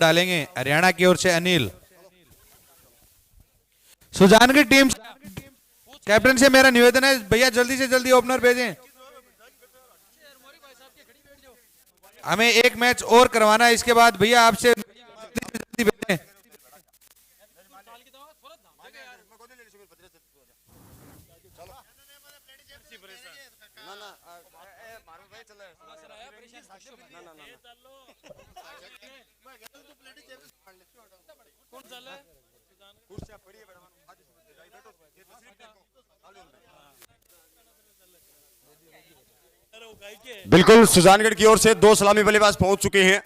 डालेंगे हरियाणा की ओर से अनिल। सुजान की टीम कैप्टन से मेरा निवेदन है भैया जल्दी से जल्दी ओपनर भेजें, हमें एक मैच और करवाना है, इसके बाद भैया आपसे जल्दी भेजें। बिल्कुल सुजानगढ़ की ओर से दो सलामी बल्लेबाज पहुंच चुके हैं।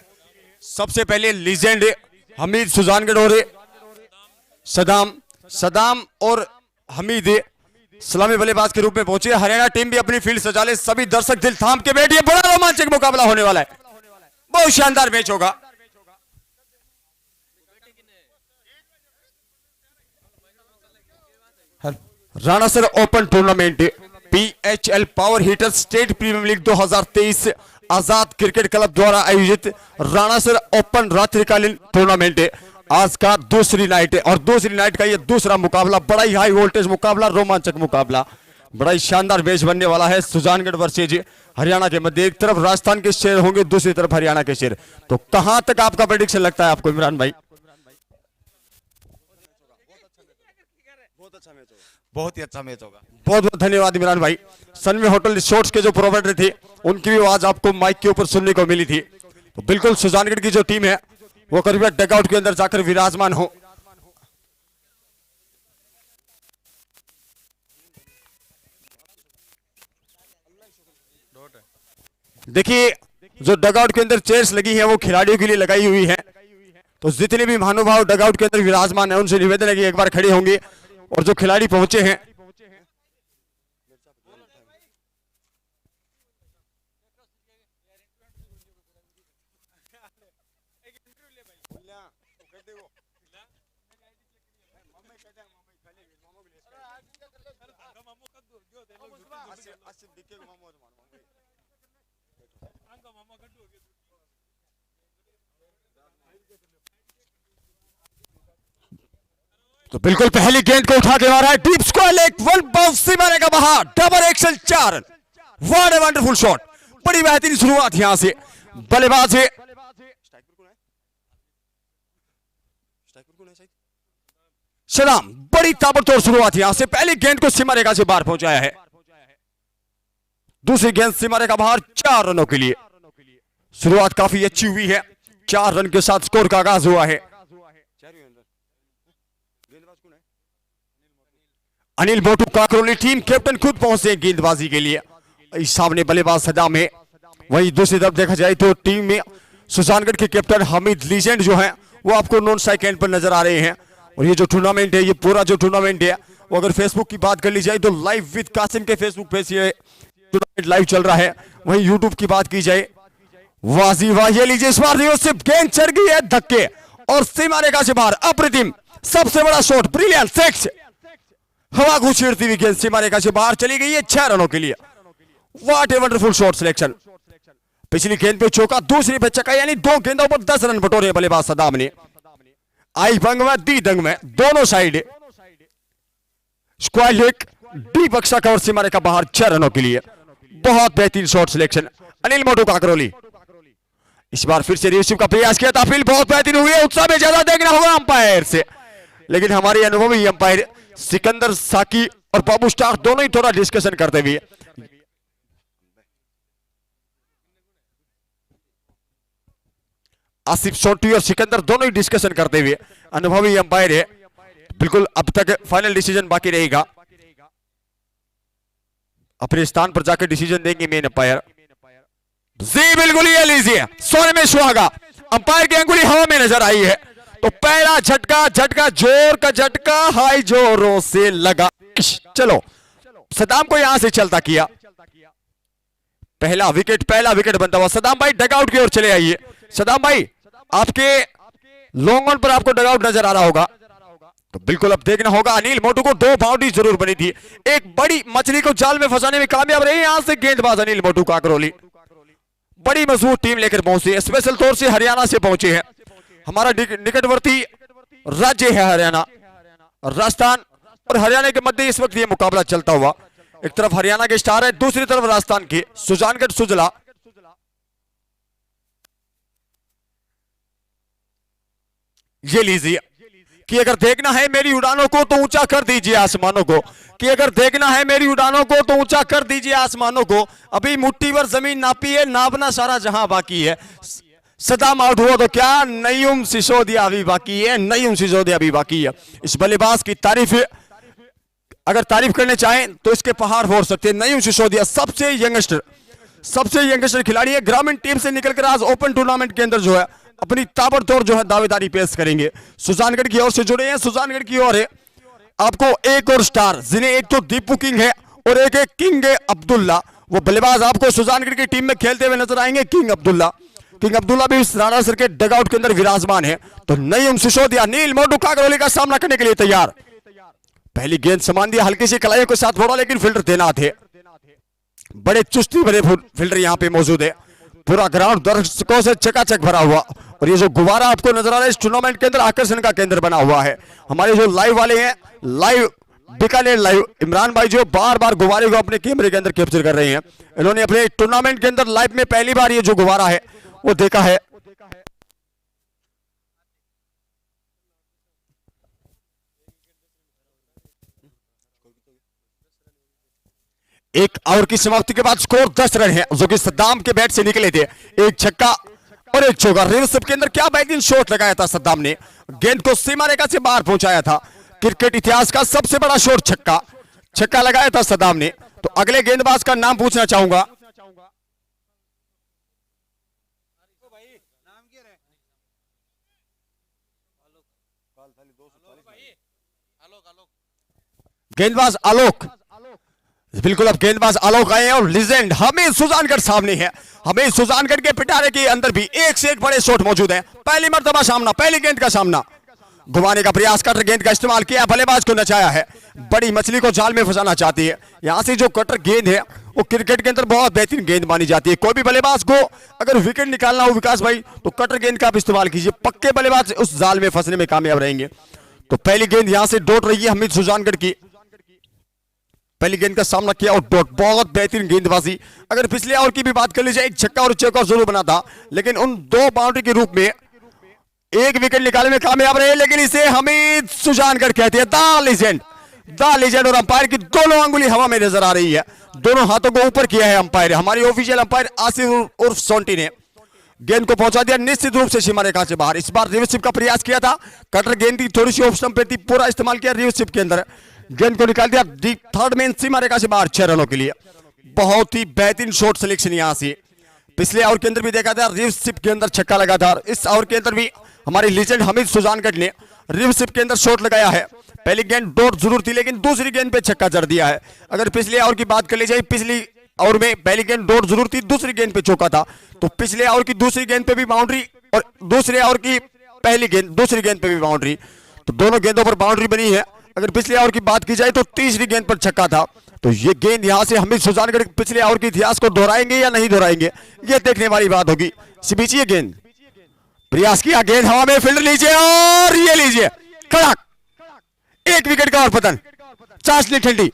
सबसे पहले लीजेंड हमीद सुजानगढ़ और सदाम और हमीद सलामी बल्लेबाज के रूप में पहुंचे। हरियाणा टीम भी अपनी फील्ड सजा ले, सभी दर्शक दिल थाम के बैठिए, बड़ा रोमांचक मुकाबला होने वाला है, बहुत शानदार मैच होगा। Ranasar open tournament PHL power hitter state premier league 2023 Azad cricket club द्वारा आयोजित राणासर ओपन रात्रिकालीन टूर्नामेंट आज का दूसरी नाइट है और दूसरी नाइट का ये दूसरा मुकाबला बड़ा ही हाई वोल्टेज मुकाबला, रोमांचक मुकाबला, बड़ा ही शानदार मैच बनने वाला है। सुजानगढ़ वर्सेज हरियाणा के मध्य एक तरफ राजस्थान के शेर होंगे, दूसरी तरफ हरियाणा के शेर। तो कहां तक आपका प्रेडिक्शन लगता है आपको इमरान भाई? बहुत ही अच्छा मैच होगा। बहुत बहुत धन्यवाद इमरान भाई। सनवे होटल रिसोर्ट्स के जो प्रोवाइडर थे उनकी भी आवाज आपको माइक के ऊपर सुनने को मिली थी। तो बिल्कुल सुजानगढ़ की जो टीम है वो करीब डगआउट के अंदर जाकर विराजमान हो। देखिए जो डगआउट के अंदर चेयर्स लगी है वो खिलाड़ियों के लिए लगाई हुई है। तो जितने भी महानुभाव डगआउट के अंदर विराजमान है उनसे निवेदन है कि एक बार खड़े होंगे और जो खिलाड़ी पहुंचे हैं तो बिल्कुल पहली गेंद को उठा के मारा है, deep square leg, one bounce मारेगा बाहर, double action 4 run. What a wonderful shot, बड़ी बेहतरीन शुरुआत यहां से बल्लेबाज है सलाम, बड़ी ताबड़तोड़ शुरुआत यहां से, पहली गेंद को सीमा रेखा से बाहर पहुंचाया है, दूसरी गेंद सीमा रेखा बाहर 4 रनों के लिए। शुरुआत काफी अच्छी हुई है, 4 रन के साथ स्कोर का आगाज हुआ है। अनिल मोटू काकरोली टीम कैप्टन खुद पहुंचे गेंदबाजी के लिए। इस सामने बल्लेबाज सदाम है, वहीं दूसरी तरफ देखा जाए तो टीम में सुजानगढ़ के कैप्टन हमीद लीजेंड जो है वो आपको नॉन स्ट्राइक एंड पर नजर आ रहे हैं। और ये जो टूर्नामेंट है, ये पूरा जो टूर्नामेंट है वो अगर फेसबुक की बात कर ली जाए तो लाइव विद कासिम के फेसबुक पे ये टूर्नामेंट लाइव चल रहा है। वहीं यूट्यूब की बात की जाए, वाजी वाह, ये लीजिए इस बार सिर्फ गेंद चढ़ गई है धक्के और सीमा रेखा से बाहर, अप्रतिम, सबसे बड़ा शॉट, ब्रिलियंट सिक्स, हवा को छेड़ती हुई गेंद सीमा रेखा से बाहर चली गई है 6 रनों के लिए। What a wonderful shot selection, पिछली गेंद पे चौका, दूसरी पे छक्का, यानी 2 गेंदों पर 10 रन बटोरे बल्लेबाज सदाम ने। आई भंग में दी दंग में दोनों side square leg, deep extra cover, सीमा रेखा बाहर 6 रनों के लिए। बहुत बेहतरीन शॉट सिलेक्शन अनिल मोटू काकरोली। इस बार फिर से रिसीव का प्रयास किया था, फील्ड बहुत बेहतरीन हुई है, उत्साह में ज्यादा देखना होगा अंपायर से, लेकिन हमारे अनुभवी अंपायर सिकंदर साकी और बाबू स्टार दोनों ही थोड़ा डिस्कशन करते हुए आसिफ सोटी और सिकंदर दोनों ही डिस्कशन करते हुए अनुभवी अंपायर है। बिल्कुल अब तक फाइनल डिसीजन बाकी रहेगा, अपने स्थान पर जाकर डिसीजन देंगे मेन अंपायर जी। बिल्कुल ये लीजिए सोने में सुहागा, अंपायर की अंगुली हवा में नजर आई है। तो पहला झटका जोर का झटका, हाई जोरों से लगा, चलो सदाम को यहां से चलता किया, पहला विकेट बनता हुआ। सदाम भाई डगआउट की ओर चले आइए। सदाम भाई आपके लॉन्ग ऑन पर आपको डगआउट नजर आ रहा होगा, तो बिल्कुल अब देखना होगा। अनिल मोटू को 2 बाउंड्री जरूर बनी थी, एक बड़ी मछली को जाल में फंसाने में कामयाब रही यहां से गेंदबाज अनिल मोटू काकरोली। बड़ी मजबूत टीम लेकर पहुंचे, स्पेशल तौर से हरियाणा से पहुंचे हैं हमारा निकटवर्ती राज्य है हरियाणा, राजस्थान और हरियाणा के मध्य इस वक्त ये मुकाबला चलता हुआ। एक तरफ हरियाणा के स्टार है, दूसरी तरफ राजस्थान के सुजानगढ़ सुजला। ये लीजिए कि अगर देखना है मेरी उड़ानों को तो ऊंचा कर दीजिए आसमानों को, कि अगर देखना है मेरी उड़ानों को तो ऊंचा कर दीजिए आसमानों को। अभी मुट्ठी भर जमीन नापी है, नापना सारा जहां बाकी है। सदाम आउट हुआ तो क्या, नईम सिसोदिया अभी बाकी है, नईम सिसोदिया अभी बाकी है। इस बल्लेबाज की तारीफ अगर तारीफ करने चाहें तो इसके पहाड़ फोड़ सकते हैं। नईम सिसोदिया सबसे यंगस्टर खिलाड़ी है। ग्रामीण टीम से निकलकर आज ओपन टूर्नामेंट के अंदर जो है अपनी ताबड़तोड़ जो है दावेदारी पेश करेंगे। सुजानगढ़ की ओर से जुड़े हैं, सुजानगढ़ की ओर है आपको एक और स्टार, जिन्हें एक तो दीपू किंग है और एक किंग है अब्दुल्ला। वो बल्लेबाज आपको सुजानगढ़ की टीम में खेलते हुए नजर आएंगे। किंग अब्दुल्ला भी इस राणा सर के डगआउट के अंदर विराजमान है। तो नईम सिसोदिया नील मोटू काकरोली का सामना करने के लिए तैयार। पहली गेंद समान दिया, हल्की सी कलाइयों के साथ फोड़ा, लेकिन फील्डर तैनात है। बड़े चुस्ती भरे फील्डर यहाँ पे मौजूद है। पूरा ग्राउंड दर्शकों से चकाचक भरा हुआ, और ये जो गुब्बारा आपको नजर आ रहा है इस टूर्नामेंट के अंदर आकर्षण का केंद्र बना हुआ है। हमारे जो लाइव वाले हैं, लाइव बीकानेर लाइव इमरान भाई जो बार बार गुब्बारे को अपने कैमरे के अंदर कैप्चर कर रहे हैं। इन्होंने अपने टूर्नामेंट के अंदर लाइव में पहली बार ये जो गुब्बारा है वो देखा है। एक ओवर की समाप्ति के बाद स्कोर 10 रन है, जो कि सद्दाम के बैट से निकले थे। एक छक्का और एक चौका। रिवर्स के अंदर क्या बेहतरीन शॉट लगाया था सद्दाम ने, गेंद को सीमा रेखा से बाहर पहुंचाया था। क्रिकेट इतिहास का सबसे बड़ा शॉट छक्का लगाया था सद्दाम ने। तो अगले गेंदबाज का नाम पूछना चाहूंगा। गेंदबाज आलोक, बिल्कुल अब गेंदबाज आलोक आए हैं और लीजेंड हमीद सुजानगढ़ सामने है। हमीद सुजानगढ़ के पिटारे के अंदर भी एक से एक बड़े शॉट मौजूद है। पहली मर्तबा सामना, पहली गेंद का सामना, घुमाने का प्रयास कटर गेंद का इस्तेमाल किया, बल्लेबाज को नचाया है। बड़ी मछली को जाल में फंसाना चाहती है। यहां से जो कटर गेंद है वो क्रिकेट के अंदर बहुत बेहतरीन गेंद मानी जाती है। कोई भी बल्लेबाज को अगर विकेट निकालना हो विकास भाई, तो कटर गेंद का आप इस्तेमाल कीजिए, पक्के बल्लेबाज उस जाल में फंसने में कामयाब रहेंगे। तो पहली गेंद यहां से डॉट रही है हमीद सुजानगढ़ की। पहली गेंद का सामना किया और डॉट, बहुत बेहतरीन गेंदबाजी। अगर पिछले ओवर की भी बात कर ली जाए, एक छक्का और चौका जरूर बना था, लेकिन उन दो बाउंड्री के रूप में एक विकेट निकालने में कामयाब रहे। लेकिन इसे हमीद सुजानगढ़ कहते हैं, द लीजेंड। और अंपायर की दोनों अंगुली हवा में नजर आ रही है, दोनों हाथों को ऊपर किया है अंपायर, हमारी ऑफिशियल अंपायर आसिफ उर्फ सोंटी ने। गेंद को पहुंचा दिया निश्चित रूप से सीमा रेखा से बाहर। इस बार रिवर्स स्विप का प्रयास किया था, कटर गेंद की थोड़ी सी ऑफ स्टंप पे थी, पूरा इस्तेमाल किया रिवर्स स्विप के अंदर, गेंद को निकाल दिया थर्ड मैन सीमा रेखा से बाहर 6 रनों के लिए। बहुत ही बेहतरीन शॉट सिलेक्शन यहां से। पिछले ओवर के अंदर भी देखा था रिवर्स स्विप के अंदर छक्का लगा था, इस ओवर के अंदर भी हमारे लीजेंड हमीद सुजानगढ़ ने रिवर्स स्विप के अंदर शॉट लगाया है। पहली गेंद डॉट जरूर थी, लेकिन दूसरी गेंद पे छक्का जड़ दिया है। अगर पिछले ओवर की बात कर ली जाए, पिछली ओवर में पहली गेंद डॉट जरूर थी, दूसरी गेंद पे चौका था। तो पिछले ओवर की दूसरी गेंद पे भी बाउंड्री और दूसरे ओवर की पहली गेंद दूसरी गेंद पे भी बाउंड्री, तो दोनों गेंदों पर बाउंड्री बनी है। अगर पिछले ओवर की बात की जाए तो तीसरी गेंद पर छक्का था। तो ये गेंद यहां से हमीद सुजानगढ़ पिछले ओवर के इतिहास को दोहराएंगे या नहीं दोहराएंगे, ये देखने वाली बात होगी। इस बीच ये गेंद प्रयास किया, गेंद हवा में, फील्डर लीजिए और ये लीजिए कड़क, एक विकेट का और पतन, चांसनी ठंडी।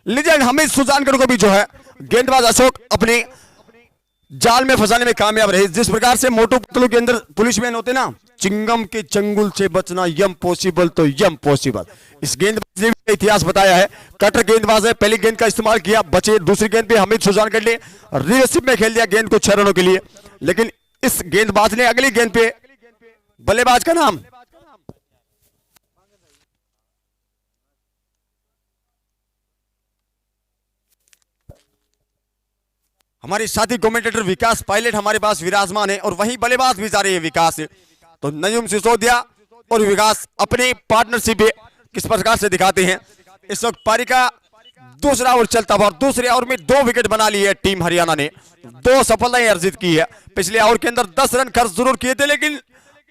लीजेंड हमीद सुजानगढ़ को भी जो है गेंदबाज अशोक अपने जाल में फंसाने में कामयाब रहे। जिस प्रकार से मोटू पतलू के अंदर पुलिस मैन होते ना, चिंगम के चंगुल से बचना यम पॉसिबल तो यम पॉसिबल, इस गेंदबाज ने इतिहास बताया है। कटर गेंदबाज है, पहली गेंद का इस्तेमाल किया, बचे। दूसरी गेंद पे हमीद सुजानगढ़ ने रिवर्स में खेल दिया गेंद को 6 रनों के लिए। लेकिन इस गेंदबाज ने अगली गेंद पे, बल्लेबाज का नाम हमारे साथी कमेंटेटर विकास पायलट हमारे पास विराजमान है, और वहीं बल्लेबाज भी जा रहे हैं विकास। तो नईम सिसोदिया और विकास अपनी पार्टनरशिप किस प्रकार से दिखाते हैं। इस वक्त पारी का दूसरा ओवर चलता हुआ, और दूसरे ओवर में 2 विकेट बना ली है टीम हरियाणा ने, 2 सफलताएं अर्जित की है। पिछले ओवर के अंदर 10 रन खर्च जरूर किए थे, लेकिन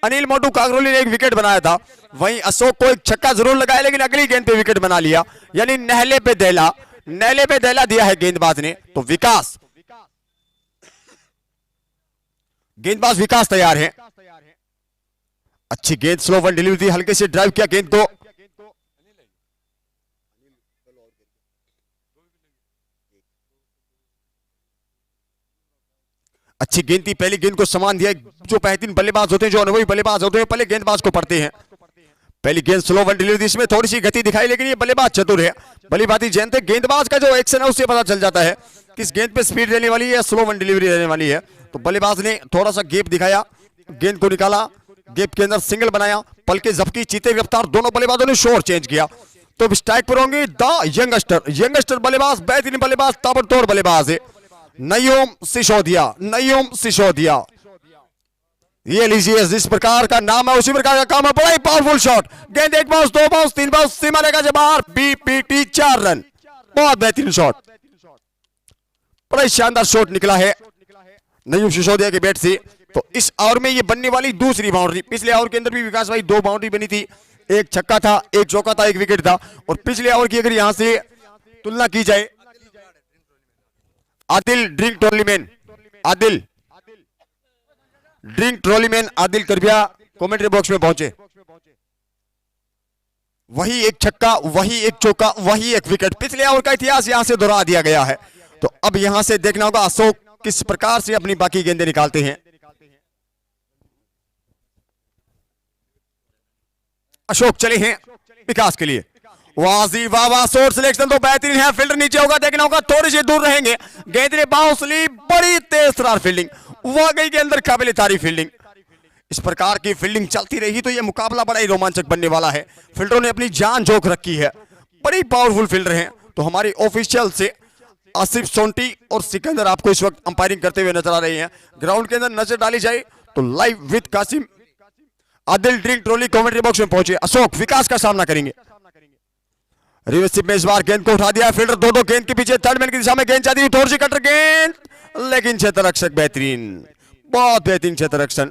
अनिल मोटू काकरोली ने 1 विकेट बनाया था। वहीं अशोक को एक छक्का जरूर लगाया, लेकिन अगली गेंद पे विकेट बना लिया, यानी नहले पे दहला दिया है गेंदबाज ने। तो विकास गेंदबाज विकास तैयार है। अच्छी गेंद, स्लो वन डिलीवरी, हल्के से ड्राइव किया गेंद को। अच्छी गेंद थी, पहली गेंद को समान दिया। जो बेहतरीन बल्लेबाज होते हैं, जो अनुभवी बल्लेबाज होते हैं, पहले गेंदबाज को पढ़ते हैं। पहली गेंद स्लो वन डिलीवरी, इसमें थोड़ी सी गति दिखाई, लेकिन ये बल्लेबाज चतुर है, बल्लेबाजी जानते। गेंदबाज का जो एक्शन है उससे पता चल जाता है किस गेंद पे स्पीड रहने वाली है, स्लो वन डिलीवरी रहने वाली है। तो बल्लेबाज ने थोड़ा सा गैप दिखाया, गेंद को निकाला, गैप के अंदर सिंगल बनाया, पल के झपकी, चीते रफ्तार, दोनों बल्लेबाजों ने शोर चेंज किया। तो स्ट्राइक पर होंगे द यंगस्टर बल्लेबाज, बेहतरीन बल्लेबाज, ताबड़तोड़ बल्लेबाज है नयूम सिसोदिया। ये लीजिए, जिस प्रकार का नाम है उसी प्रकार का काम है। बड़ा ही पावरफुल शॉट, गेंद एक बाउंस, दो बाउंस, तीन बाउंस, सीमा रेखा से बाहर, बीपीटी 4 रन। बहुत बेहतरीन शॉट, बड़ा ही शानदार शॉट निकला है नयूम सिसोदिया के बैट से। तो इस ओवर में ये बनने वाली दूसरी बाउंड्री। पिछले ओवर के अंदर भी विकास भाई 2 बाउंड्री बनी थी, एक छक्का था, एक चौका था, एक विकेट था। और पिछले ओवर की अगर यहां से तुलना की जाए, आदिल ड्रिंक ट्रॉलीमैन आदिल करबिया कमेंट्री बॉक्स में पहुंचे। वही एक छक्का, वही एक चौका, वही एक विकेट, पिछले ओवर का इतिहास यहां से दोहरा दिया गया है। तो अब यहां से देखना होगा अशोक किस प्रकार से अपनी बाकी गेंदें निकालते हैं। अशोक चले हैं विकास के लिए, वाजी वाह वाह, शॉट सिलेक्शन तो बेहतरीन है। फील्डर नीचे होगा, देखना होगा, थोड़ी सी दूर रहेंगे, गेंद ने बाउंस ली, बड़ी तेज तरार फील्डिंग, वाकई के अंदर काबिल तारीफ फील्डिंग। इस प्रकार की फील्डिंग चलती रही तो यह मुकाबला बड़ा ही रोमांचक बनने वाला है। फील्डरों ने अपनी जान झोंक रखी है, बड़ी पावरफुल फील्डर हैं। तो हमारे ऑफिशियल से आसिफ सोंटी और सिकंदर आपको इस वक्त अंपायरिंग करते हुए नजर आ रहे हैं। ग्राउंड के अंदर नजर डाली जाए तो live with Kasim Adil drink trolley commentary box में पहुंचे। अशोक विकास का सामना करेंगे। रिवर्सिव में इस बार गेंद को उठा दिया फील्डर, दो गेंद के पीछे, थर्ड मैन की दिशा में गेंद जाती है, थोड़ी सी कटर गेंद, लेकिन क्षेत्ररक्षक बेहतरीन, बहुत बेहतरीन क्षेत्ररक्षण।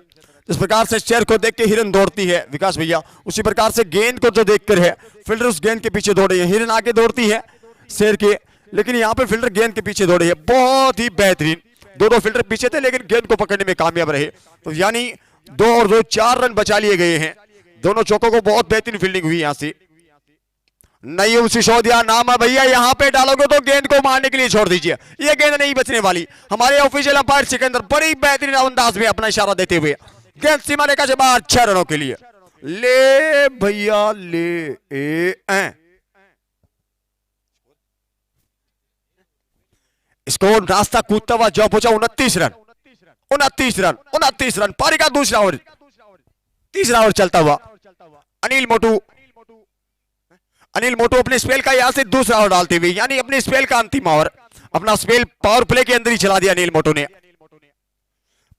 जिस प्रकार से शेर को देख के हिरन दौड़ती है विकास भैया, उसी प्रकार से गेंद को जो देखकर है फील्डर उस गेंद के पीछे दौड़े हैं। हिरन आगे दौड़ती है शेर के, लेकिन यहाँ पे फील्डर गेंद के पीछे दौड़े हैं, बहुत ही बेहतरीन। दो फील्डर पीछे थे लेकिन गेंद को पकड़ने में कामयाब रहे। तो यानी 2 और 2 4 रन बचा लिए गए हैं। दोनों चौकों को बहुत बेहतरीन फील्डिंग हुई यहां से। नयूम सिसोदिया नाम है भैया, यहां पे डालोगे तो गेंद को मारने के लिए छोड़ दीजिए, ये गेंद नहीं बचने वाली। हमारे ऑफिशियल अंपायर सिकंदर बड़ी बेहतरीन अंदाज में अपना इशारा देते हुए गेंद सीमा रेखा से बाहर, 6 रनों के लिए। ले भैया ले स्कोर रास्ता कूदता हुआ जॉब पहुंचा 29 रन। 29 रन पारी का दूसरा ओवर, तीसरा ओवर चलता हुआ। अनिल मोटू अपने स्पेल का यहां से दूसरा ओवर डालते हुए, यानी अपने स्पेल का अंतिम ओवर, अपना स्पेल पावर प्ले के अंदर ही चला दिया अनिल मोटू ने।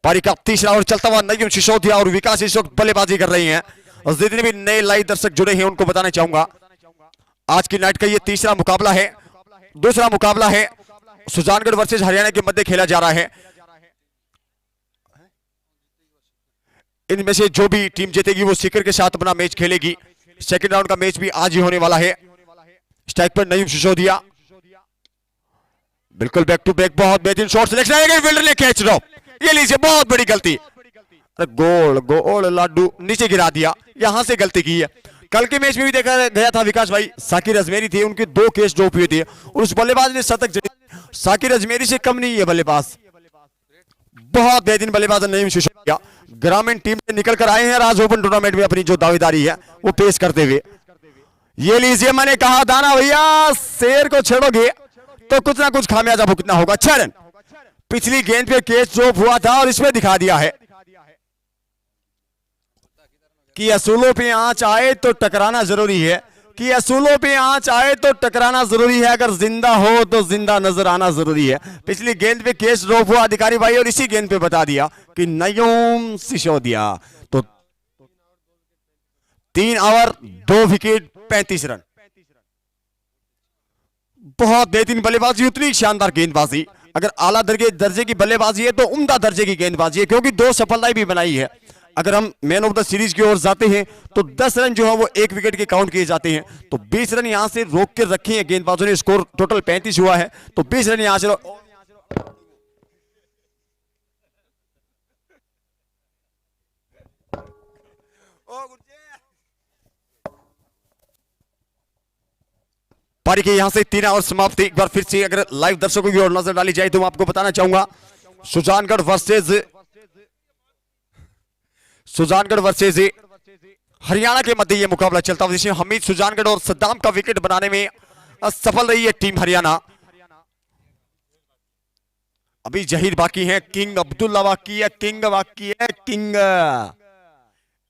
पारी का तीसरा ओवर चलता हुआ। नयूम सिसोदिया और विकास इस वक्त बल्लेबाजी कर रही हैं। और जितने भी नए लाइव दर्शक जुड़े हैं उनको बताना चाहूंगा आज की नाइट का ये तीसरा मुकाबला है। दूसरा मुकाबला है सुजानगढ़ वर्सेस हरियाणा के मध्य खेला जा रहा है। इनमें से जो भी टीम जीतेगी वो सीकर के साथ अपना मैच खेलेगी। सेकंड राउंड का मैच भी आज ही होने वाला है। स्ट्राइक पर नयूम सिसोदिया, बिल्कुल बैक टू बैक, बहुत बेहतरीन शॉट सिलेक्शन है, फील्डर ने कैच ड्रॉप, ये लीजिए बहुत बड़ी गलती। अरे गोल लाडू नीचे गिरा दिया, यहां से गलती की है। कल के मैच में भी देखा गया था विकास भाई, साकिर अजमेरी थे, उनके 2 कैच ड्रॉप हुए थे और उस बल्लेबाज ने शतक। साकिर अजमेरी से कम नहीं है बल्लेबाज, बहुत बेहतरीन बल्लेबाज नयूम सिसोदिया। ग्रामीण टीम से निकल कर आए हैं राज ओपन टूर्नामेंट में अपनी जो दावेदारी है वो पेश करते हुए। ये लीजिए, मैंने कहा दाना भैया, शेर को छेड़ोगे तो कुछ ना कुछ खामियाजा भुगतना होगा। 6 रन, पिछली गेंद पे कैच ड्रॉप हुआ था और इसमें दिखा दिया है कि असूलों पे आंच आए तो टकराना जरूरी है, कि असूलों पे आंच आए तो टकराना जरूरी है, अगर जिंदा हो तो जिंदा नजर आना जरूरी है। पिछली गेंद पे कैच ड्रॉप हुआ अधिकारी भाई और इसी गेंद पे बता दिया कि नयूम सिसोदिया। तो 3 ओवर 2 विकेट 35 रन, बहुत बेहतरीन बल्लेबाजी, उतनी शानदार गेंदबाजी। अगर आला दर्जे की बल्लेबाजी है तो उम्दा दर्जे की गेंदबाजी है, क्योंकि 2 सफलताएं भी बनाई है। अगर हम मैन ऑफ द सीरीज की ओर जाते हैं तो 10 रन जो है वो 1 विकेट के काउंट किए जाते हैं। तो 20 रन यहां से रोक के रखे हैं गेंदबाजों ने, स्कोर टोटल 35 हुआ है। तो 20 रन यहां से पारी के यहां से 3 ओवर समाप्ति। एक बार फिर से अगर लाइव दर्शकों की ओर नजर डाली जाए तो मैं आपको बताना चाहूंगा सुजानगढ़ वर्सेज हरियाणा के मध्य यह मुकाबला चलता हुआ, जिसमें हमीद सुजानगढ़ और सद्दाम का विकेट बनाने में सफल रही है टीम हरियाणा। अभी जहीर बाकी है, किंग अब्दुल्ला बाकी है, किंग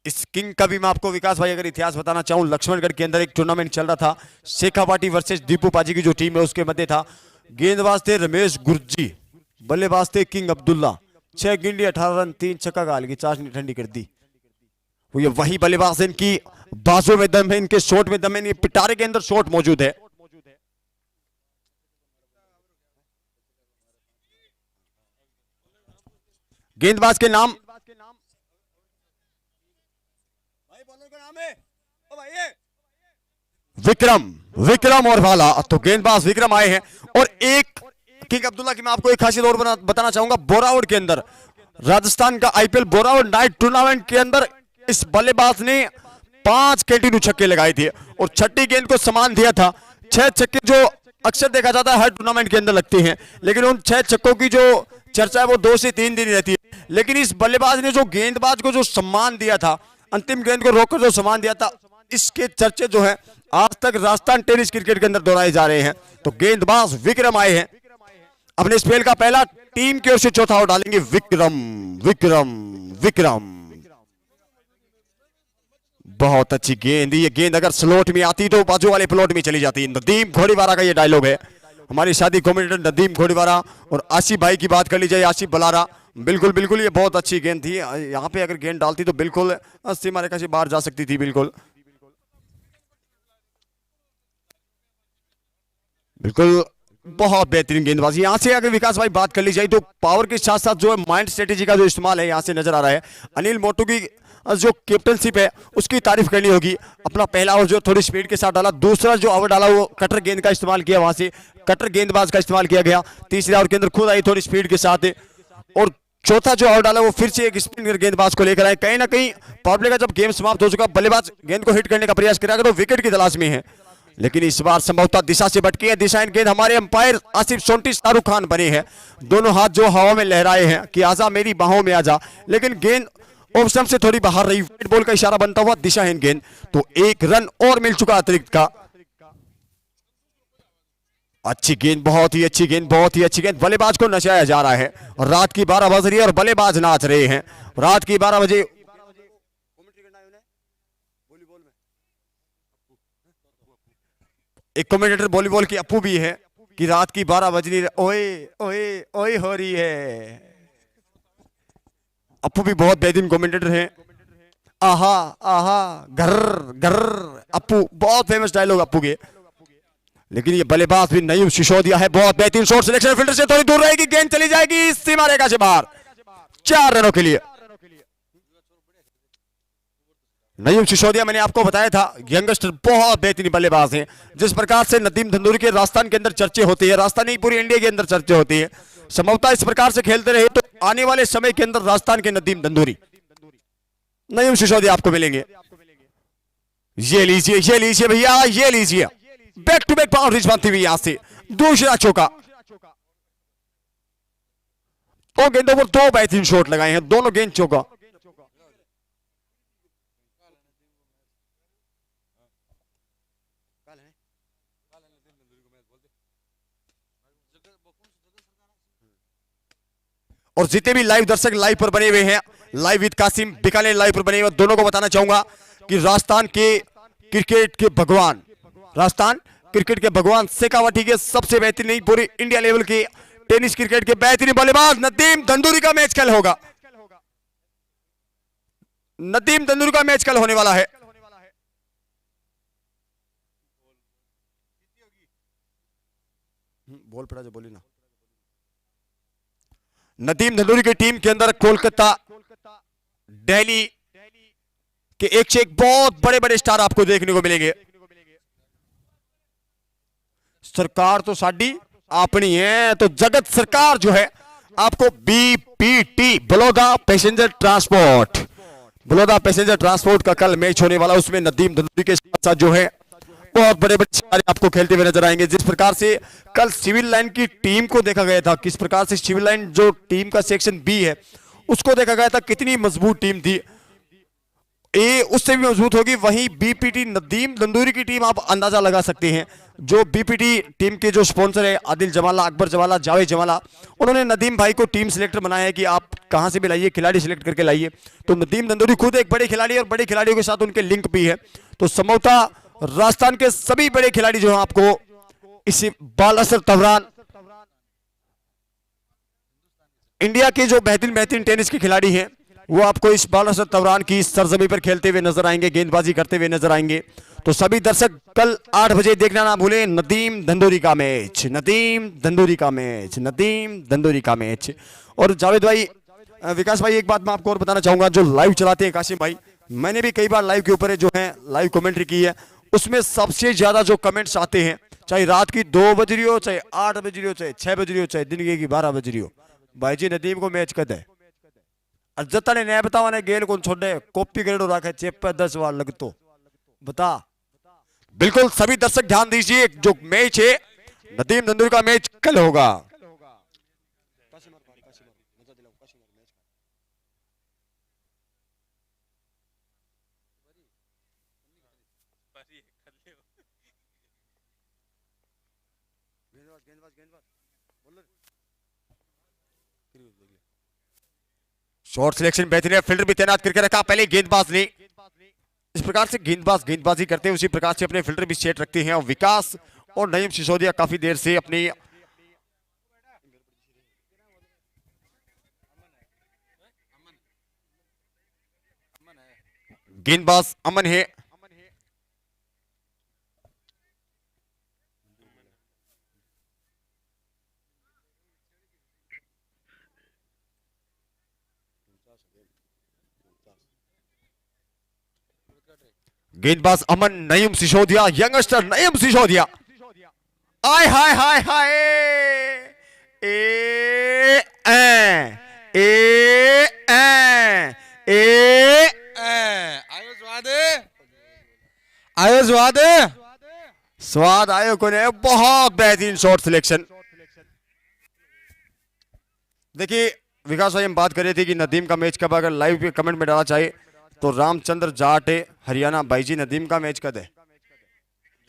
इस किंग का भी मैं आपको विकास भाई अगर इतिहास बताना चाहूं, लक्ष्मणगढ़ के अंदर एक टूर्नामेंट चल रहा था, शेखापाटी वर्सेस दीपू पाजी की जो टीम है उसके मध्य था। गेंदबाज थे रमेश गुर्जी, बल्लेबाज थे किंग अब्दुल्ला। 6 गेंद 18 रन 3 छक्का गाल की चाशनी ठंडी कर दी। वो ये वही बल्लेबाज है, इनकी बाजू में दम है, इनके शॉट में दम है, पिटारे के अंदर शॉट मौजूद है। गेंदबाज के नाम विक्रम और भाला, तो गेंदबाज विक्रम आए हैं। और एक किंग अब्दुल्ला की मैं आपको एक खासियत और बताना चाहूंगा, बोरावड़ के अंदर राजस्थान का आईपीएल बोरावड़ नाइट टूर्नामेंट के अंदर इस बल्लेबाज ने 5 कंटिन्यू छक्के लगाए थे और छठी गेंद को समान दिया था। 6 छक्के जो अक्सर देखा जाता है हर टूर्नामेंट के अंदर लगते हैं, लेकिन उन 6 छक्कों की जो चर्चा है वो 2 से 3 दिन रहती है। लेकिन इस बल्लेबाज ने जो गेंदबाज को जो सम्मान दिया था, अंतिम गेंद को रोककर जो सम्मान दिया था, इसके चर्चे जो है आज तक राजस्थान टेनिस क्रिकेट के अंदर दोहराए जा रहे हैं। तो गेंदबाज विक्रम आए हैं, अपने स्पेल का पहला टीम की ओर से चौथा ओवर डालेंगे। विक्रम बहुत अच्छी गेंद, ये गेंद अगर स्लोट में आती तो बाजू वाले प्लॉट में चली जाती। नदीम घोड़ीवाला का ये डायलॉग है, हमारी शादी कमेंटेटर नदीम घोड़ीवाला। और आसिफ भाई की बात कर ली जाए, आसिफ बलारा, बिल्कुल ये बहुत अच्छी गेंद थी। यहाँ पे अगर गेंद डालती तो बिल्कुल सीमा रेखा से बाहर जा सकती थी। बिल्कुल बहुत बेहतरीन गेंदबाजी। यहां से अगर विकास भाई बात कर ली जाए तो पावर के साथ साथ जो है माइंड स्ट्रेटेजी का जो इस्तेमाल है यहां से नजर आ रहा है। अनिल मोटू की जो कैप्टनशिप है उसकी तारीफ करनी होगी। अपना पहला ओवर जो थोड़ी स्पीड के साथ डाला, दूसरा जो ओवर डाला वो कटर गेंद का इस्तेमाल किया, वहां से कटर गेंदबाज का इस्तेमाल किया गया। तीसरे ओवर के अंदर खुद आई थोड़ी स्पीड के साथ, और चौथा जो ओवर डाला वो फिर से एक स्पिनर गेंदबाज को लेकर आए। कहीं ना कहीं पावर प्ले का जब गेम समाप्त हो चुका, बल्लेबाज गेंद को हिट करने का प्रयास करेगा तो विकेट की तलाश में है, लेकिन इस बार संभवतः दिशा से भटकी है। दिशा इन गेंद हमारे अंपायर आसिफ सोंटी शाहरुख खान बने हैं, दोनों हाथ जो हवा में लहराए हैं कि आजा मेरी बाहों में आजा, लेकिन गेंद ऑफ स्टंप से थोड़ी बाहर रही। वाइड बॉल का इशारा बनता हुआ दिशाहीन गेंद, तो 1 रन और मिल चुका अतिरिक्त का। अच्छी गेंद, बहुत ही अच्छी गेंद। बल्लेबाज को नचाया जा रहा है और रात की 12 बज रही है और बल्लेबाज नाच रहे हैं। रात की 12 बजे एक कमेंटेटर वॉलीबॉल की अप्पू भी है कि रात की 12 बजनी ओए हो रही है। अप्पू भी बहुत बेहतरीन कमेंटेटर हैं। आहा घर अप्पू, बहुत फेमस डायलॉग अप्पू के। लेकिन ये बल्लेबाज भी नईम सिसोदिया है, बहुत बेहतरीन शॉट सिलेक्शन, फील्डर से थोड़ी दूर रहेगी, गेंद चली जाएगी सीमा रेखा से बाहर। 4 रनों के लिए नईम सिसोदिया, मैंने आपको बताया था यंगस्टर बहुत बेहतरीन बल्लेबाज हैं। जिस प्रकार से नदीम धंधूरी के राजस्थान के अंदर चर्चे होते हैं, राजस्थान नहीं पूरी इंडिया के अंदर चर्चे होती है, संभवतः इस प्रकार से खेलते रहे तो आने वाले समय के अंदर राजस्थान के नदीम धंधूरी नईम सिसोदिया आपको मिलेंगे। ये लीजिए भैया, ये लीजिए, बैक टू बैक बाउंड्रीज बनती हुई यहां से। दूसरा चौका, 2 गेंदों पर 2 बेहतरीन शॉट लगाए हैं, दोनों गेंद चौका। और जितने भी लाइव दर्शक लाइव पर बने हुए हैं, live with Kasim Bikaner live पर बने हुए, दोनों को बताना चाहूंगा कि राजस्थान के क्रिकेट के भगवान शेखावटी के सबसे बेहतरीन पूरी इंडिया लेवल के टेनिस क्रिकेट के बेहतरीन बल्लेबाज नदीम धंधूरी का मैच कल होगा। नदीम धंधूरी का मैच कल होने वाला है। बोल पड़ा जो बोली ना। नदीम धंधूरी की टीम के अंदर कोलकाता, दिल्ली के एक से एक बहुत बड़े बड़े स्टार आपको देखने को मिलेंगे। सरकार तो साडी अपनी है, तो जगत सरकार जो है आपको BPT Baroda passenger transport Baloda passenger transport का कल मैच होने वाला, उसमें नदीम धंधुरी के साथ साथ जो है बहुत बड़े बड़े सितारे आपको खेलते हुए नजर आएंगे। जिस प्रकार से कल सिविल लाइन की टीम को देखा गया था, किस प्रकार से सिविल लाइन जो टीम का सेक्शन बी है उसको देखा गया था, कितनी मजबूत टीम थी, ए उससे भी मजबूत होगी। वहीं बीपीटी नदीम धंधुरी की टीम आप अंदाजा लगा सकते हैं। जो बीपीटी टीम के जो स्पॉन्सर है आदिल जमाला, अकबर जमाला, जावेद जमाला, उन्होंने नदीम भाई को टीम सिलेक्टर बनाया है कि आप कहां से भी लाइए, खिलाड़ी सिलेक्ट करके लाइए। तो नदीम धंधुरी खुद एक बड़े खिलाड़ी और बड़े खिलाड़ियों के साथ उनके लिंक भी है। तो संभवतः राजस्थान के सभी बड़े खिलाड़ी जो है आपको इसी बाल असर तवरान, इंडिया के जो बेहतरीन टेनिस के खिलाड़ी हैं वो आपको इस बाल असर तवरान की सरजमी पर खेलते हुए नजर आएंगे, गेंदबाजी करते हुए नजर आएंगे। तो सभी दर्शक कल 8 बजे देखना ना भूलें नदीम धंधुरी का मैच, नदीम धंधुरी का मैच, नदीम धंधुरी का मैच। और जावेद भाई, विकास भाई, एक बात मैं आपको और बताना चाहूंगा, जो लाइव चलाते हैं कासिम भाई, मैंने भी कई बार लाइव के ऊपर जो है लाइव कमेंट्री की है, उसमें सबसे ज्यादा जो कमेंट्स आते हैं, चाहे रात की 2 बज रही हो, चाहे 8 बज रही हो, चाहे 6 बज रही हो, चाहे दिन की 12 बज रही हो, भाई जी नदीम को मैच कद है अजता ने न्याय बतावा ने गेल कौन छोड़े कॉपी करेडो रखा चेप पे 10 बार लगतो बता। बिल्कुल सभी दर्शक ध्यान दीजिए, जो मैच है नदीम धंधुरी का मैच कल होगा। शॉर्ट सिलेक्शन बेहतरीन है, फील्डर भी तैनात करके रखा, पहले गेंदबाज ने इस प्रकार से गेंदबाजी करते हैं उसी प्रकार से अपने फील्डर भी सेट रखते हैं। और विकास और नईम सिसोदिया काफी देर से अपनी गेंदबाज अमन है, गेंदबाज अमन, नईम सिसोदिया, यंगस्टर नईम सिसोदिया, आय हाय हाय हाय, ए आयो स्वाद स्वाद आयो को ने बहुत बेहतरीन शॉट सिलेक्शन। देखिए विकास भाई, हम बात कर रहे थे कि नदीम का मैच कब, अगर लाइव पे कमेंट में डाला चाहे तो रामचंद्र जाट है हरियाणा, भाई जी नदीम का मैच कब है।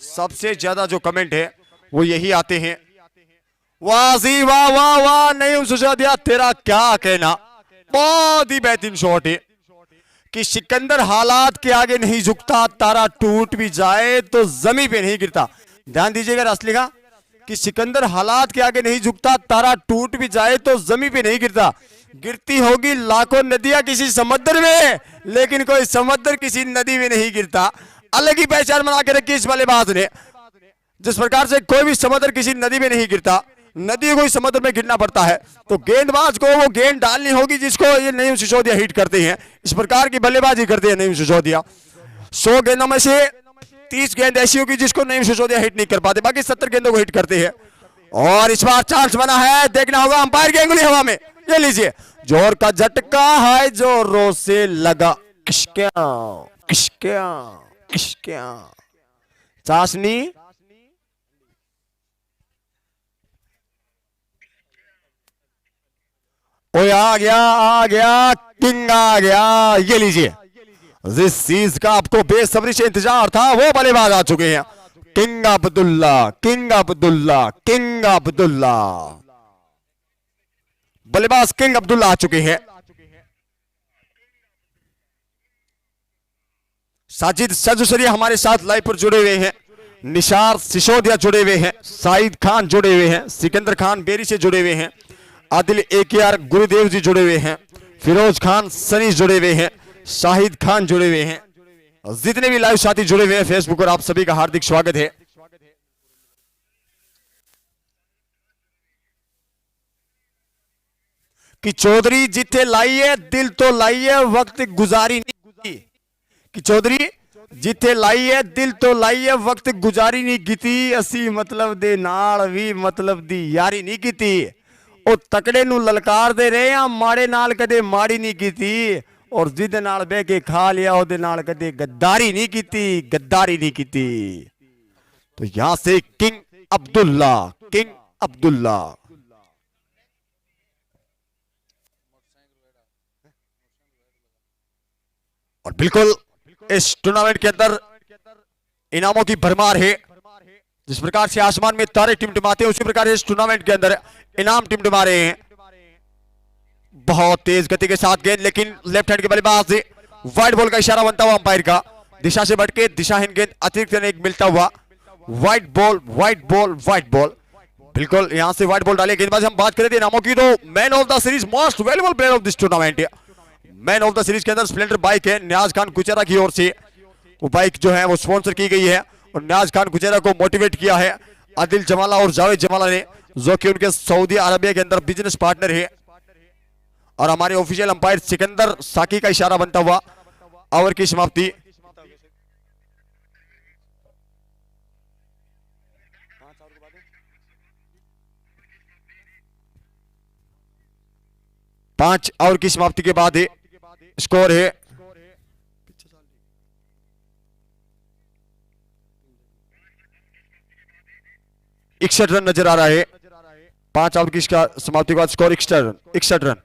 सबसे ज्यादा जो कमेंट है वो यही आते हैं, वाह जी वाह वाह वाह, नहीं सिसोदिया तेरा क्या कहना, बहुत ही बेहतरीन शॉट है कि सिकंदर हालात के आगे नहीं झुकता, तारा टूट भी जाए तो जमीन पे नहीं गिरता। ध्यान दीजिएगा रासलिका कि सिकंदर हालात के आगे नहीं झुकता, तारा टूट भी जाए तो जमीन पे नहीं गिरता। गिरती होगी लाखों नदियां किसी समुद्र में, लेकिन कोई समुद्र किसी नदी में नहीं गिरता। अलग ही पहचान बना के रखी इस बल्लेबाज ने, जिस प्रकार से कोई भी समुद्र किसी नदी में नहीं गिरता, नदी को समुद्र में गिरना पड़ता है। तो गेंदबाज को वो गेंद डालनी होगी जिसको ये नईम सिसोदिया हिट करते हैं, इस प्रकार की बल्लेबाजी करते हैं नईम सिसोदिया। 100 गेंदों में से 30 गेंद ऐसी होगी जिसको नईम सिसोदिया हिट नहीं कर पाते, बाकी 70 गेंदों को हिट करते हैं। और इस बार चांस बना है, देखना होगा अंपायर की अंगुली हवा में, ये लीजिए, जोर का झटका है जोरों से लगा, किसक्या किसक्या किसक्या चाशनी, ओए आ गया किंग आ गया, ये लीजिए, जिस चीज का आपको बेसब्री से इंतजार था वो बल्लेबाज आ चुके हैं, king Abdullah, king Abdullah, king Abdullah, बल्लेबाज किंग अब्दुल्ला आ चुके हैं। साजिद सजुसरिया हमारे साथ लाइव पर जुड़े हुए हैं, निशार सिसोदिया जुड़े हुए हैं, साइद खान जुड़े हुए हैं, सिकंदर खान बेरी से जुड़े हुए हैं, आदिल AKR गुरुदेव जी जुड़े हुए हैं, फिरोज खान सनी जुड़े हुए हैं, शाहिद खान जुड़े हुए हैं, जितने भी लाइव साथी जुड़े हुए हैं फेसबुक पर, आप सभी का हार्दिक स्वागत है। कि चौधरी जिथे लाइए दिल तो लाइए, वक्त गुजारी नहीं, कि चौधरी जिथे लाइए दिल तो लाइए, वक्त गुजारी नहीं कीती, असी मतलब दे नाल भी मतलब दी यारी नहीं कीती, ओ तकड़े नू ललकार दे रहे हैं, माड़े नाल कदे माड़ी नहीं कीती, और जिद नाल बह के खा लिया ओदे नाल कदे गद्दारी नहीं कीती, गद्दारी नहीं कीती। तो यहां से किंग अब्दुल्ला, किंग अब्दुल्ला और बिल्कुल इस टूर्नामेंट के अंदर इनामों की भरमार है। जिस प्रकार से आसमान में तारे टिमटिमाते हैं उसी प्रकार इस टूर्नामेंट के अंदर इनाम टिमटिमा रहे हैं। बहुत तेज गति के साथ गेंद, लेकिन लेफ्ट हैंड के बल्लेबाज से वाइड बॉल का इशारा बनता हुआ अंपायर का, दिशा से बढ़के दिशाहीन गेंद अतिरिक्त एक मिलता हुआ wide ball, wide ball, wide ball. बिल्कुल यहां से वाइड बॉल डाले गेंदबाज। हम बात करें थे इनामों की तो man of the series, most valuable player of this tournament, man of the series के अंदर स्प्लेंडर बाइक है नियाज खान कुचेरा की ओर से। वो बाइक जो है वो स्पॉन्सर की गई है और नियाज खान कुचेरा को मोटिवेट किया है आदिल जमाला और जावेद जमाला ने, जो कि उनके सऊदी अरबिया के अंदर बिजनेस पार्टनर है। और हमारे ऑफिशियल अंपायर सिकंदर साकी का इशारा बनता हुआ ओवर की समाप्ति। पांच ओवर की समाप्ति के बाद स्कोर है 61 रन नजर आ रहा है। 5 ओवर की समाप्ति के बाद स्कोर 61 रन।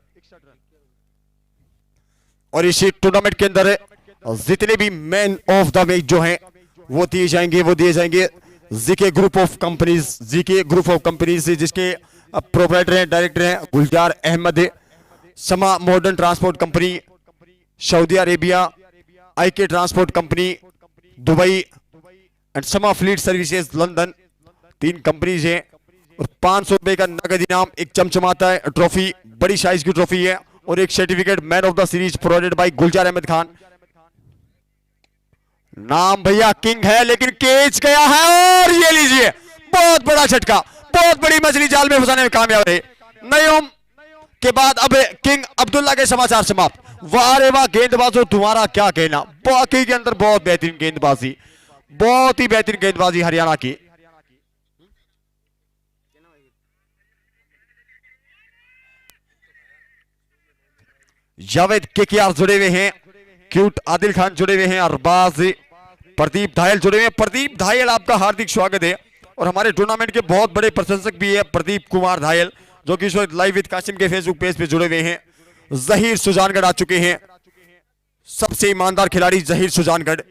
और इसी टूर्नामेंट के अंदर जितने भी मैन ऑफ द मैच जो हैं वो दिए जाएंगे जीके ग्रुप ऑफ कंपनीज जिसके प्रोप्राइटर हैं, डायरेक्टर हैं गुलजार अहमद, समा modern transport company Saudi Arabia, IK transport company Dubai and समा फ्लीट सर्विसेज लंदन। 3 कंपनीज हैं और 500 रुपए का नगद इनाम, एक चमचमाता है ट्रॉफी, बड़ी साइज की ट्रॉफी है और एक certificate man of the series provided by Gulzar Ahmed Khan. नाम भैया किंग है लेकिन केच गया है और ये लीजिए बहुत बड़ा झटका, बहुत बड़ी मछली जाल में फंसाने में कामयाब रहे। नयोम के बाद अब किंग अब्दुल्ला के समाचार समाप्त। वाह रे वाह गेंदबाजों, तुम्हारा क्या कहना, बाकी के अंदर बहुत बेहतरीन गेंदबाजी, बहुत ही बेहतरीन गेंदबाजी हरियाणा की। जावेद केकेआर जुड़े हुए हैं, क्यूट आदिल खान जुड़े हुए हैं, अरबाज प्रदीप धायल जुड़े हुए हैं। प्रदीप धायल आपका हार्दिक स्वागत है। और हमारे टूर्नामेंट के बहुत बड़े प्रशंसक भी है प्रदीप कुमार धायल, जो कि इस वक्त लाइव विद कासिम के फेसबुक पेज पे जुड़े हुए हैं। जहीर सुजानगढ़ आ चुके हैं, सबसे ईमानदार खिलाड़ी जहीर सुजानगढ़।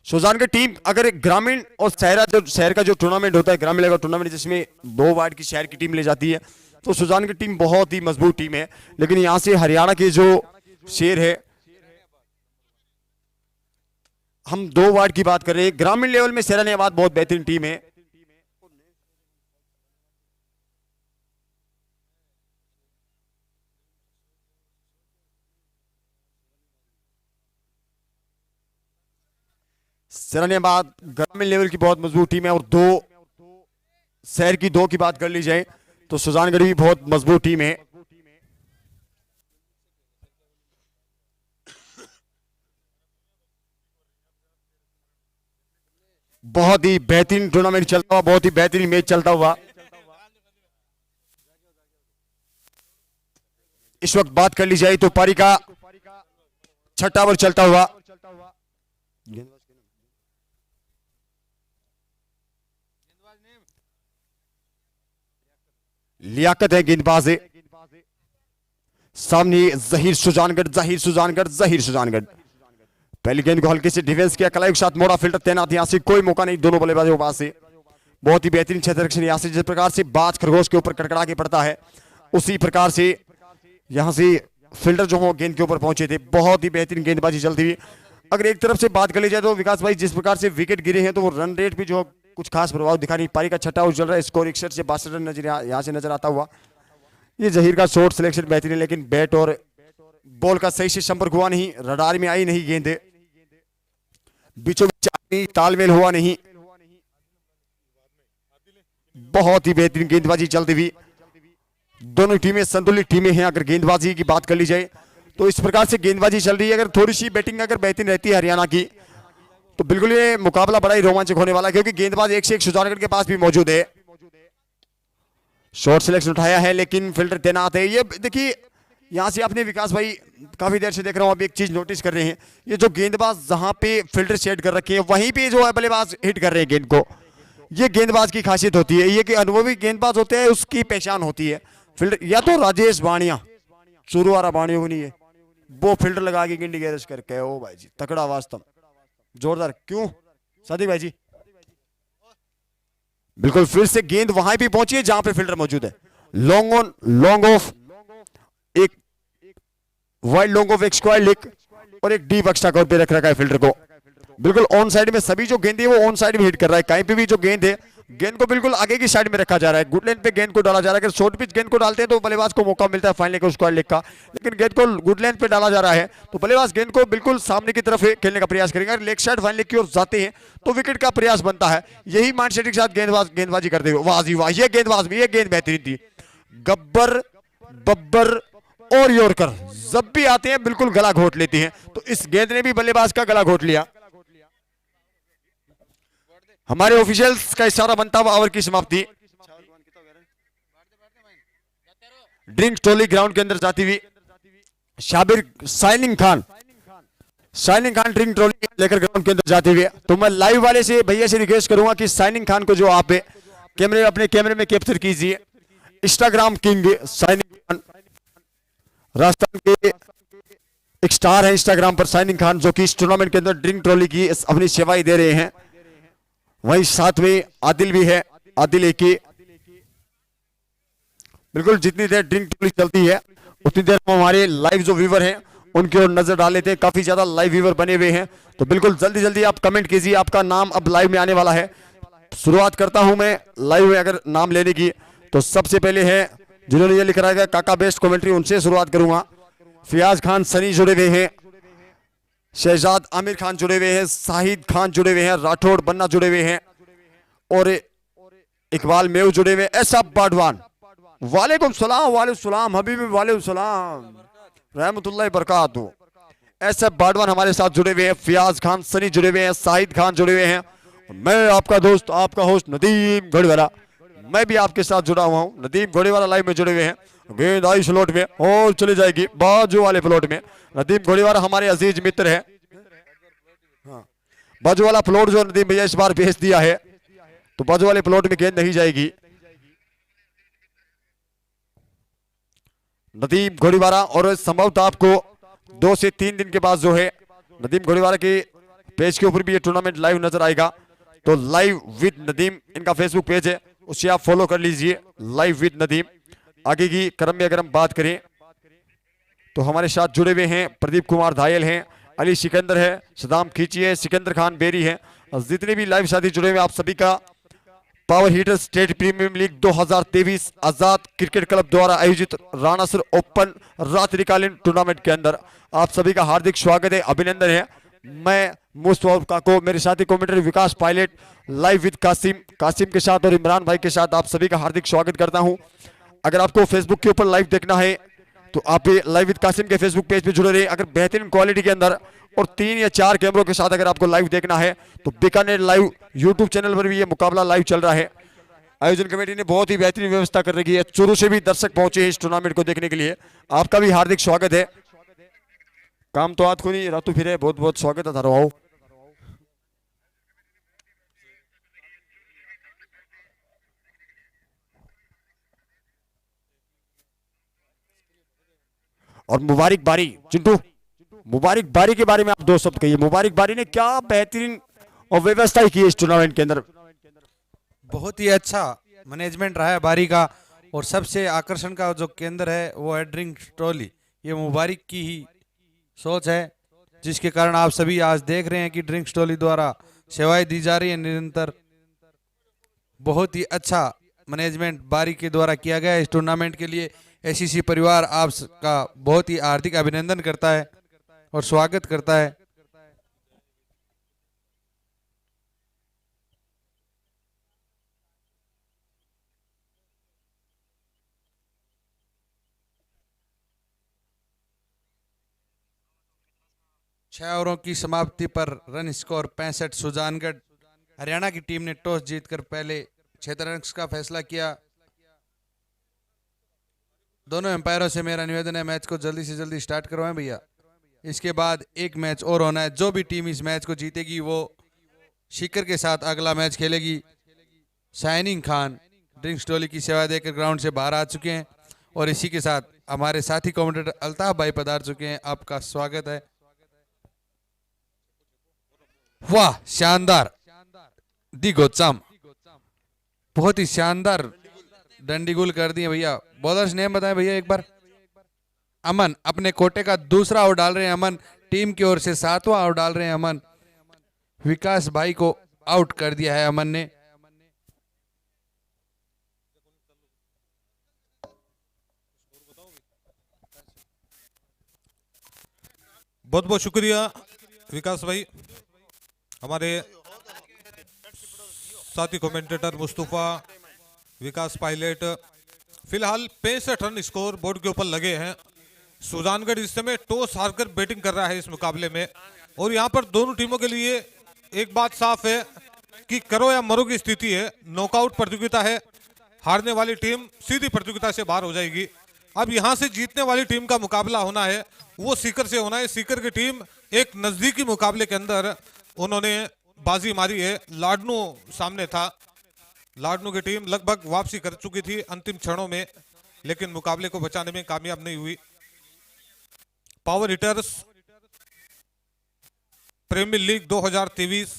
सुजानगढ़ टीम अगर ग्रामीण और शहर का जो टूर्नामेंट होता है, ग्रामीण लेवल टूर्नामेंट जिसमें 2 वार्ड की शहर की टीम ले जाती है, तो सुजानगढ़ टीम बहुत ही मजबूत टीम है। लेकिन यहां से हरियाणा के जो शेर है, हम 2 वार्ड की बात कर रहे हैं, ग्रामीण लेवल में सेरानियाबाद बहुत बेहतरीन टीम है। सेरानियाबाद ग्रामीण लेवल की बहुत मजबूत टीम है। और 2 शहर की 2 की बात कर ली जाए तो सुजानगढ़ भी बहुत मजबूत टीम है। बहुत ही बेहतरीन टूर्नामेंट चलता हुआ, बहुत ही बेहतरीन मैच चलता हुआ। इस वक्त बात कर ली जाए तो पारी का 6ठा ओवर चलता हुआ। लियाकत है गेंदबाज, सामने जहीर सुजानगढ़। पहली गेंद को हल्के से डिफेंस किया, कलाई के साथ मोड़ा, फील्डर तैनात, यहां से कोई मौका नहीं दोनों बल्लेबाजों के पास से। बहुत ही बेहतरीन क्षेत्ररक्षण यहां से, जिस प्रकार से बाज खरगोश के ऊपर कड़कड़ा के पड़ता है उसी प्रकार से यहां से फील्डर जो हो गेंद के ऊपर पहुंचे थे। बहुत ही बेहतरीन गेंदबाजी चलती हुई। अगर एक तरफ से बात कर ली जाए तो विकास भाई जिस प्रकार से विकेट गिरे हैं तो वो रन रेट भी जो कुछ खास प्रभाव दिखा नहीं। पारी का 6ठा ओवर चल रहा है, स्कोर 61 से 62 रन यहां से नजर आता हुआ। ये जहीर का शॉट सिलेक्शन बेहतरीन है, लेकिन बैट और बॉल का सही से संपर्क हुआ नहीं, रडार में आई नहीं गेंद, बीचों बीच तालमेल हुआ नहीं। बहुत ही बेहतरीन गेंदबाजी चलती हुई, दोनों टीमें संतुलित टीमें हैं। अगर गेंदबाजी की बात कर ली जाए तो इस प्रकार से गेंदबाजी चल रही है। अगर थोड़ी सी बैटिंग अगर बेहतरीन रहती है हरियाणा की तो बिल्कुल ये मुकाबला बड़ा ही रोमांचक होने वाला है, क्योंकि गेंदबाज एक से एक सुजानगढ़ के पास भी मौजूद है। शॉर्ट सिलेक्शन उठाया है लेकिन फील्डर तैनात है। ये देखिए यहाँ से आपने विकास भाई काफी देर से देख रहा हूँ, आप एक चीज नोटिस कर रहे हैं, ये जो गेंदबाज जहां पे फील्डर सेट कर रखे हैं वहीं पे जो है बल्लेबाज हिट कर रहे हैं गेंद को। ये गेंदबाज की खासियत होती है, ये कि अनुभवी गेंदबाज होते हैं उसकी पहचान होती है। फील्डर या तो राजेश बाणिया, शुरू वाला बाणिया को नहीं है, वो फील्डर लगा के गेंद गैरेज करके, ओ भाई जी तकड़ा वास्तव, जोरदार। क्यों सादिक भाई जी? बिल्कुल, फिर से गेंद वहां पे पहुंची है जहां पे फील्डर मौजूद है। लॉन्ग ऑन, लॉन्ग ऑफ, एक वाइड लॉन्ग ऑफ, एक स्क्वायर लेग और एक डीप एक्स्ट्रा कवर पे रख रखा है फील्डर को। बिल्कुल ऑन साइड में सभी जो गेंद है वो ऑन साइड में हिट कर रहा है। कहीं पे भी जो गेंद है, गेंद को बिल्कुल आगे की साइड में रखा जा रहा है। गुड लेंथ पे गेंद को डाला जा रहा है। अगर शॉर्ट पिच गेंद को डालते हैं तो बल्लेबाज को मौका मिलता है फाइनल को स्क्वायर लेग का, लेकिन गेंद को गुड लेंथ पे डाला जा रहा है तो बल्लेबाज गेंद को बिल्कुल सामने की तरफ खेलने का प्रयास करेंगे। अगर लेग साइड फाइनल की ओर जाते हैं तो विकेट का प्रयास बनता है। यही माइंडसेट के साथ गेंदबाजी करते हुए, वाह जी वाह, ये गेंदबाज में ये गेंद बेहतरीन थी। गब्बर, बब्बर और यॉर्कर जब भी आते हैं बिल्कुल गला घोट लेते हैं, तो इस गेंद ने भी बल्लेबाज का गला घोट लिया। हमारे ऑफिशियल्स का इशारा बनता हुआ ओवर की समाप्ति। ड्रिंक ट्रॉली ग्राउंड के अंदर जाती हुई Shabir shining Khan drink trolley लेकर ग्राउंड के अंदर जाते हुए, तो मैं लाइव वाले से भैया से रिक्वेस्ट करूंगा कि शाइनिंग खान को जो आप कैमरे अपने कैमरे में कैप्चर कीजिए। Instagram king shining Khan, Rajasthan के एक स्टार है इंस्टाग्राम पर शाइनिंग खान, जो कि इस टूर्नामेंट के अंदर ड्रिंक ट्रॉली की अपनी सेवाएं दे रहे हैं। वहीं साथ में आदिल भी है, आदिल एके। बिल्कुल जितनी देर ड्रिंक ट्रॉली चलती है उतनी देर में हमारे लाइव जो व्यूवर हैं उनकी ओर नजर डाल लेते हैं। काफी ज्यादा लाइव व्यूवर बने हुए हैं, तो बिल्कुल जल्दी जल्दी आप कमेंट कीजिए, आपका नाम अब लाइव में आने वाला है। शुरुआत करता हूं मैं लाइव में अगर नाम लेने की, तो सबसे पहले है जिन्होंने ये लिख रहा है काका बेस्ट कमेंट्री, उनसे शुरुआत करूंगा। फियाज खान सनी जुड़े हुए हैं, शहजाद आमिर खान जुड़े हुए हैं, शाहिद खान जुड़े हुए हैं, राठौड़ बन्ना जुड़े हुए हैं और इकबाल मेव जुड़े हुए हैं। ऐसा बाडवान, वालेकुम सलाम, वालेकुम सलाम हबीबी, वालेकुम सलाम रहमतुल्लाह बरकातहू। ऐसा बाडवान हमारे साथ जुड़े हुए हैं, फियाज खान सनी जुड़े हुए हैं, शाहिद खान जुड़े हुए हैं। मैं आपका दोस्त, आपका होस्ट नदीम घोड़ेवाला, मैं भी आपके साथ जुड़ा हुआ हूं। नदीम घोड़ेवाला लाइव में जुड़े हुए हैं। गेंद आई स्लॉट में और चली जाएगी बाजू वाले प्लॉट में। नदीम घोड़ेवाला हमारे अजीज मित्र है। हाँ, बाजू वाला प्लॉट जो नदीम भैया इस बार भेज दिया है, तो बाजू वाले प्लॉट में गेंद नहीं जाएगी। नदीम घोड़ीवाला, और संभवतः आपको 2 से 3 दिन के बाद जो है नदीम घोड़ीवाला के पेज के ऊपर भी ये टूर्नामेंट लाइव नजर आएगा। तो लाइव विद नदीम इनका फेसबुक पेज है, उससे आप फॉलो कर लीजिए, लाइव विद नदीम। आगे की क्रम में अगर हम बात करें तो हमारे साथ जुड़े हुए हैं प्रदीप कुमार धायल हैं, अली सिकंदर है, सदाम खींची है, सिकंदर खान बेरी है, और जितने भी लाइव साथी जुड़े हुए आप सभी का power hitter state premium league 2023 Azad cricket club द्वारा आयोजित राणासर ओपन रात्रिकालीन टूर्नामेंट के अंदर आप सभी का हार्दिक स्वागत है, अभिनंदन है। मैं मुस्तफा को मेरे साथी commentator Vikas Pilot live with Kasim के साथ और इमरान भाई के साथ आप सभी का हार्दिक स्वागत करता हूं। अगर आपको फेसबुक के ऊपर लाइव देखना है तो आप लाइव विद कासिम के फेसबुक पेज पे जुड़े रहिए। अगर बेहतरीन क्वालिटी के अंदर और 3 या 4 कैमरों के साथ अगर आपको लाइव देखना है तो बीकानेर लाइव यूट्यूब चैनल पर भी ये मुकाबला लाइव चल रहा है। आयोजन कमेटी ने बहुत ही बेहतरीन व्यवस्था कर रखी है, चूरू से भी दर्शक पहुंचे हैं इस टूर्नामेंट को देखने के लिए, आपका भी हार्दिक स्वागत है। काम तो आज को नहीं रातू फिर है, बहुत बहुत स्वागत है थारो आओ। और मुबारक बारी, चिंटू मुबारक बारी के बारे में आप 2 शब्द कहिए। मुबारक बारी ने क्या बेहतरीन और व्यवस्था की है इस टूर्नामेंट के अंदर। बहुत ही अच्छा मैनेजमेंट रहा है बारी का, और सबसे आकर्षण का जो केंद्र है वो है ड्रिंक ट्रॉली। ये मुबारक की ही सोच है, जिसके कारण आप सभी आज देख रहे हैं कि ड्रिंक ट्रॉली द्वारा सेवाएं दी जा रही है निरंतर। बहुत ही अच्छा मैनेजमेंट बारी के द्वारा किया गया है इस टूर्नामेंट के लिए। एसीसी परिवार आपका बहुत ही हार्दिक अभिनंदन करता है और स्वागत करता है। छह ओवरों की समाप्ति पर रन स्कोर 65। सुजानगढ़ हरियाणा की टीम ने टॉस जीतकर पहले क्षेत्ररक्षण का फैसला किया। दोनों एम्पायरों से मेरा निवेदन है मैच को जल्दी से जल्दी स्टार्ट करवाएं भैया। इसके बाद एक मैच और होना है। जो भी टीम इस मैच को जीतेगी वो शिखर के साथ अगला मैच खेलेगी। शाइनिंग खान ड्रिंक्स टोली की सेवा देकर ग्राउंड से बाहर आ चुके हैं और इसी के साथ हमारे साथी कमेंटेटर अल्ताफ भाई पधार चुके हैं। आपका स्वागत है। वाह शानदार दी गोचाम, बहुत ही शानदार डंडीगुल कर दिए भैया। बॉलर्स नेम बताएं भैया एक बार। अमन अपने कोटे का दूसरा आउट डाल रहे हैं। अमन टीम की ओर से 7वां आउट डाल रहे हैं। अमन विकास भाई को आउट कर दिया है अमन ने। बहुत बहुत शुक्रिया विकास भाई। हमारे साथी कमेंटेटर मुस्तफा, विकास पायलट। फिलहाल 65 रन स्कोर बोर्ड के ऊपर लगे हैं। सुजानगढ़ इस समय टॉस हारकर बैटिंग कर रहा है इस मुकाबले में और यहां पर दोनों टीमों के लिए एक बात साफ है कि करो या मरो की स्थिति है। नॉकआउट प्रतियोगिता है, हारने वाली टीम सीधी प्रतियोगिता से बाहर हो जाएगी। अब यहां से जीतने वाली टीम का मुकाबला होना है वो सीकर से होना है। सीकर की टीम एक नजदीकी मुकाबले के अंदर उन्होंने बाजी मारी है। लाडनू सामने था। लाडनू की टीम लगभग वापसी कर चुकी थी अंतिम क्षणों में, लेकिन मुकाबले को बचाने में कामयाब नहीं हुई। पावर हिटर्स प्रीमियर लीग 2023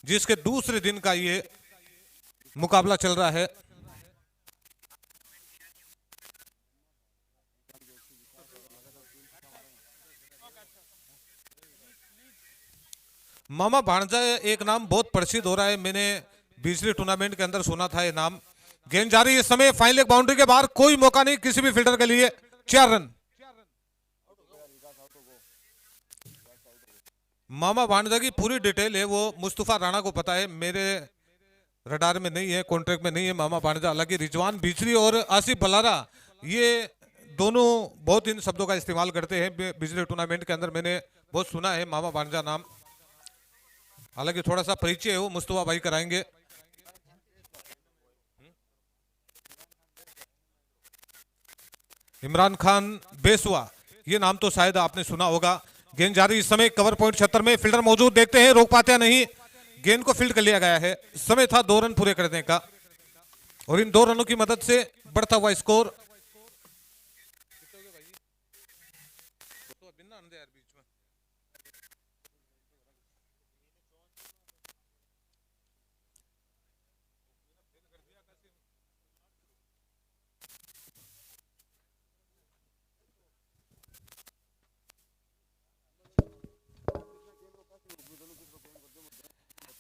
जिसके दूसरे दिन का ये मुकाबला चल रहा है। मामा भाणजा एक नाम बहुत प्रसिद्ध हो रहा है। मैंने पिछले टूर्नामेंट के अंदर सुना था ये नाम। गेंद जारी इस समय फाइनल लेग बाउंड्री के बाहर, कोई मौका नहीं किसी भी फील्डर के लिए। 4 रन। मामा भाणजा की पूरी डिटेल है वो मुस्तफा राणा को पता है, मेरे रडार में नहीं है, कॉन्ट्रैक्ट में नहीं है मामा भाणजा। हालांकि रिजवान बिजली और आसिफ बलारा ये दोनों बहुत इन शब्दों का इस्तेमाल करते हैं पिछले टूर्नामेंट के अंदर। मैंने बहुत सुना है मामा भाणजा नाम। हालांकि थोड़ा सा परिचय है वो मुस्तफा भाई कराएंगे। इमरान खान बेसवा, ये नाम तो शायद आपने सुना होगा। गेंद जारी इस समय कवर पॉइंट 76 में, फील्डर मौजूद, देखते हैं रोक पाते हैं नहीं। गेंद को फील्ड कर लिया गया है। समय था 2 रन पूरे करने का और इन 2 रनों की मदद से बढ़ता हुआ स्कोर।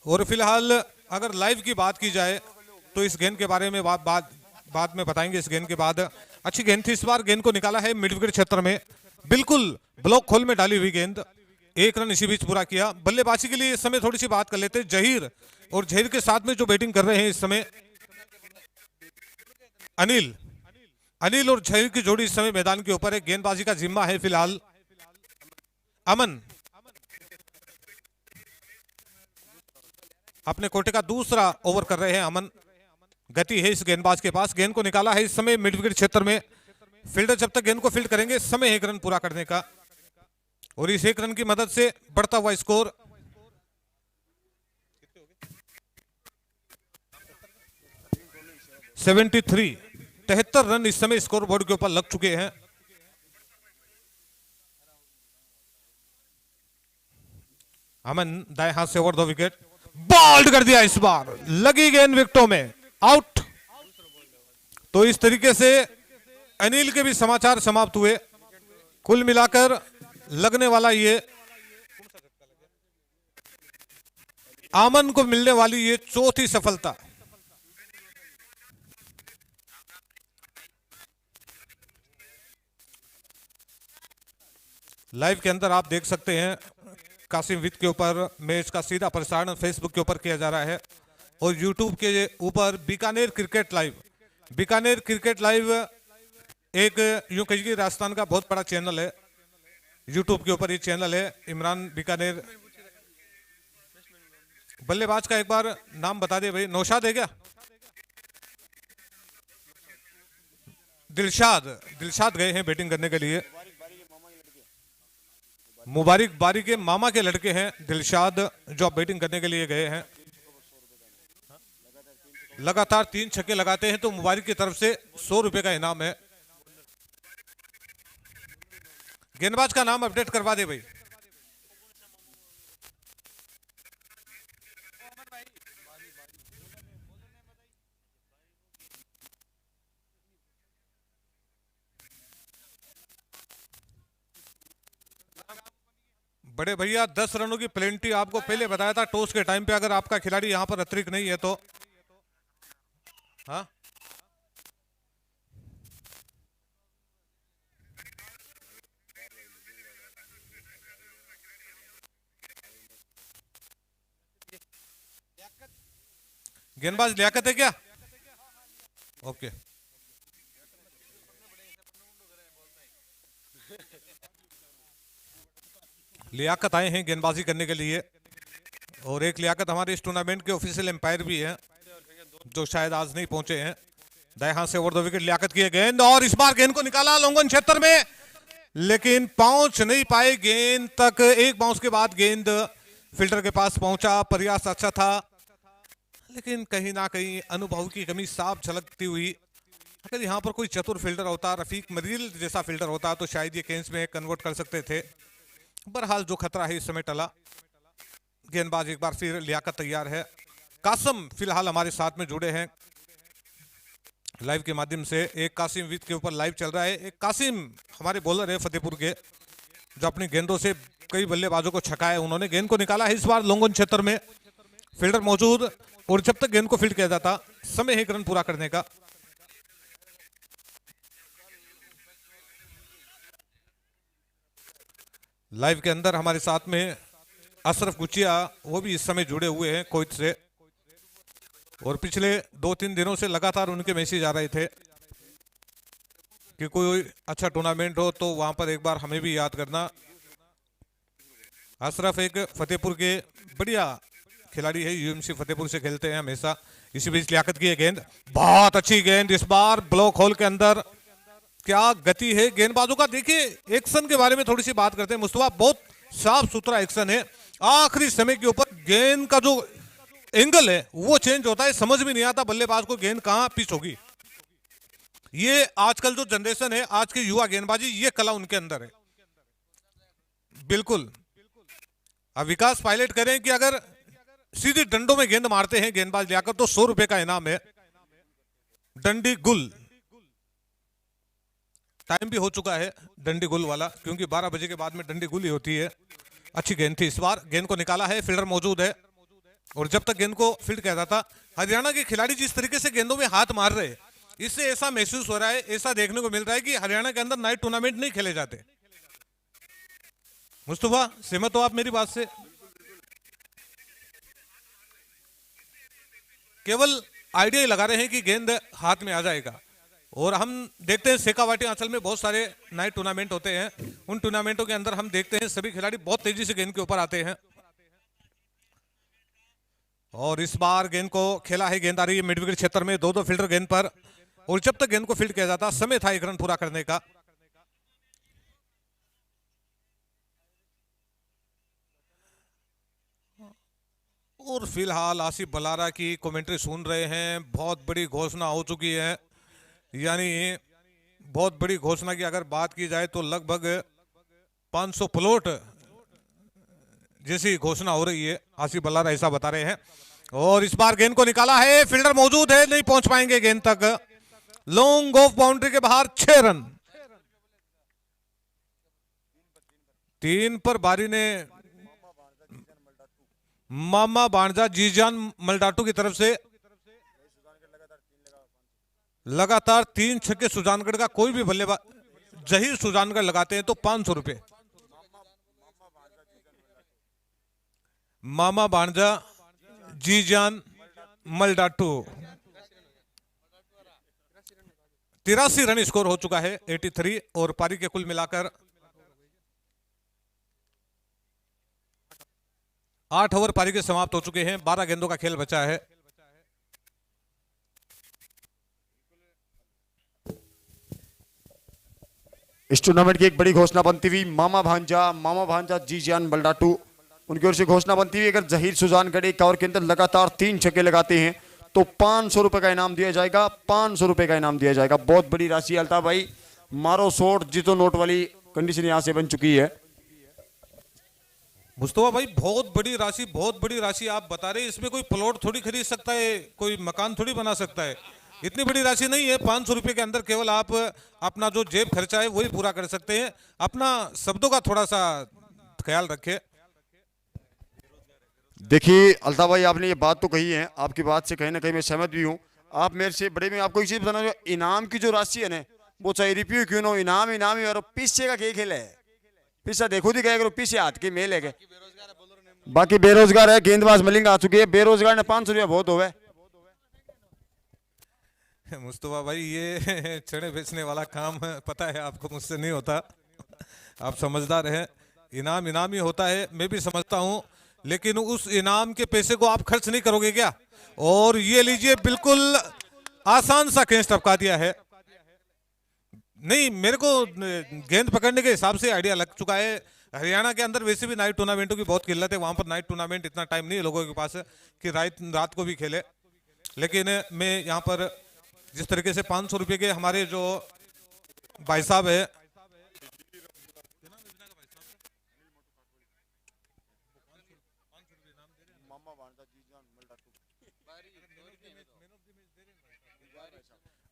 और फिलहाल अगर लाइव की बात की जाए तो इस गेंद के बारे में बाद में बताएंगे। इस गेंद के बाद अच्छी गेंद थी। इस बार गेंद को निकाला है मिड विकेट क्षेत्र में, बिल्कुल ब्लॉक खोल में डाली हुई गेंद। 1 रन इसी बीच पूरा किया। बल्लेबाजी के लिए इस समय थोड़ी सी बात कर लेते हैं। जहीर और जहीर के साथ में जो बैटिंग कर रहे हैं इस समय अनिल और जहीर की जोड़ी इस समय मैदान के ऊपर है। गेंदबाजी का जिम्मा है फिलहाल अमन। अपने कोटे का दूसरा ओवर कर रहे हैं अमन। गति है इस गेंदबाज के पास। गेंद को निकाला है इस समय मिड विकेट क्षेत्र में। फील्डर जब तक गेंद को फील्ड करेंगे, समय 1 रन पूरा करने का और इस 1 रन की मदद से बढ़ता हुआ स्कोर। सेवेंटी 73 रन इस समय स्कोर बोर्ड के ऊपर लग चुके हैं। अमन दाएं हाथ से ओवर 2 विकेट, बॉल्ड कर दिया। इस बार लगी गेंद विकेटों में, आउट। तो इस तरीके से अनिल के भी समाचार समाप्त हुए। कुल मिलाकर लगने वाला ये आमन को मिलने वाली ये 4थी सफलता। लाइव के अंदर आप देख सकते हैं कासिम विद के ऊपर मैच का सीधा प्रसारण फेसबुक के ऊपर किया जा रहा है और यूट्यूब के ऊपर बीकानेर क्रिकेट लाइव एक यूं कहिए राजस्थान का बहुत बड़ा चैनल है। यूट्यूब के ऊपर ये चैनल है। इमरान बीकानेर बल्लेबाज का एक बार नाम बता दे भाई। नौशाद है क्या? दिलशाद दिलशाद गए हैं बैटिंग करने के लिए। मुबारिक बारी के मामा के लड़के हैं दिलशाद, जो अब बैटिंग करने के लिए गए हैं। लगातार 3 छक्के लगाते हैं तो मुबारिक की तरफ से 100 रुपए का इनाम है। गेंदबाज का नाम अपडेट करवा दे भाई। बड़े भैया 10 रनों की प्लेंटी आपको पहले बताया था टॉस के टाइम पे, अगर आपका खिलाड़ी यहां पर अतिरिक्त नहीं है तो। हाँ गेंदबाज लियाकत है क्या? ओके, लियाकत आए हैं गेंदबाजी करने के लिए, और एक लियाकत हमारे इस टूर्नामेंट के ऑफिशियल एम्पायर भी हैं, जो शायद आज नहीं पहुंचे हैं। दाएं हाथ से ओवर द विकेट लियाकत की गेंद, और इस बार गेंद को निकाला लॉन्गन क्षेत्र में, लेकिन पहुंच नहीं पाए गेंद तक। एक बाउंस के बाद गेंद फील्डर के पास पहुंचा, प्रयास अच्छा था, लेकिन कहीं ना कहीं अनुभव की कमी साफ झलकती हुई। अगर यहां पर कोई चतुर फील्डर होता, रफीक मरील जैसा फील्डर होता, तो शायद ये कैच में कन्वर्ट कर सकते थे। बहरहाल जो खतरा है इस समय टला। गेंदबाज एक बार फिर लियाकत तैयार है। कासिम फिलहाल हमारे साथ में जुड़े हैं लाइव के माध्यम से। एक कासिम विद के ऊपर लाइव चल रहा है। एक कासिम हमारे बॉलर है फतेहपुर के, जो अपनी गेंदों से कई बल्लेबाजों को छकाया। उन्होंने गेंद को निकाला है इस बार लॉन्गन क्षेत्र में, फील्डर मौजूद, और जब तक गेंद को फील्ड किया जाता समय है एक रन पूरा करने का। लाइव के अंदर हमारे साथ में अशरफ गुचिया, वो भी इस समय जुड़े हुए हैं कोच से, और पिछले 2-3 दिनों से लगातार उनके मैसेज आ रहे थे कि कोई अच्छा टूर्नामेंट हो तो वहां पर एक बार हमें भी याद करना। अशरफ एक फतेहपुर के बढ़िया खिलाड़ी है, यूएमसी फतेहपुर से खेलते हैं हमेशा। इसी बीच लियाकत की गेंद, बहुत अच्छी गेंद इस बार ब्लॉक होल के अंदर। क्या गति है गेंदबाजों का। देखिए एक्शन के बारे में थोड़ी सी बात करते हैं मुस्तफा, बहुत साफ सुथरा एक्शन है। आखिरी समय के ऊपर गेंद का जो एंगल है वो चेंज होता है, समझ में नहीं आता बल्लेबाज को गेंद कहां पिच होगी। ये आजकल जो जनरेशन है, आज के युवा गेंदबाजी, ये कला उनके अंदर है बिल्कुल। अब विकास पायलट करें कि अगर सीधी डंडों में गेंद मारते हैं गेंदबाज लियाकत तो 100 रुपए का इनाम है। डंडी गुल टाइम भी हो चुका है डंडी गुल वाला, क्योंकि 12 बजे के बाद में डंडी गुल ही होती है। अच्छी गेंद थी इस बार, गेंद को निकाला है, फील्डर मौजूद है, और जब तक गेंद को फील्ड किया जाता। हरियाणा के खिलाड़ी जिस तरीके से गेंदों में हाथ मार रहे हैं, इससे ऐसा महसूस हो रहा है, ऐसा देखने को मिल रहा है कि हरियाणा के अंदर नाइट टूर्नामेंट नहीं खेले जाते। मुस्तफा सहमत हो आप मेरी बात से? केवल आइडिया ही लगा रहे हैं कि गेंद हाथ में आ जाएगा। और हम देखते हैं शेखावाटी अंचल में बहुत सारे नाइट टूर्नामेंट होते हैं, उन टूर्नामेंटों के अंदर हम देखते हैं सभी खिलाड़ी बहुत तेजी से गेंद के ऊपर आते हैं। और इस बार गेंद को खेला है, गेंद आ रही है मिड विकेट क्षेत्र में, 2-2 फील्डर गेंद पर, और जब तक गेंद को फील्ड किया जाता समय था एक रन पूरा करने का। और फिलहाल आसिफ बलारा की कमेंट्री सुन रहे हैं। बहुत बड़ी घोषणा हो चुकी है, यानी बहुत बड़ी घोषणा की अगर बात की जाए तो लगभग 500 प्लॉट जैसी घोषणा हो रही है, आसिफ बलारा ऐसा बता रहे हैं। और इस बार गेंद को निकाला है, फील्डर मौजूद है, नहीं पहुंच पाएंगे गेंद तक, लॉन्ग ऑफ बाउंड्री के बाहर 6 रन। 3 पर बारी ने मामा बाणजा जीजान मलडाटू की तरफ से लगातार 3 छक्के सुजानगढ़ का कोई भी बल्लेबाज, जहीर सुजानगढ़ लगाते हैं तो 500 रुपए। मामा बाणजा जीजान मलडाटू 83 रन स्कोर हो चुका है, 83, और पारी के कुल मिलाकर 8 ओवर पारी के समाप्त हो चुके हैं, 12 गेंदों का खेल बचा है। इस टूर्नामेंट की एक बड़ी घोषणा बनती हुई मामा भांजा जीजान बल्डाटू उनकी ओर से घोषणा बनती हुई, अगर जहीर सुजानगढ़ एक ओवर के अंदर लगातार 3 छक्के लगाते हैं तो 500 रुपए का इनाम दिया जाएगा, 500 रुपए का इनाम दिया जाएगा। बहुत बड़ी राशि। अल्ताफ भाई मारो शॉट जीतो नोट वाली कंडीशन यहां से बन चुकी है। मुस्तफा भाई बहुत बड़ी राशि, बहुत बड़ी राशि आप बता रहे हैं। इसमें कोई प्लॉट थोड़ी खरीद सकता है, कोई मकान थोड़ी बना सकता है। इतनी बड़ी राशि नहीं है। 500 रुपए के अंदर केवल आप अपना जो जेब खर्चा है वही पूरा कर सकते हैं। अपना शब्दों का थोड़ा सा ख्याल रखें। देखिए अल्ताफ भाई आपने ये बात तो कही है, आपकी बात से कहीं ना कहीं मैं सहमत भी हूँ। आप मेरे से बड़े में आपको एक चीज बताना, जो इनाम की जो राशि है ना, वो चाहे रिप्यू क्यों ना हो, इनाम इनाम ही। और पीछे का क्या खेल है, पीछे देखो दी करो, पीछे हाथ के मेल है। बाकी बेरोजगार है, गेंदबाज मलिंग आ चुकी है, बेरोजगार ने 500 रुपया बहुत होवे। मुस्तफा भाई ये चने बेचने वाला काम पता है आपको, मुझसे नहीं होता। आप समझदार हैं। इनाम इनाम ही होता है, मैं भी समझता हूं, लेकिन उस इनाम के पैसे को आप खर्च नहीं करोगे क्या? और ये लीजिए, बिल्कुल आसान सा केस टपका दिया है। नहीं, मेरे को गेंद पकड़ने के हिसाब से आइडिया लग चुका है। हरियाणा के अंदर वैसे भी नाइट टूर्नामेंटों की बहुत किल्लत है। वहां पर नाइट टूर्नामेंट इतना टाइम नहीं है लोगों के पास कि रात को भी खेले। लेकिन मैं यहाँ पर जिस तरीके से 500 रुपये के हमारे जो भाई साहब है,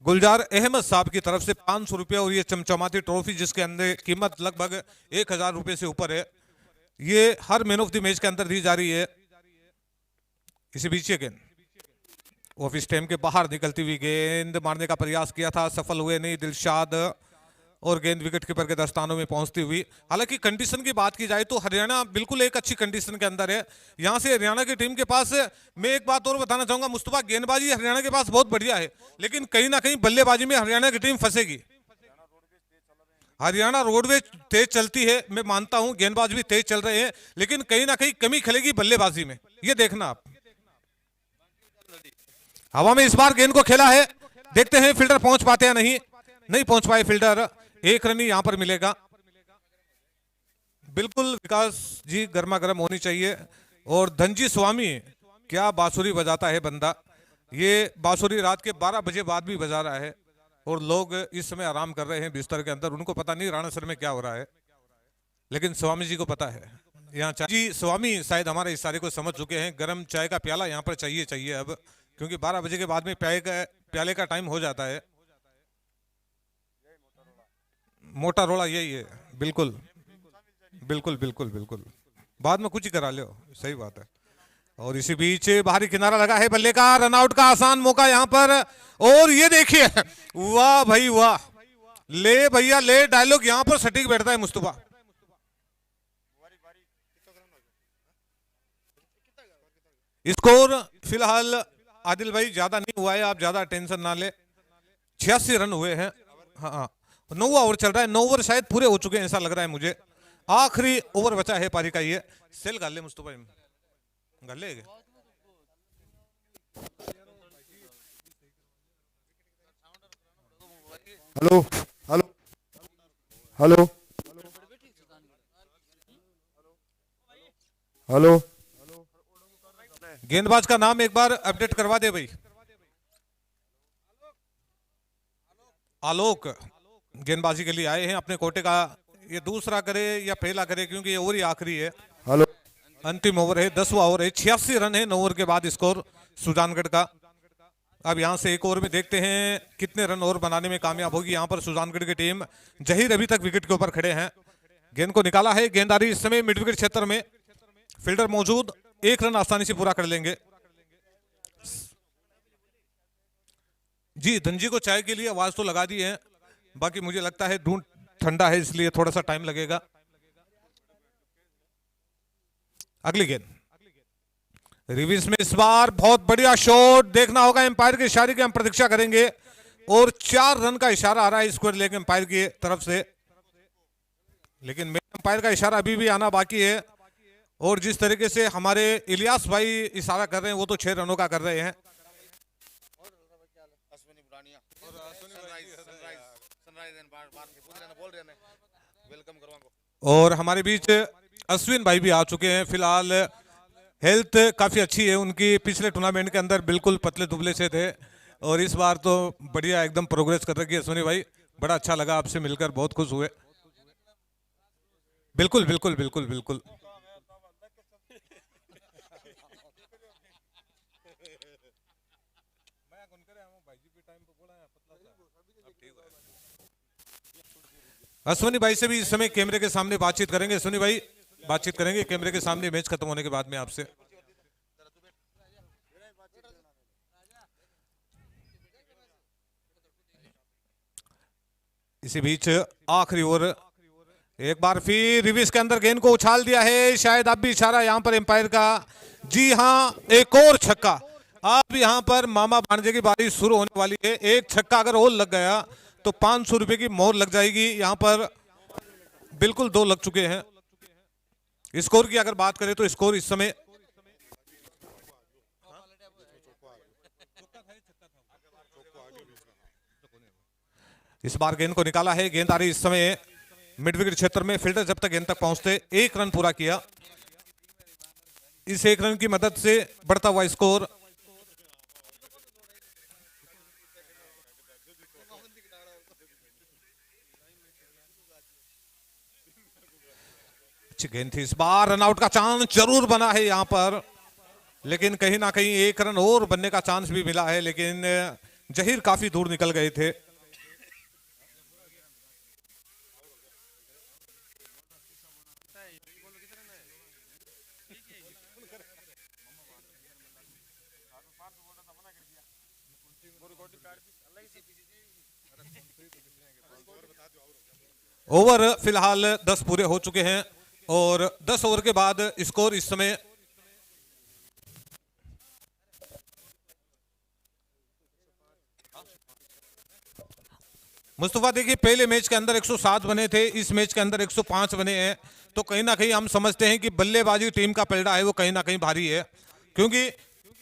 गुलजार अहमद साहब की तरफ से 500 रुपये और ये चमचमाती ट्रॉफी जिसके अंदर कीमत लगभग 1000 रुपये से ऊपर है, ये her man of the match के अंदर दी जा रही है। इसी बीच ये गेंद ऑफिस टाइम के बाहर निकलती हुई गेंद मारने का प्रयास किया था, सफल हुए नहीं दिलशाद, और गेंद विकेट कीपर के दस्तानों में पहुंचती हुई। हालांकि कंडीशन की बात की जाए तो हरियाणा बिल्कुल एक अच्छी कंडीशन के अंदर है। यहां से हरियाणा की टीम के पास मैं एक बात और बताना चाहूंगा मुस्तफा, गेंदबाजी हरियाणा के पास बहुत बढ़िया है, लेकिन कहीं ना कहीं बल्लेबाजी में हरियाणा की टीम फंसेगी। हरियाणा रोडवेज तेज चलती है, मैं मानता हूं, गेंदबाज भी तेज चल रहे हैं, लेकिन कहीं ना कहीं कमी खलेगी बल्लेबाजी में, ये देखना आप। हवा में इस बार गेंद को खेला है, देखते हैं फील्डर पहुंच पाते हैं नहीं पहुंच पाए फील्डर। 1 रन ही यहां पर मिलेगा। बिल्कुल विकास जी गर्मा गर्म होनी चाहिए। और धनजी स्वामी, क्या बांसुरी बजाता है बंदा। ये बांसुरी रात के 12 बजे बाद भी बजा रहा है और लोग इस समय आराम कर रहे हैं बिस्तर के अंदर। उनको पता नहीं राणासर में क्या हो रहा है, लेकिन स्वामी जी को पता है। यहाँ जी स्वामी शायद हमारे इशारे को समझ चुके हैं। गर्म चाय का प्याला यहाँ पर चाहिए अब, क्योंकि 12 बजे के बाद में प्याले का टाइम हो जाता है। मोटा रोड़ा यही है। बिल्कुल बिल्कुल बिल्कुल बिल्कुल, बाद में कुछ ही करा लो, सही बात है। और इसी बीच बाहरी किनारा लगा है बल्ले का, रनआउट का आसान मौका यहां पर। और ये देखिए, वाह भाई वाह, ले भैया ले, डायलॉग यहां पर सटीक बैठता है मुस्तफा। स्कोर फिलहाल आदिल भाई ज्यादा नहीं हुआ है, आप ज्यादा टेंशन ना ले। 86 रन हुए हैं। हाँ, 9 ओवर चल रहा है, 9 ओवर शायद पूरे हो चुके हैं ऐसा लग रहा है मुझे। आखिरी ओवर बचा है पारी का। ये सेल गाल ले मुस्तफा, गाल ले। हेलो हेलो हेलो हेलो, गेंदबाज का नाम एक बार अपडेट करवा दे भाई। आलोक गेंदबाजी के लिए आए हैं अपने कोटे का। ये दूसरा करे या पहला करे, क्योंकि ये ओवर ही आखिरी है। हेलो, अंतिम ओवर है, 10वां ओवर है। 86 रन है 9 ओवर के बाद स्कोर सुजानगढ़ का। अब यहां से एक ओवर में देखते हैं कितने रन और बनाने में कामयाब होगी यहां पर सुजानगढ़ की टीम। जहीर अभी तक विकेट के ऊपर खड़े हैं। गेंद को निकाला है, गेंदारी इस समय मिड विकेट क्षेत्र में, फील्डर मौजूद, 1 रन आसानी से पूरा कर लेंगे। जी धनजी को चाय के लिए आवाज तो लगा दी है, बाकी मुझे लगता है दूध ठंडा है इसलिए थोड़ा सा टाइम लगेगा। अगली गेंद रिवर्स में, इस बार बहुत बढ़िया शॉट, देखना होगा एम्पायर के इशारे की हम प्रतीक्षा करेंगे। और 4 रन का इशारा आ रहा है स्क्वायर लेग एम्पायर की तरफ से, लेकिन मेन एम्पायर का इशारा अभी भी आना बाकी है। और जिस तरीके से हमारे इलियास भाई इशारा कर रहे हैं वो तो 6 रनों का कर रहे हैं। और हमारे बीच अश्विन भाई भी आ चुके हैं। फिलहाल हेल्थ काफी अच्छी है उनकी, पिछले टूर्नामेंट के अंदर बिल्कुल पतले दुबले से थे और इस बार तो बढ़िया एकदम प्रोग्रेस कर रखी है। अश्विनी भाई बड़ा अच्छा लगा आपसे मिलकर, बहुत खुश हुए। बिल्कुल बिल्कुल बिल्कुल बिल्कुल। अश्विनी भाई से भी इस समय कैमरे के सामने बातचीत करेंगे। अश्विनी भाई बातचीत करेंगे कैमरे के सामने मैच खत्म होने के बाद में आपसे। इसी बीच आखिरी ओवर, एक बार फिर रिविस के अंदर गेंद को उछाल दिया है, शायद अब भी इशारा यहां पर एम्पायर का। जी हां, एक और छक्का। अब यहां पर मामा भांजे की बारी शुरू होने वाली है। एक छक्का अगर और लग गया तो 500 रुपए की मोहर लग जाएगी। यहां पर बिल्कुल 2 लग चुके हैं। स्कोर की अगर बात करें तो स्कोर इस समय इस बार गेंद को निकाला है। गेंद आ रही इस समय मिड विकेट क्षेत्र में। फील्डर जब तक गेंद तक पहुंचते 1 रन पूरा किया। इस 1 रन की मदद से बढ़ता हुआ स्कोर अच्छी गेंद थी। इस बार रनआउट का चांस जरूर बना है यहां पर, लेकिन कहीं ना कहीं 1 रन और बनने का चांस भी मिला है, लेकिन जहीर काफी दूर निकल गए थे। ओवर फिलहाल 10 पूरे हो चुके हैं और 10 ओवर के बाद स्कोर इस समय मुस्तफा, देखिए पहले मैच के अंदर 107 बने थे, इस मैच के अंदर 105 बने हैं, तो कहीं ना कहीं हम समझते हैं कि बल्लेबाजी टीम का पलड़ा है वो कहीं ना कहीं भारी है, क्योंकि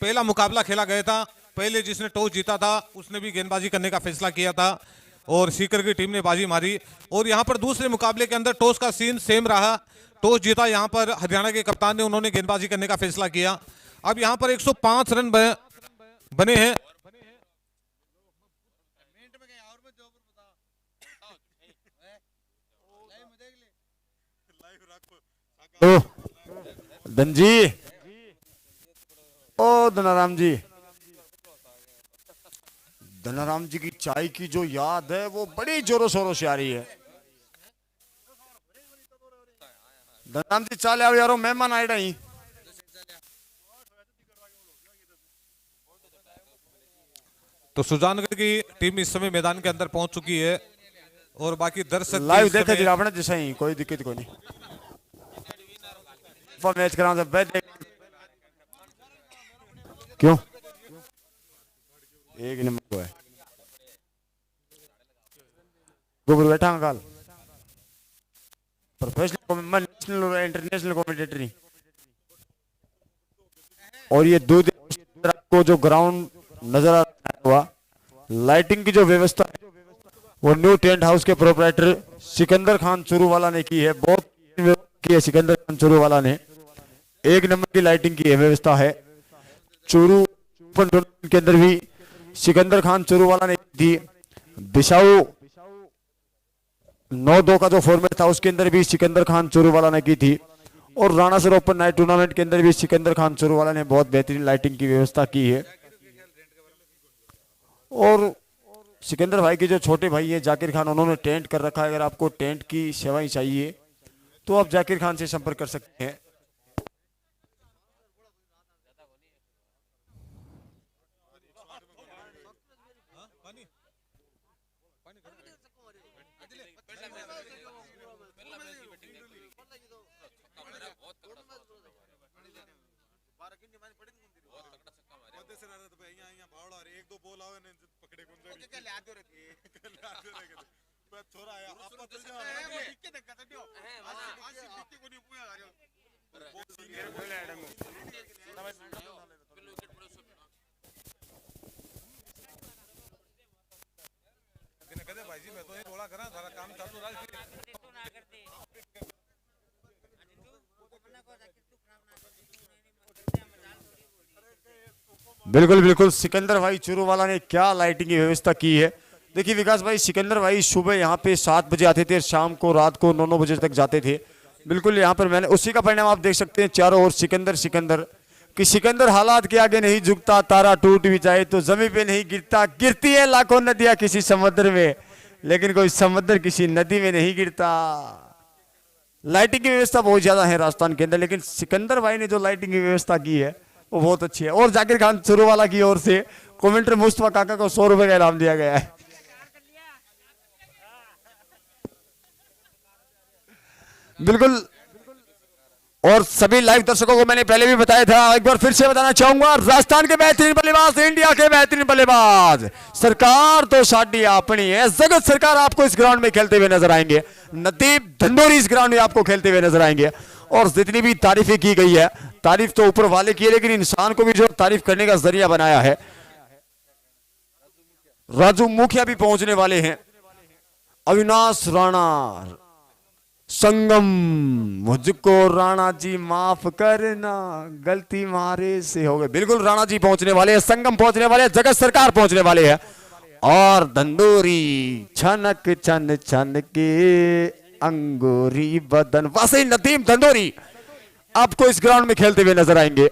पहला मुकाबला खेला गया था, पहले जिसने टॉस जीता था उसने भी गेंदबाजी करने का फैसला किया था और सीकर की टीम ने बाजी मारी। और यहां पर दूसरे मुकाबले के अंदर टॉस का सीन सेम रहा, टॉस जीता यहां पर हरियाणा के कप्तान ने, उन्होंने गेंदबाजी करने का फैसला किया। अब यहां पर 105 रन बने हैं। ओ धनजी, ओ धनाराम जी, धनाराम जी की चाय की जो याद है वो बड़ी जोरों शोरों से आ रही है। धनाराम जी चाले आओ यारो, मेहमान आए रही। तो सुजानगढ़ की टीम इस समय मैदान के अंदर पहुंच चुकी है और बाकी दर्शक लाइव देखे जी आपने जैसा ही, कोई दिक्कत कोई नहीं। मैच करा क्यों एक नंबर को है गोबर बैठा काल प्रोफेशनल नेशनल और इंटरनेशनल कमेंटेटर नहीं। और ये 2 दिन को जो ग्राउंड नजर आ रहा, लाइटिंग की जो व्यवस्था है वो न्यू टेंट हाउस के प्रोपराइटर सिकंदर खान चुरूवाला ने की है। बहुत की है सिकंदर खान चुरूवाला ने, 1 नंबर की लाइटिंग की व्यवस्था है। चूरू ओपन टूर्नामेंट के अंदर भी सिकंदर खान चुरूवाला ने दी। बिसाऊ 9-2 का जो फॉर्मेट था उसके अंदर भी सिकंदर खान चुरूवाला ने की थी। और राणासर ओपन नाइट टूर्नामेंट के अंदर भी सिकंदर खान चुरूवाला ने बहुत बेहतरीन लाइटिंग की व्यवस्था की है। और सिकंदर भाई के जो छोटे भाई है जाकिर खान, उन्होंने टेंट कर रखा है। अगर आपको टेंट की सेवाएं चाहिए तो आप जाकिर खान से संपर्क कर सकते हैं। बिल्कुल बिल्कुल, सिकंदर भाई चूरूवाला ने क्या लाइटिंग की व्यवस्था की है। देखिए विकास भाई, सिकंदर भाई सुबह यहाँ पे 7 बजे आते थे, शाम को रात को 9-9 बजे तक जाते थे। बिल्कुल यहाँ पर मैंने उसी का परिणाम आप देख सकते हैं, चारों ओर सिकंदर सिकंदर कि सिकंदर हालात के आगे नहीं झुकता, तारा टूट भी जाए तो जमीन पे नहीं गिरता। गिरती है लाखों नदियां किसी समुद्र में, लेकिन कोई समुद्र किसी नदी में नहीं गिरता। लाइटिंग की व्यवस्था बहुत ज्यादा है राजस्थान के अंदर, लेकिन सिकंदर भाई ने जो लाइटिंग की व्यवस्था की है वो बहुत अच्छी है। और जाकिर खान चूरूवाला की ओर से कमेंटर मुस्तफा काका को 100 रुपए का इनाम दिया गया है। बिल्कुल, और सभी लाइव दर्शकों को मैंने पहले भी बताया था, एक बार फिर से बताना चाहूंगा, राजस्थान के बेहतरीन बल्लेबाज, इंडिया के बेहतरीन बल्लेबाज, सरकार तो साडी अपनी है, जगत सरकार आपको इस ग्राउंड में खेलते हुए नजर आएंगे। नदीप धंधोरी इस ग्राउंड में आपको खेलते हुए नजर आएंगे। और जितनी भी तारीफें की गई है, तारीफ तो ऊपर वाले की है, लेकिन इंसान को भी जो तारीफ करने का जरिया बनाया है, राजू मुखिया भी पहुंचने वाले हैं। अविनाश राणा, संगम, मुझको राणा जी माफ करना, गलती मारे से हो गई। बिल्कुल राणा जी पहुंचने वाले हैं, संगम पहुंचने वाले हैं, जगत सरकार पहुंचने वाले हैं। और धंधोरी छनक छन छन के अंगूरी बदन, वैसे ही नदीम धंधोरी आपको इस ग्राउंड में खेलते हुए नजर आएंगे।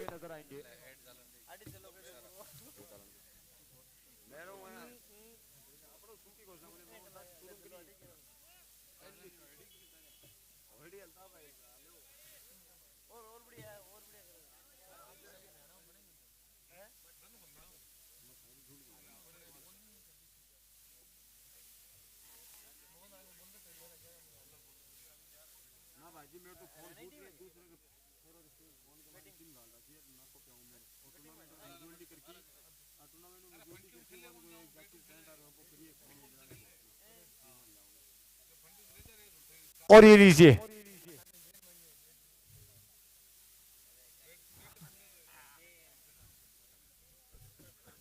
और ये लीजिए,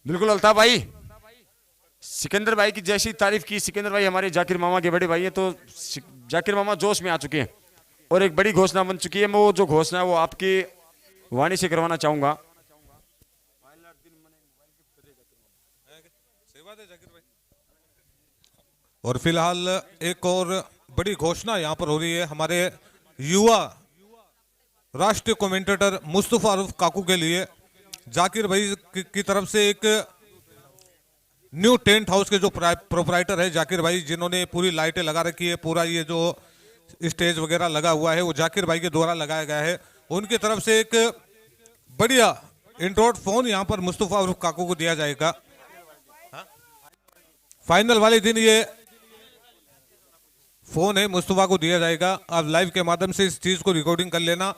बिल्कुल अल्ताफ भाई, सिकंदर भाई की जैसी तारीफ की, सिकंदर भाई हमारे जाकिर मामा के बड़े भाई हैं, तो जाकिर मामा जोश में आ चुके हैं और एक बड़ी घोषणा बन चुकी है। मैं वो जो घोषणा है वो आपकी वाणी से करवाना चाहूंगा। और फिलहाल एक और बड़ी घोषणा यहां पर हो रही है हमारे युवा राष्ट्रीय कमेंटेटर मुस्तफा अरूफ काकू के लिए। जाकिर भाई की तरफ से एक न्यू टेंट हाउस के जो प्रोपराइटर है जाकिर भाई, जिन्होंने पूरी लाइटें लगा रखी है, पूरा ये जो स्टेज वगैरह लगा हुआ है वो जाकिर भाई के द्वारा लगाया गया है। उनकी तरफ से एक बढ़िया इंट्रोड फोन यहाँ पर मुस्तफा अरूफ काकू को दिया जाएगा। फाइनल वाले दिन ये फोन है मुस्तफा को दिया जाएगा। आप लाइव के माध्यम से इस चीज को रिकॉर्डिंग कर लेना।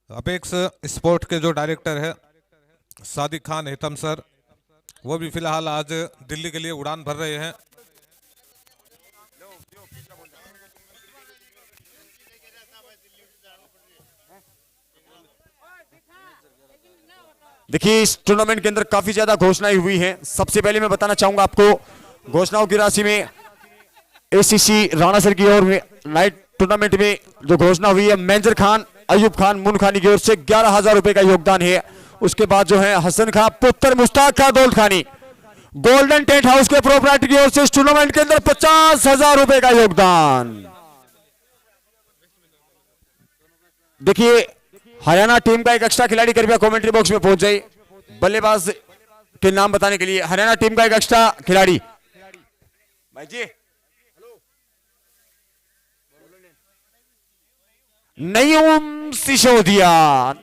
अपेक्स स्पोर्ट के जो डायरेक्टर है सादिक खान हेतम सर, वो भी फिलहाल आज दिल्ली के लिए उड़ान भर रहे हैं। देखिए इस टूर्नामेंट के अंदर काफी ज्यादा घोषणाएं हुई हैं। सबसे पहले मैं बताना चाहूंगा आपको, घोषणाओं की राशि में एसीसी राणा सर की ओर में नाइट टूर्नामेंट में जो घोषणा हुई है, मेजर खान अयूब खान मुनखानी की ओर से 11,000 रुपए का योगदान है। उसके बाद जो है हसन खान पुत्र मुश्ताक खान दौलत खानी गोल्डन टेंट हाउस के प्रोपराइटर की ओर से इस टूर्नामेंट के अंदर 50,000 रुपए का योगदान। देखिए हरियाणा टीम का एक एक्स्ट्रा खिलाड़ी कृपया कमेंट्री बॉक्स में पहुंच जाए, बल्लेबाज के नाम बताने के लिए। हरियाणा टीम का एक एक्स्ट्रा खिलाड़ी भाई जी, नयूम सिसोदिया,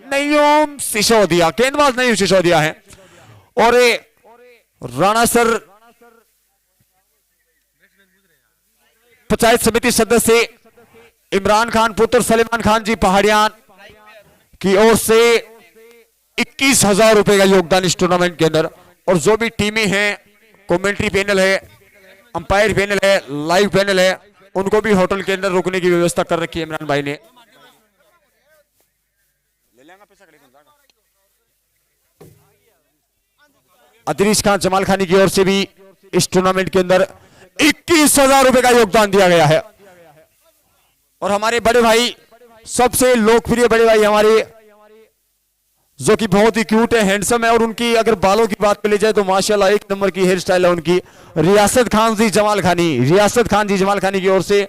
नयूम सिसोदिया गेंदबाज नयूम सिसोदिया है। और राणा सर पंचायत समिति सदस्य इमरान खान पुत्र सलीमान खान जी पहाड़ियान की ओर से 21,000 रुपए का योगदान इस टूर्नामेंट के अंदर। और जो भी टीमें हैं, कमेंट्री पैनल है, अंपायर पैनल है, लाइव पैनल है, उनको भी होटल के अंदर रुकने की व्यवस्था कर रखी है इमरान भाई ने। अदरीश खान जमाल खानी की ओर से भी इस टूर्नामेंट के अंदर 21,000 रुपए का योगदान दिया गया है। और हमारे बड़े भाई, सबसे लोकप्रिय बड़े भाई हमारे, जो कि बहुत ही क्यूट है, हैंडसम है, और उनकी अगर बालों की बात कर ली जाए तो माशाल्लाह एक नंबर की हेयर स्टाइल है उनकी, रियासत खान जी जमाल खानी, रियासत खान जी जमाल खानी की ओर से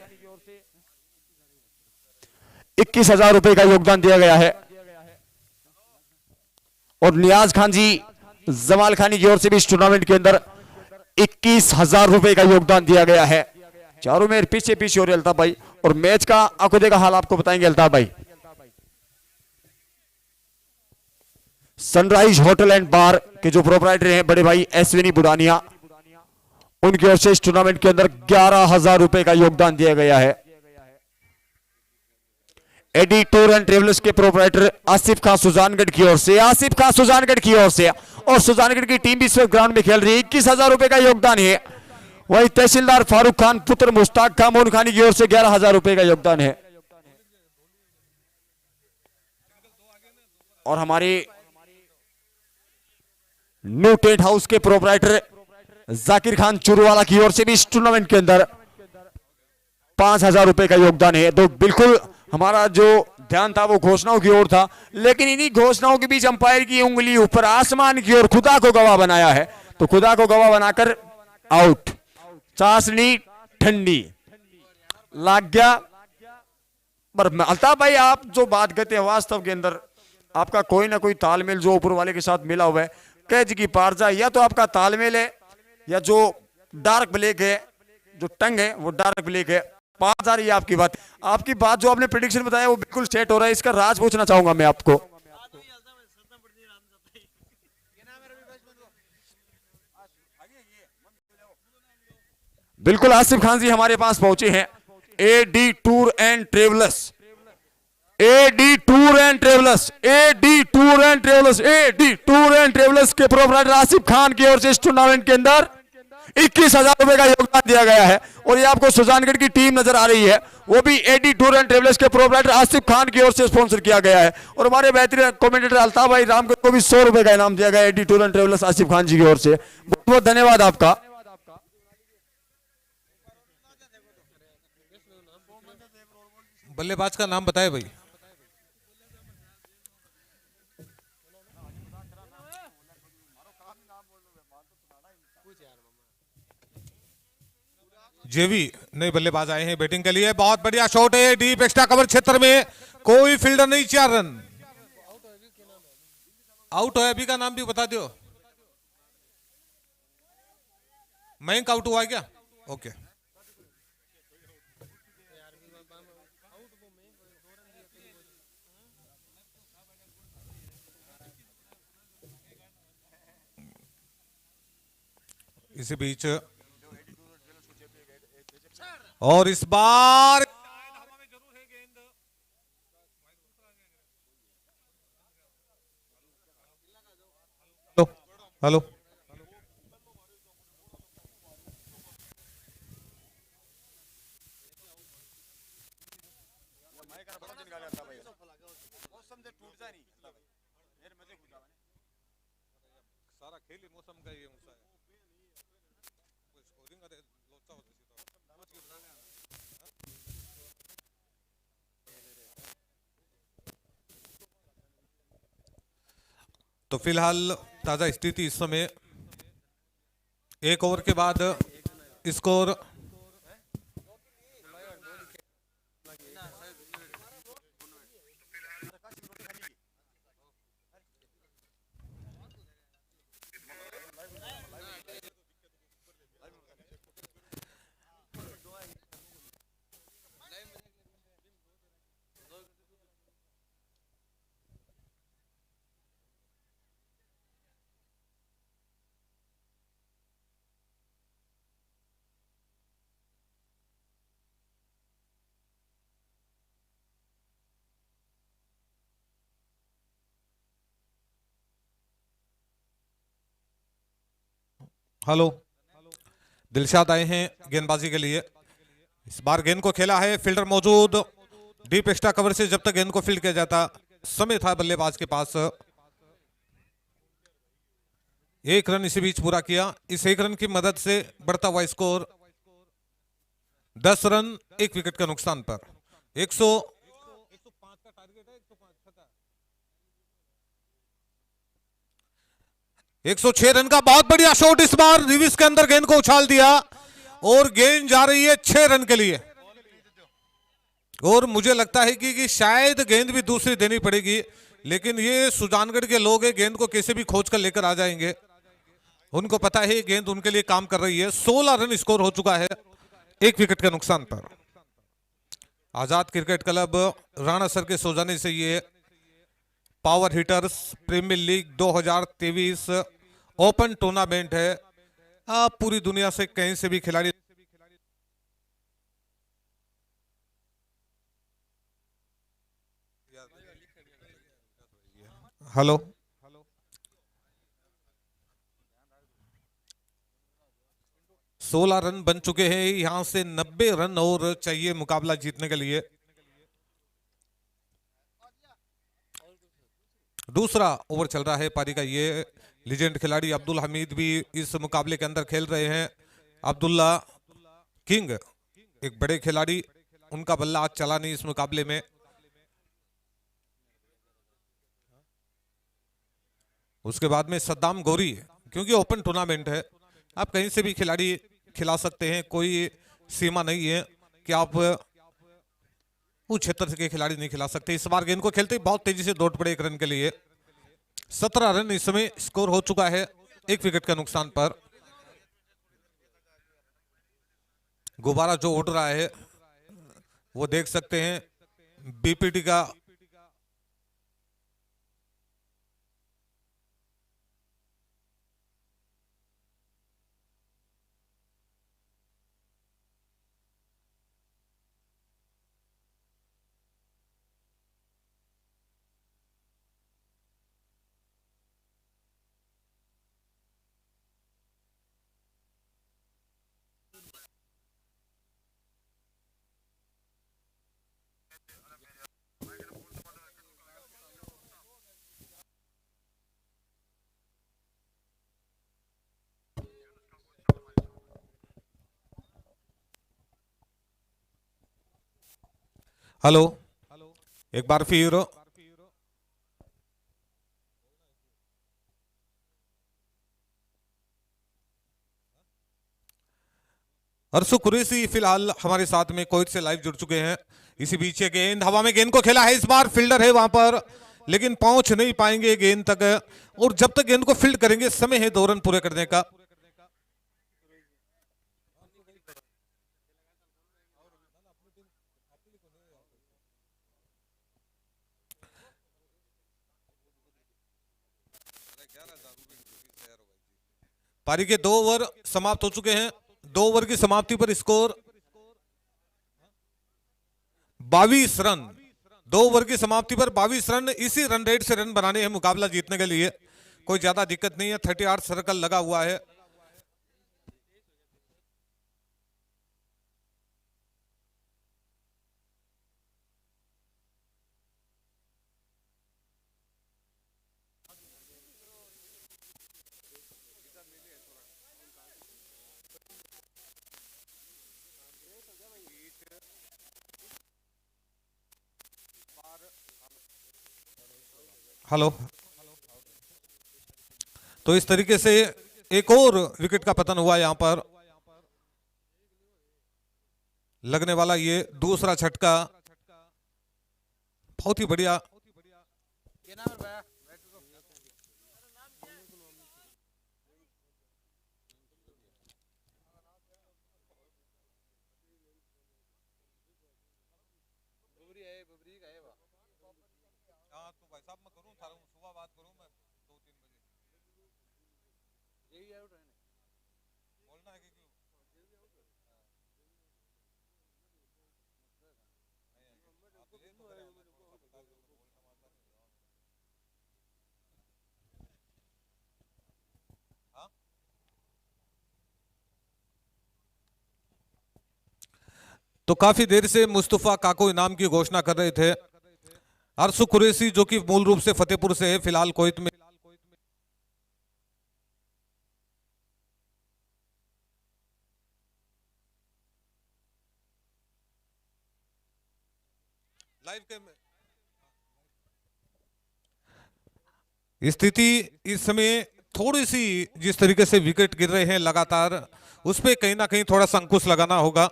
21,000 रुपए का योगदान दिया गया है। और नियाज खान जी जमाल खानी की ओर से भी इस टूर्नामेंट के अंदर 21,000 रुपए का योगदान दिया गया है। चारों में पीछे पीछे हो रहे अल्ताफ भाई, और मैच का आंखों का हाल आपको बताएंगे अल्ताफ भाई। सनराइज होटल एंड बार के जो प्रोपराइटर हैं बड़े भाई एसविनी बुडानिया, उनकी ओर से इस टूर्नामेंट के अंदर 11,000 रुपए का योगदान दिया गया है। एडी टूर एंड ट्रेवल्स के प्रोपराइटर आसिफ खान सुजानगढ़ की ओर से, आसिफ खान सुजानगढ़ की ओर से, और सुजानगढ़ की टीम भी इस वक्त ग्राउंड में खेल रही है, 21,000 रुपए का योगदान है। वही तहसीलदार फारूक खान पुत्र मुश्ताक खान मोहन खानी की ओर से 11,000 रुपए का योगदान है। और हमारे न्यू टेंट हाउस के प्रोपराइटर जाकिर खान चुरूवाला की ओर से भी इस टूर्नामेंट के अंदर 5,000 रुपए का योगदान है। तो बिल्कुल हमारा जो ध्यान था वो घोषणाओं की ओर था, लेकिन इन्हीं घोषणाओं के बीच अंपायर की उंगली ऊपर आसमान की ओर खुदा को गवाह बनाया है। तो खुदा को गवाह बनाकर आउट, चाशनी ठंडी लग गया। पर अल्ताफ भाई, आप जो बात करते हैं वास्तव के अंदर आपका कोई ना कोई तालमेल जो ऊपर वाले के साथ मिला हुआ है, कैच की पार जाए, या तो आपका तालमेल है या जो डार्क ब्लैक है, जो टंग है वो डार्क ब्लैक है। 5,000 ही आपकी बात जो आपने प्रेडिक्शन बताया वो बिल्कुल सेट हो रहा है। इसका राज पूछना चाहूंगा मैं आपको। बिल्कुल आसिफ खान जी हमारे पास पहुंचे हैं, AD tour and travels, AD tour and travels, AD tour and travels, AD tour and travels के प्रोपराइटर आसिफ खान की ओर से इस टूर्नामेंट के अंदर 21,000 रुपए का योगदान दिया गया है। और ये आपको सुजानगढ़ की टीम नजर आ रही है, वो भी एडी टूर एंड ट्रेवल्स के प्रोपराइटर आसिफ खान की ओर से स्पॉन्सर किया गया है। और हमारे बेहतरीन कमेंटेटर अल्ताफ भाई रामगढ़ को भी 100 रुपए का इनाम दिया गया AD tour and travels Asif Khan ji की ओर से। बहुत बहुत धन्यवाद आपका। बल्लेबाज का नाम बताए भाई। जेवी नए बल्लेबाज आए हैं बैटिंग के लिए। बहुत बढ़िया शॉट है, डीप एक्स्ट्रा कवर क्षेत्र में, कोई फील्डर नहीं, 4 रन। आउट है, अभी का नाम भी बता दो। मयंक आउट हुआ क्या? ओके। इसी बीच और इस बार हेलो हेलो, सारा खेल मौसम का ये है। तो फिलहाल ताजा स्थिति इस समय 1 ओवर के बाद स्कोर हेलो, दिलशाद आए हैं गेंदबाजी के लिए। इस बार गेंद को खेला है, फील्डर मौजूद, डीप एक्स्ट्रा कवर से जब तक गेंद को फील्ड किया जाता समय था बल्लेबाज के पास। एक रन इसी बीच पूरा किया। इस एक रन की मदद से बढ़ता हुआ स्कोर 10 रन 1 विकेट के नुकसान पर। 106 रन का बहुत बढ़िया शॉट, इस बार रिविस के अंदर गेंद को उछाल दिया और गेंद जा रही है 6 रन के लिए। और मुझे लगता है कि शायद गेंद भी दूसरी देनी पड़ेगी, लेकिन ये सुजानगढ़ के लोग हैं, गेंद को कैसे भी खोज कर लेकर आ जाएंगे। उनको पता है गेंद उनके लिए काम कर रही है। 16 रन स्कोर हो चुका है 1 विकेट के नुकसान पर। Azad cricket club Rana sir के सौजन्य से ये power hitters premier league 2023 open tournament है। आप पूरी दुनिया से कहीं से भी खिलाड़ी हेलो 16 रन बन चुके हैं, यहां से 90 रन और चाहिए मुकाबला जीतने के लिए। दूसरा ओवर चल रहा है पारी का। ये लीजेंड खिलाड़ी अब्दुल हमीद भी इस मुकाबले के अंदर खेल रहे हैं। अब्दुल्ला किंग एक बड़े खिलाड़ी, उनका बल्ला आज चला नहीं इस मुकाबले में। उसके बाद में सद्दाम गौरी, क्योंकि ओपन टूर्नामेंट है, आप कहीं से भी खिलाड़ी खिला सकते हैं, कोई सीमा नहीं है कि आप उस क्षेत्र के खिलाड़ी नहीं खिला सकते। इस बार गेंद को खेलते ही बहुत तेजी से दौड़ पड़े 1 रन के लिए। 17 रन इस समय स्कोर हो चुका है 1 विकेट का नुकसान पर। गुब्बारा जो उड़ रहा है वो देख सकते हैं, बीपीटी का हेलो एक बार फिर अरसू कुरैशी फिलहाल हमारे साथ में कोविड से लाइव जुड़ चुके हैं। इसी बीच गेंद हवा में, गेंद को खेला है, इस बार फील्डर है वहां पर, लेकिन पहुंच नहीं पाएंगे गेंद तक। और जब तक गेंद को फील्ड करेंगे समय है 2 रन पूरे करने का। पारी के 2 ओवर समाप्त हो चुके हैं। 2 ओवर की समाप्ति पर स्कोर 22 रन। 2 ओवर की समाप्ति पर 22 रन। इसी रन रेट से रन बनाने हैं मुकाबला जीतने के लिए, कोई ज्यादा दिक्कत नहीं है। 38 सर्कल लगा हुआ है। हेलो, तो इस तरीके से एक और विकेट का पतन हुआ यहां पर। लगने वाला ये दूसरा झटका बहुत ही बढ़िया। तो काफी देर से मुस्तफा काको इनाम की घोषणा कर रहे थे। अरसू कुरैशी जो कि मूल रूप से फतेहपुर से है, फिलहाल कुवैत में लाइव के स्थिति इस समय थोड़ी सी जिस तरीके से विकेट गिर रहे हैं लगातार, उस पे कहीं ना कहीं थोड़ा सा अंकुश लगाना होगा।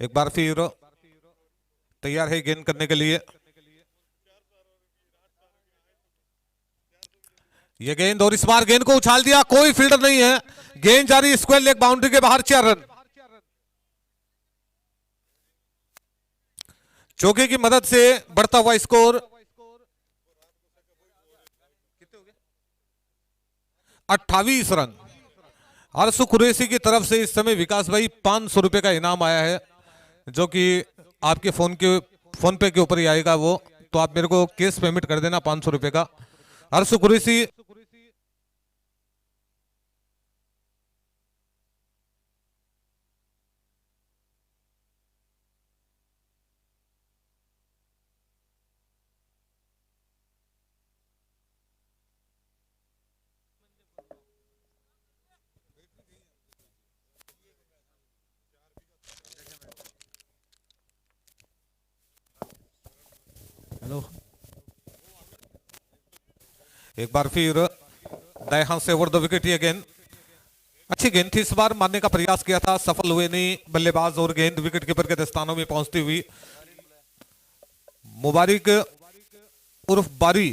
एक बार फिर तैयार है गेंद करने के लिए। ये गेंद और इस बार गेंद को उछाल दिया, कोई फील्डर नहीं है, गेंद जारी स्क्वायर लेग बाउंड्री के बाहर, 4 रन। चौके की मदद से बढ़ता हुआ स्कोर 28 रन। अरसु कुरैशी की तरफ से इस समय विकास भाई 500 रुपए का इनाम आया है, जो कि आपके फोन पे के ऊपर ही आएगा। वो तो आप मेरे को कैश पेमेंट कर देना 500 रुपए का। अरसु कुरैशी हेलो, एक बार फिर दाएं हाथ से ओवर द विकेट। ये गेंद अच्छी गेंद थी, इस बार मारने का प्रयास किया था, सफल हुए नहीं बल्लेबाज, और गेंद विकेट कीपर के दस्तानों में पहुंचती हुई मुबारिक उर्फ बारी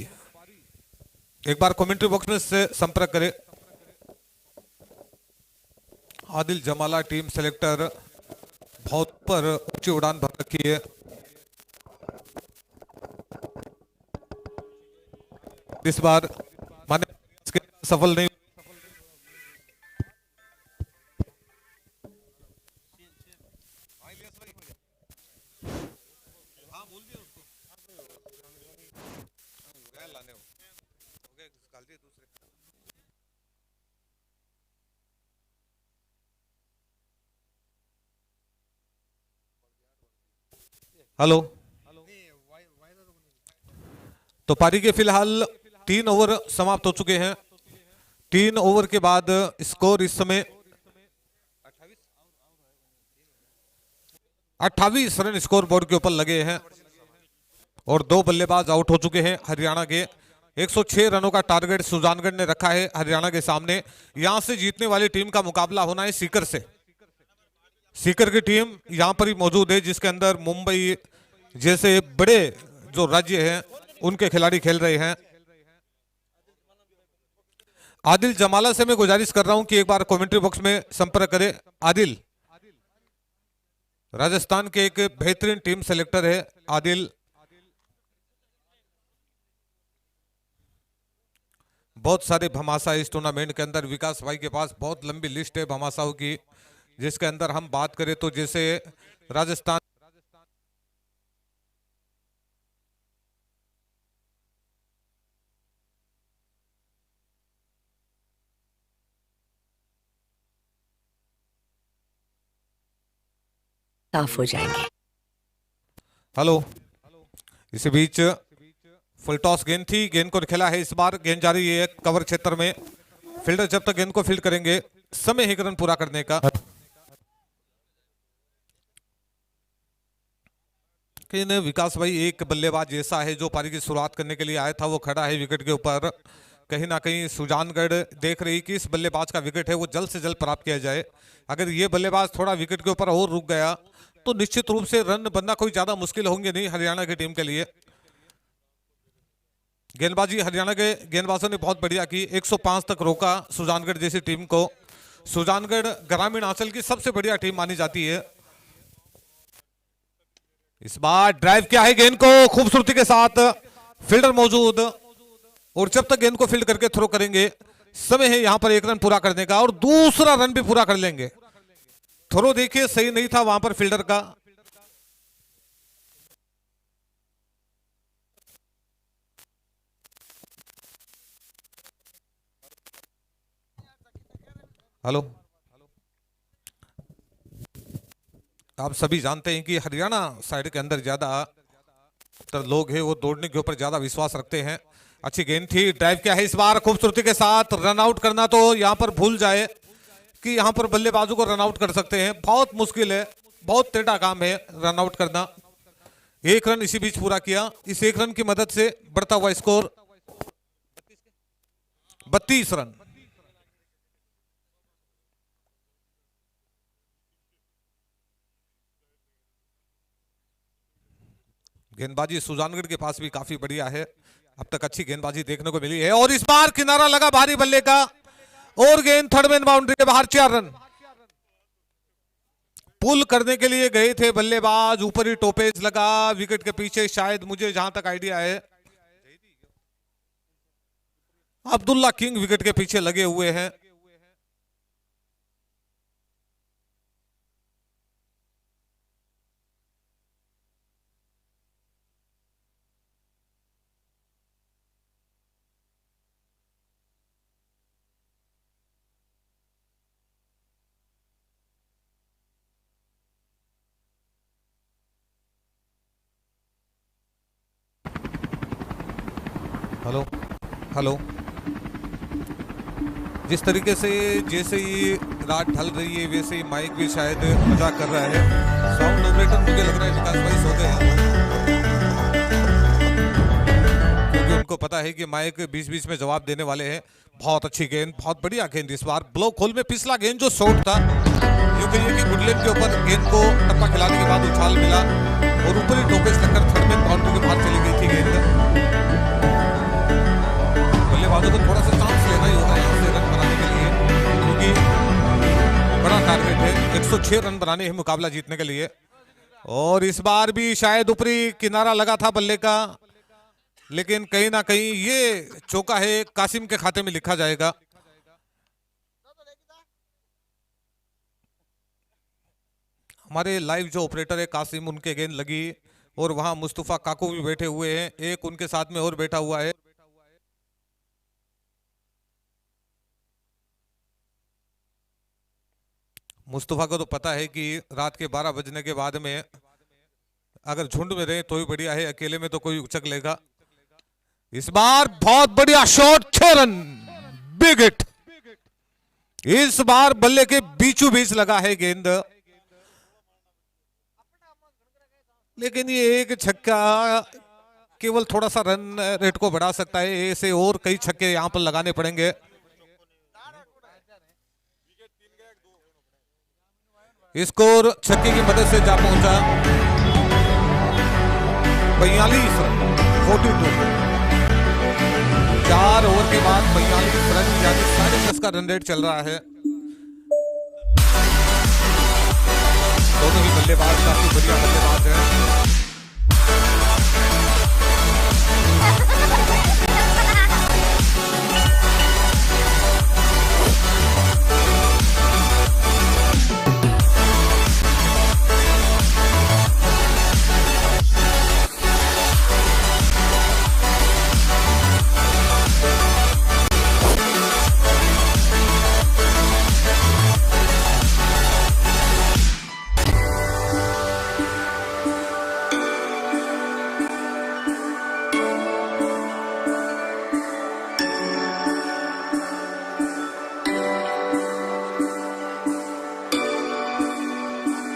एक बार कमेंट्री बॉक्स में से संपर्क करें। आदिल जमाला टीम सेलेक्टर बहुत पर ऊंची उड़ान भर रखी है। इस बार माने सफल नहीं। हेलो, तो पारी के फिलहाल 3 ओवर समाप्त हो चुके हैं। 3 ओवर के बाद स्कोर इस समय 28 रन स्कोर बोर्ड के ऊपर लगे हैं और 2 बल्लेबाज आउट हो चुके हैं। हरियाणा के 106 रनों का टारगेट सुजानगढ़ ने रखा है हरियाणा के सामने। यहां से जीतने वाली टीम का मुकाबला होना है सीकर से। सीकर की टीम यहां पर ही मौजूद है, जिसके अंदर मुंबई जैसे बड़े जो राज्य हैं उनके खिलाड़ी खेल रहे हैं। आदिल जमाला से मैं गुजारिश कर रहा हूं कि एक बार कमेंट्री बॉक्स में संपर्क करें। आदिल राजस्थान के एक बेहतरीन टीम सेलेक्टर है। आदिल बहुत सारे भमासा इस टूर्नामेंट के अंदर, विकास भाई के पास बहुत लंबी लिस्ट है भमासाओं की, जिसके अंदर हम बात करें तो जैसे राजस्थान साफ हो जाएंगे। हेलो, इसी बीच फुल टॉस गेंद थी, गेंद को खेला है। इस बार गेंद जारी है कवर क्षेत्र में। फील्डर जब तक गेंद को फील्ड करेंगे समय है रन पूरा करने का। लेकिन विकास भाई एक बल्लेबाज ऐसा है जो पारी की शुरुआत करने के लिए आया था, वो खड़ा है विकेट के ऊपर। कहीं ना कहीं सुजानगढ़ देख रही कि इस बल्लेबाज का विकेट है वो जल्द से जल्द प्राप्त किया जाए। अगर ये बल्लेबाज थोड़ा विकेट के ऊपर और रुक गया तो निश्चित रूप से रन बनना कोई ज्यादा मुश्किल होंगे नहीं हरियाणा की टीम के लिए। गेंदबाजी हरियाणा के गेंदबाजों ने बहुत बढ़िया की, 105 तक रोका सुजानगढ़ जैसी टीम को। सुजानगढ़ ग्रामीण अंचल की सबसे बढ़िया टीम मानी जाती है। इस बार ड्राइव किया है गेंद को खूबसूरती के साथ, फील्डर मौजूद, और जब तक गेंद को फील्ड करके थ्रो करेंगे समय है यहां पर 1 रन पूरा करने का और दूसरा रन भी पूरा कर लेंगे। थ्रो देखिए सही नहीं था वहां पर फील्डर का। हेलो, आप सभी जानते हैं कि हरियाणा साइड के अंदर ज्यादा अधिकतर लोग हैं वो दौड़ने के ऊपर ज्यादा विश्वास रखते हैं। अच्छी गेंद थी, ड्राइव किया है इस बार खूबसूरती के साथ। रन आउट करना तो यहाँ पर भूल जाए कि यहाँ पर बल्लेबाजों को रन आउट कर सकते हैं, बहुत मुश्किल है, बहुत टेढ़ा काम है रन आउट करना। एक रन इसी बीच पूरा किया। इस एक रन की मदद से बढ़ता हुआ स्कोर 32 रन। गेंदबाजी सुजानगढ़ के पास भी काफी बढ़िया है, अब तक अच्छी गेंदबाजी देखने को मिली है। और इस बार किनारा लगा भारी बल्ले का और गेंद थर्ड मैन बाउंड्री के बाहर। 4 रन। पुल करने के लिए गए थे बल्लेबाज, ऊपर ही टोपेज लगा विकेट के पीछे, शायद मुझे जहां तक आइडिया है अब्दुल्ला किंग विकेट के पीछे लगे हुए हैं। Hello hello. जिस तरीके से जैसे ही रात ढल रही है वैसे ही माइक भी शायद मजाक कर रहा है। साउंड ऑपरेटर मुझे लग रहा है विकास भाई सो गए हैं, क्योंकि उनको पता है कि माइक बीच बीच में जवाब देने वाले हैं। बहुत अच्छी गेंद, बहुत बढ़िया गेंद इस बार। ब्लॉक होल में पिछला गेंद जो शॉट था, यूं कहिए कि गुडलेन के ऊपर गेंद को टप्पा खिलाने के बाद उछाल मिला और ऊपर ही टोपेज लगकर थर्ड मैन बाउंड्री के बाहर चली गई थी गेंद। बल्लेबाजों को थोड़ा सा चांस लेना ही होगा यहाँ से रन बनाने के लिए, क्योंकि बड़ा टारगेट है, 106 रन बनाने हैं मुकाबला जीतने के लिए। और इस बार भी शायद ऊपरी किनारा लगा था बल्ले का, लेकिन कहीं ना कहीं ये चौका है कासिम के खाते में लिखा जाएगा। हमारे लाइव जो ऑपरेटर है कासिम, उनके गेंद लगी और वहां मुस्तफा काकू भी बैठे हुए हैं, एक उनके साथ में और बैठा हुआ है। मुस्तफा को तो पता है कि रात के 12 बजने के बाद में अगर झुंड में रहे तो ही बढ़िया है, अकेले में तो कोई उचक लेगा। इस बार बहुत बढ़िया शॉट, 6 रन, बिग हिट। इस बार बल्ले के बीचों बीच लगा है गेंद, लेकिन ये एक छक्का केवल थोड़ा सा रन रेट को बढ़ा सकता है, ऐसे और कई छक्के यहां पर लगाने पड़ेंगे। स्कोर छक्के की मदद से जा पहुंचा 42 रन, 42। 4 ओवर के बाद 42 रन, यानी 10.5 का रन रेट चल रहा है। दोनों ही बल्लेबाज काफी बढ़िया बल्लेबाज हैं।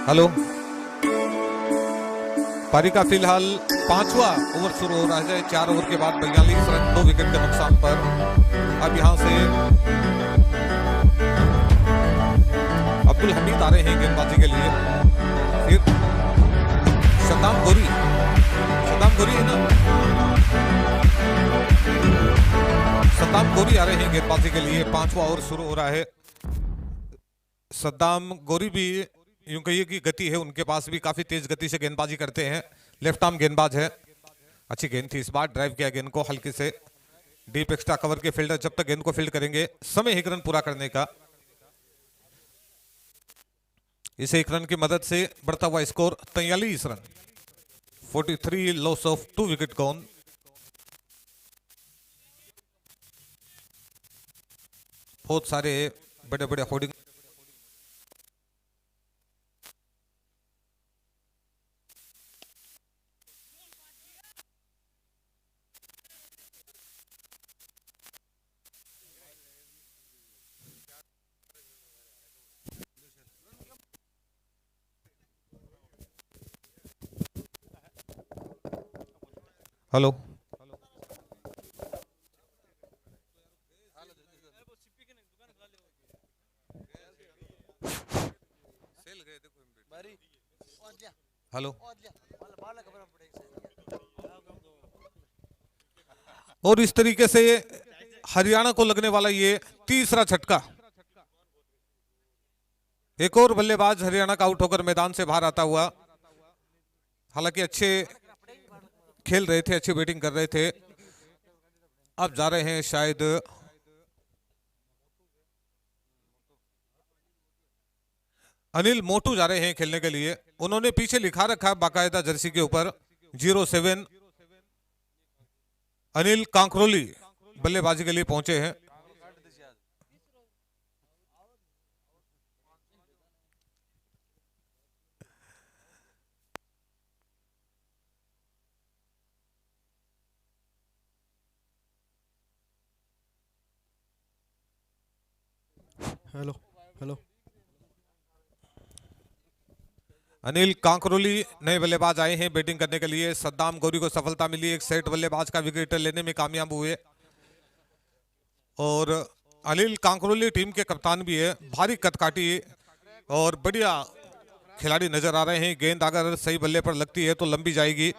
हेलो, पारी का फिलहाल 5वां ओवर शुरू हो रहा है। 4 ओवर के बाद 42 रन, 2 विकेट के नुकसान पर। अब यहां से अब्दुल हमीद आ रहे हैं गेंदबाजी के लिए। फिर सद्दाम गोरी है ना, सद्दाम गोरी आ रहे हैं गेंदबाजी के लिए। 5वां ओवर शुरू हो रहा है। सद्दाम गोरी भी यूं कहिए कि गति है उनके पास भी, काफी तेज गति से गेंदबाजी करते हैं, लेफ्ट आर्म गेंदबाज है। अच्छी गेंद थी इस बार, ड्राइव किया गेंद को हल्के से। डीप एक्स्ट्रा कवर के फील्डर जब तक गेंद को फील्ड करेंगे, समय 1 रन पूरा करने का। इस 1 रन की मदद से बढ़ता हुआ score 43 run, 43, loss of 2 wicket gone. बहुत सारे बड़े बड़े होर्डिंग हेलो। हेलो। और इस तरीके से हरियाणा को लगने वाला ये तीसरा झटका। एक और बल्लेबाज हरियाणा का आउट होकर मैदान से बाहर आता हुआ। हालांकि अच्छे खेल रहे थे, अच्छी बैटिंग कर रहे थे। अब जा रहे हैं शायद अनिल मोटू जा रहे हैं खेलने के लिए। उन्होंने पीछे लिखा रखा है बाकायदा जर्सी के ऊपर 07। अनिल कांकरोली बल्लेबाजी के लिए पहुंचे हैं। Hello hello. अनिल कांकरोली नए बल्लेबाज आए हैं बैटिंग करने के लिए। सद्दाम गौरी को सफलता मिली, एक सेट बल्लेबाज का विकेट लेने में कामयाब हुए। और अनिल कांकरोली टीम के कप्तान भी है, भारी कदकाठी और बढ़िया खिलाड़ी नजर आ रहे हैं। गेंद अगर सही बल्ले पर लगती है तो लंबी जाएगी।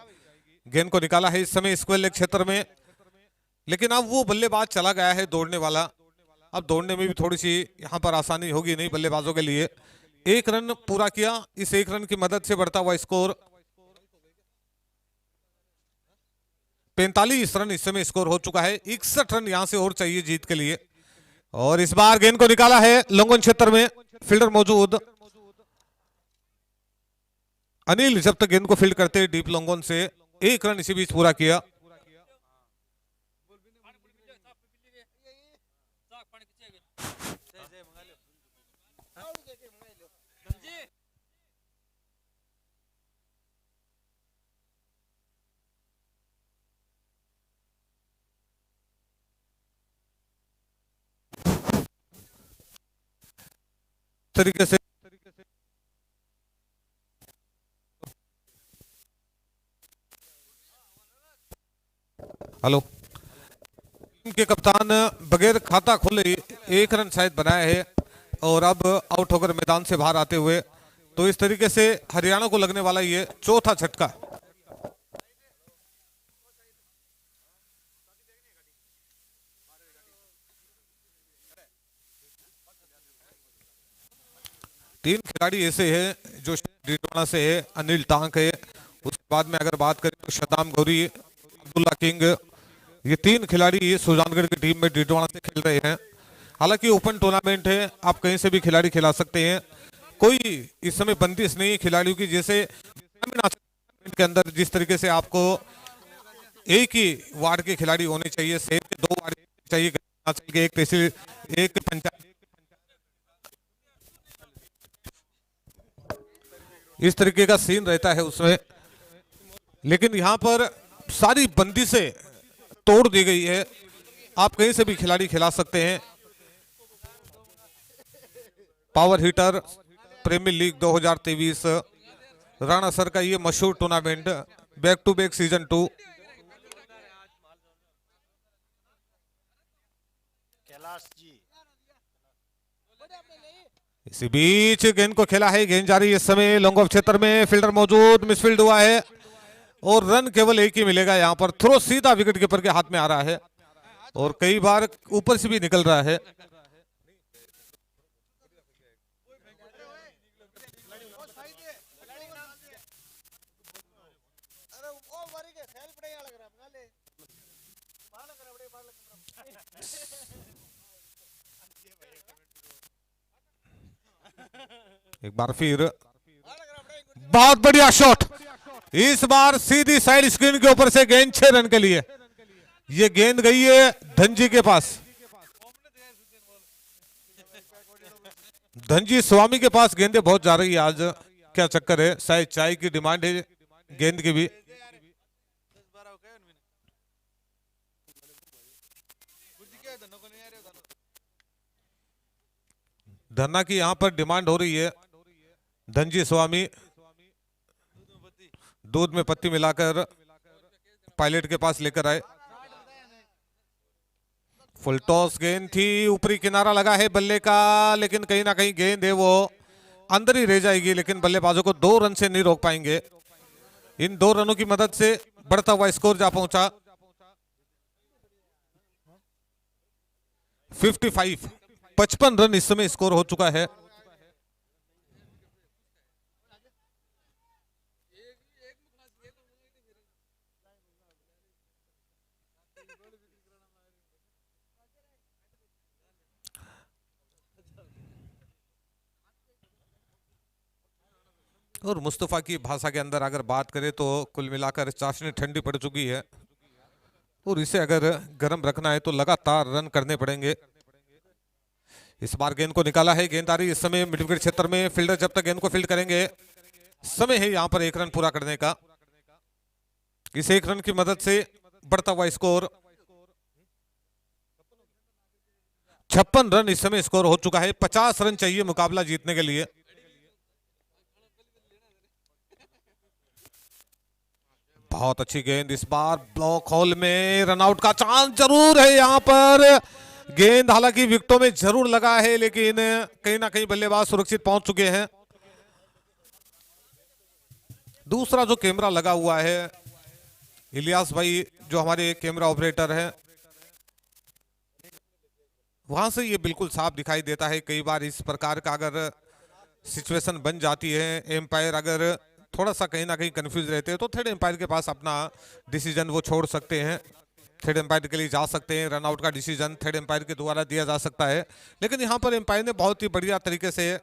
गेंद को निकाला है इस समय स्क्वायर लेग क्षेत्र में, लेकिन अब वो बल्लेबाज चला गया है दौड़ने वाला। अब दौड़ने में भी थोड़ी सी यहां पर आसानी होगी नहीं बल्लेबाजों के लिए। एक रन पूरा किया, इस एक रन की मदद से बढ़ता हुआ स्कोर 45 रन इस समय स्कोर हो चुका है। 61 रन यहां से और चाहिए जीत के लिए। और इस बार गेंद को निकाला है लॉन्गॉन क्षेत्र में, फील्डर मौजूद। अनिल जब तक गेंद को फील्ड करते डीप लॉन्गॉन से, एक रन इसी बीच पूरा किया। तरीके से हेलो। टीम के कप्तान बगैर खाता खोले एक रन शायद बनाया है और अब आउट होकर मैदान से बाहर आते हुए। तो इस तरीके से हरियाणा को लगने वाला ये चौथा झटका। तीन खिलाड़ी ऐसे हैं जो डीडवाना से है, अनिल टांक है। उसके बाद में अगर बात करें तो शदाम गौरी, अब्दुल्ला किंग, ये तीन खिलाड़ी सुजानगढ़ की टीम में डीडवाना से खेल रहे हैं। हालांकि ओपन टूर्नामेंट है, आप कहीं से भी खिलाड़ी खिला सकते हैं, कोई इस समय बंदिश नहीं है खिलाड़ियों की। जैसे टूर्नामेंट के अंदर जिस तरीके से आपको एक ही वार्ड के खिलाड़ी होने चाहिए, शहर के 2 वार्ड चाहिए, एक तहसील, एक पंचायत, इस तरीके का सीन रहता है उसमें। लेकिन यहां पर सारी बंदिशें तोड़ दी गई है, आप कहीं से भी खिलाड़ी खिला सकते हैं। Power hitter premier league 2023 Rana sir का ये मशहूर tournament, back to back season 2। इसी बीच गेंद को खेला है, गेंद जारी इस समय लॉन्ग ऑफ क्षेत्र में, फील्डर मौजूद, मिसफील्ड हुआ है और रन केवल एक ही मिलेगा। यहां पर थ्रो सीधा विकेट कीपर के हाथ में आ रहा है और कई बार ऊपर से भी निकल रहा है। एक बार फिर बहुत बढ़िया शॉट, इस बार सीधी साइड स्क्रीन के ऊपर से गेंद 6 रन के लिए। ये गेंद गई है धनजी के पास, धनजी स्वामी के पास गेंदें बहुत जा रही है आज, क्या चक्कर है? शायद चाय की डिमांड है गेंद की भी। धरना की यहां पर डिमांड हो रही है। धनजी स्वामी दूध में पत्ती मिलाकर पायलट के पास लेकर आए। फुल टॉस गेंद थी, ऊपरी किनारा लगा है बल्ले का, लेकिन कहीं ना कहीं गेंद है वो अंदर ही रह जाएगी, लेकिन बल्लेबाजों को 2 रन से नहीं रोक पाएंगे। इन 2 रनों की मदद से बढ़ता हुआ स्कोर जा पहुंचा 55 रन इस समय स्कोर हो चुका है। और मुस्तफा की भाषा के अंदर अगर बात करें तो कुल मिलाकर चाशनी ठंडी पड़ चुकी है और इसे अगर गर्म रखना है तो लगातार रन करने पड़ेंगे। इस बार गेंद को निकाला है, गेंद आ रही इस समय मिड विकेट क्षेत्र में। फील्डर जब तक गेंद को फील्ड करेंगे, समय है यहां पर 1 रन पूरा करने का। इस 1 रन की मदद से बढ़ता हुआ स्कोर 56 रन इस समय स्कोर हो चुका है। 50 रन चाहिए मुकाबला जीतने के लिए। बहुत अच्छी गेंद इस बार ब्लॉक होल में, रनआउट का चांस जरूर है यहां पर। गेंद हालांकि विकेटों में जरूर लगा है, लेकिन कहीं ना कहीं बल्लेबाज सुरक्षित पहुंच चुके हैं। दूसरा जो कैमरा लगा हुआ है, इलियास भाई जो हमारे कैमरा ऑपरेटर हैं, वहां से ये बिल्कुल साफ दिखाई देता है। कई बार इस प्रकार का अगर सिचुएशन बन जाती है, एम्पायर अगर थोड़ा सा कहीं ना कहीं कंफ्यूज रहते हैं, तो थर्ड एम्पायर के पास अपना डिसीजन वो छोड़ सकते हैं, थर्ड एम्पायर के लिए जा सकते हैं। रनआउट का डिसीजन थर्ड एम्पायर के द्वारा दिया जा सकता है, लेकिन यहां पर एम्पायर ने बहुत ही बढ़िया तरीके से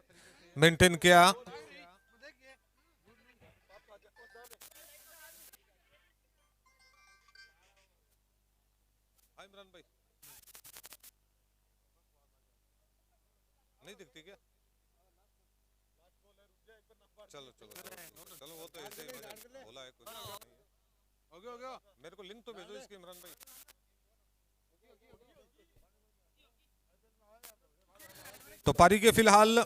मेंटेन किया। नहीं दिखती क्या? चलो चलो चलो, वो तो ऐसे ही बोला है, कुछ हो गया। मेरे को लिंक तो भेजो इसकी इमरान भाई। तो पारी के फिलहाल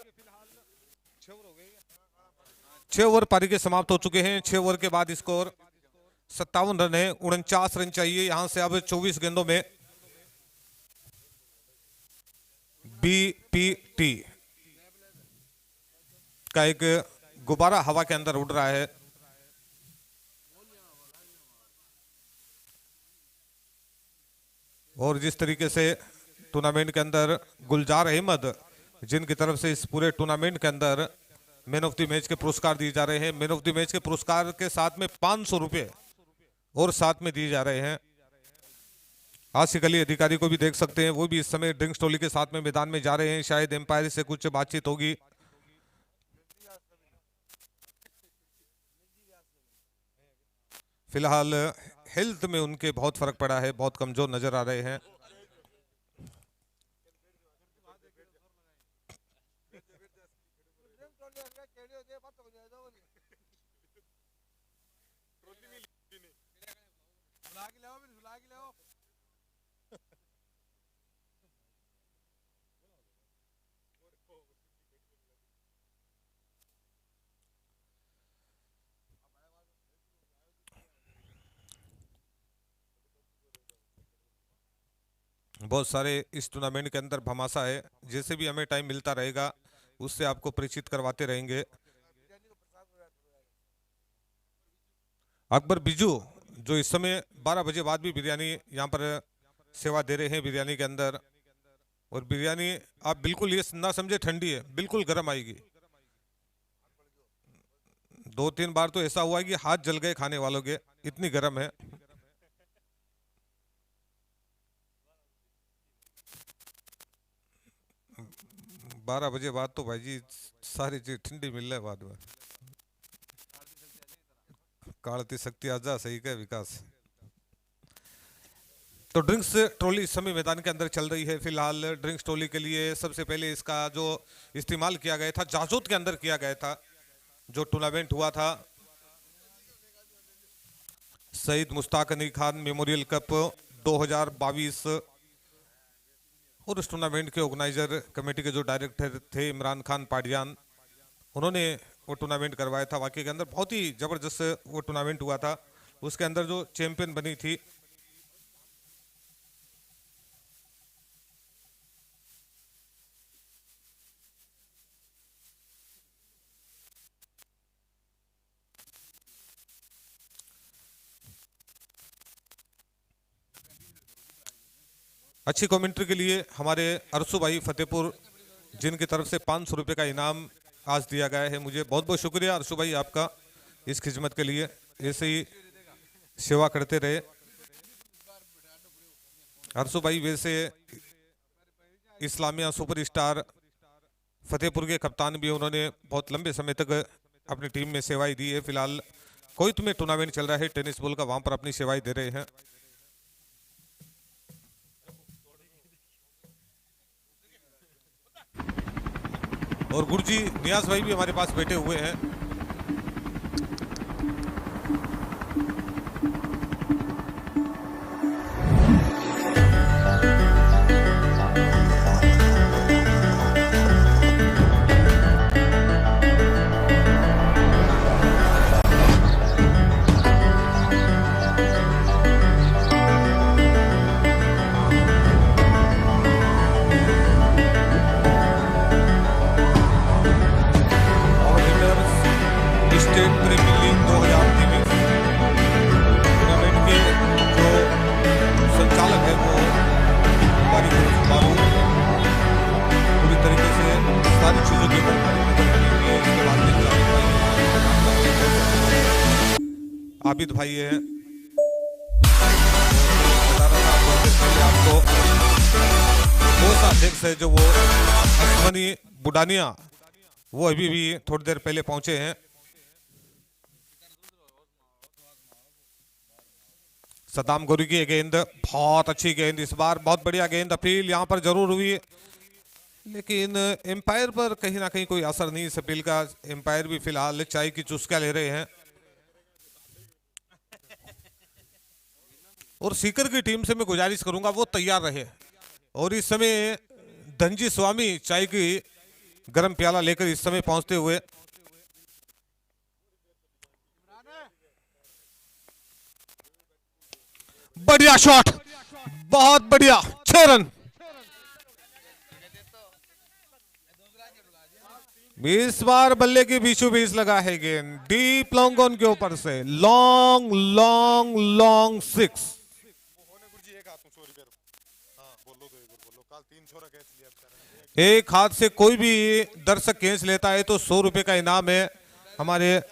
6 ओवर पारी के समाप्त हो चुके हैं। 6 ओवर के बाद स्कोर 57 रन है, 49 रन चाहिए। यहां से अब 24 गेंदों में बीपीटी का एक गुब्बारा हवा के अंदर उड़ रहा है। और जिस तरीके से टूर्नामेंट के अंदर गुलजार अहमद, जिनकी तरफ से इस पूरे टूर्नामेंट के अंदर मैन ऑफ द मैच के पुरस्कार दिए जा रहे हैं, मैन ऑफ द मैच के पुरस्कार के साथ में 500 रुपए और साथ में दिए जा रहे हैं। आसिफ अली अधिकारी को भी देख सकते हैं, वो भी इस समय ड्रिंक्स टोली के साथ में मैदान में जा रहे हैं। शायद एम्पायर से कुछ बातचीत होगी। फिलहाल हेल्थ में उनके बहुत फर्क पड़ा है, बहुत कमजोर नजर आ रहे हैं। बहुत सारे इस टूर्नामेंट के अंदर भमासा है, जैसे भी हमें टाइम मिलता रहेगा उससे आपको परिचित करवाते रहेंगे। अकबर बिजू जो इस समय 12 बजे बाद भी बिरयानी यहाँ पर सेवा दे रहे हैं बिरयानी के अंदर। और बिरयानी आप बिल्कुल ये ना समझे ठंडी है, बिल्कुल गर्म आएगी। 2-3 बार तो ऐसा हुआ है कि हाथ जल गए खाने वालों के, इतनी गर्म है। बारह बजे बाद तो भाई जी सारी चीज ठंडी मिल रहा है बाद में। कालती शक्ति आजा, सही कह विकास। तो ड्रिंक्स ट्रॉली इस समय मैदान के अंदर चल रही है। फिलहाल ड्रिंक्स ट्रॉली के लिए सबसे पहले इसका जो इस्तेमाल किया गया था, जाजोत के अंदर किया गया था, जो टूर्नामेंट हुआ था शहीद मुश्ताक अली खान मेमोरियल कप 2022, और उस टूर्नामेंट के ऑर्गेनाइजर कमेटी के जो डायरेक्टर थे इमरान खान पाडियान, उन्होंने वो टूर्नामेंट करवाया था। वाकई के अंदर बहुत ही जबरदस्त वो टूर्नामेंट हुआ था। उसके अंदर जो चैंपियन बनी थी। अच्छी कमेंट्री के लिए हमारे अरसू भाई फतेहपुर, जिनकी तरफ से 500 रुपये का इनाम आज दिया गया है। मुझे बहुत बहुत शुक्रिया अरसू भाई आपका इस खिदमत के लिए, ऐसे ही सेवा करते रहे। अरसू भाई वैसे इस्लामिया सुपरस्टार फतेहपुर के कप्तान भी, उन्होंने बहुत लंबे समय तक अपनी टीम में सेवाएं दी है। फिलहाल कोयत में टूर्नामेंट चल रहा है टेनिस बॉल का, वहां पर अपनी सेवाएं दे रहे हैं। और गुरुजी नियाज भाई भी हमारे पास बैठे हुए हैं। स्टेट प्रीमियर लीग 2023 टूर्नामेंट के जो संचालक है वो हमारी बाबू पूरी तरीके से सारी चीजों की जानकारी इसके बाद में आबिद भाई है। आपको कोषाध्यक्ष है जो वो अश्वनी बुडानिया, वो अभी भी थोड़ी देर पहले पहुंचे हैं। सद्दाम गोरी की गेंद, बहुत अच्छी गेंद इस बार, बहुत बढ़िया गेंद। अपील यहां पर जरूर हुई, लेकिन एम्पायर पर कहीं ना कहीं कोई असर नहीं इस अपील का। एम्पायर भी फिलहाल चाय की चुस्कियां ले रहे हैं। और सीकर की टीम से मैं गुजारिश करूंगा वो तैयार रहे। और इस समय धनजी स्वामी चाय की गर्म प्याला लेकर इस समय पहुंचते हुए, बढ़िया शॉट, बहुत बढ़िया, 6 रन। 20 बार बल्ले के बीचों बीच लगा है गेंद, डीप लॉन्ग ऑन के ऊपर से, लॉन्ग लॉन्ग लॉन्ग 6। एक हाथ से कोई भी दर्शक कैच लेता है तो 100 रुपए का इनाम है हमारे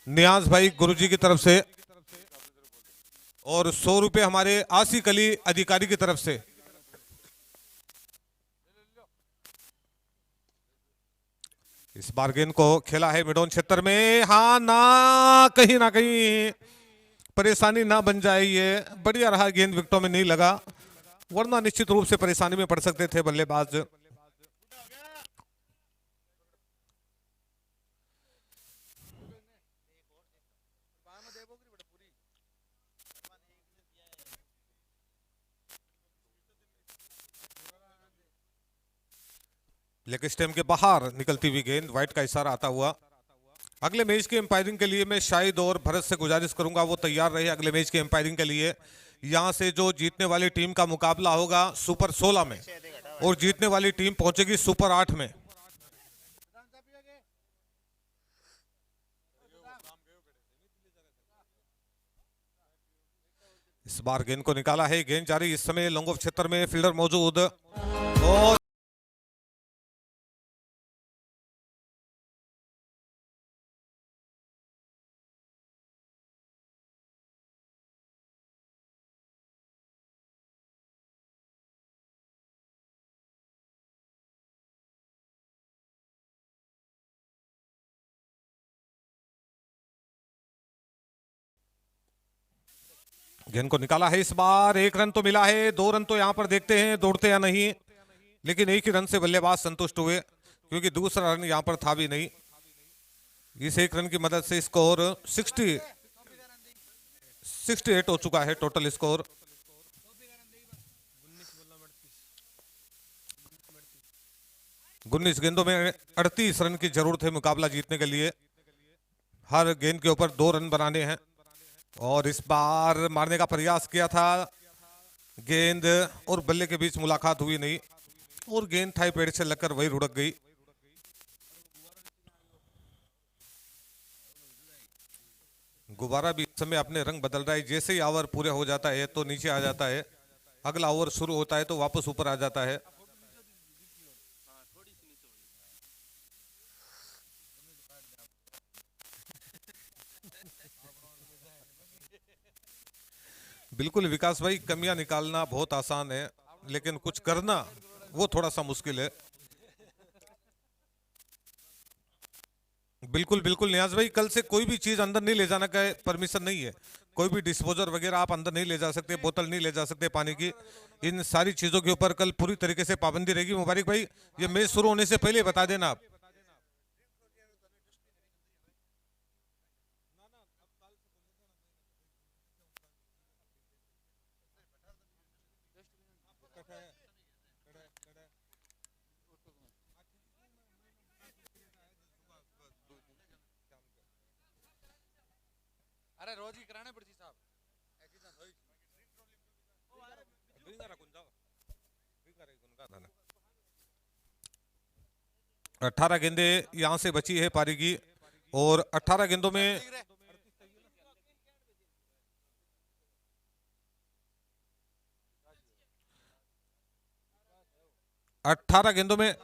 नियाज भाई गुरुजी की तरफ से, और 100 रुपए हमारे आसिक अली अधिकारी की तरफ से। इस बार गेंद को खेला है मिडोन क्षेत्र में, हाँ ना कहीं परेशानी ना बन जाए। ये बढ़िया रहा, गेंद विकेटों में नहीं लगा, वरना निश्चित रूप से परेशानी में पड़ सकते थे बल्लेबाज। लेग स्टंप के बाहर निकलती हुई गेंद, व्हाइट का इशारा आता हुआ। अगले मैच की एम्पायरिंग के लिए मैं शाहिद और भरत से गुजारिश करूंगा वो तैयार रहे अगले मैच की एम्पायरिंग के लिए। यहां से जो जीतने वाली टीम का मुकाबला होगा सुपर 16 में, और जीतने वाली टीम पहुंचेगी सुपर 8 में। इस बार गेंद को निकाला है, गेंद जारी, इस समय लॉन्ग ऑफ क्षेत्र में फील्डर मौजूद, और गेंद को निकाला है। इस बार 1 रन तो मिला है, 2 रन तो यहां पर देखते हैं दौड़ते या नहीं, लेकिन एक ही रन से बल्लेबाज संतुष्ट हुए क्योंकि दूसरा रन यहां पर था भी नहीं। इस 1 रन की मदद से स्कोर 68 हो चुका है टोटल स्कोर। उन्नीस गेंदों में 38 रन की जरूरत है मुकाबला जीतने के लिए। हर गेंद के ऊपर 2 रन बनाने हैं। और इस बार मारने का प्रयास किया था, गेंद और बल्ले के बीच मुलाकात हुई नहीं और गेंद थाई पेड़ से लगकर वही रुड़क गई। गुब्बारा भी इस समय अपने रंग बदल रहा है, जैसे ही ओवर पूरे हो जाता है तो नीचे आ जाता है, अगला ओवर शुरू होता है तो वापस ऊपर आ जाता है। बिल्कुल विकास भाई, कमियां निकालना बहुत आसान है लेकिन कुछ करना वो थोड़ा सा मुश्किल है। बिल्कुल बिल्कुल नियाज भाई, कल से कोई भी चीज अंदर नहीं ले जाना का परमिशन नहीं है। कोई भी डिस्पोजर वगैरह आप अंदर नहीं ले जा सकते, बोतल नहीं ले जा सकते पानी की। इन सारी चीजों के ऊपर कल पूरी तरीके से पाबंदी रहेगी। मुबारक भाई, ये मैच शुरू होने से पहले बता देना आप। अरे रोज ही कराने पड़ती साहब। 18 गेंदे यहां से बची है पारी की और 18 गेंदों में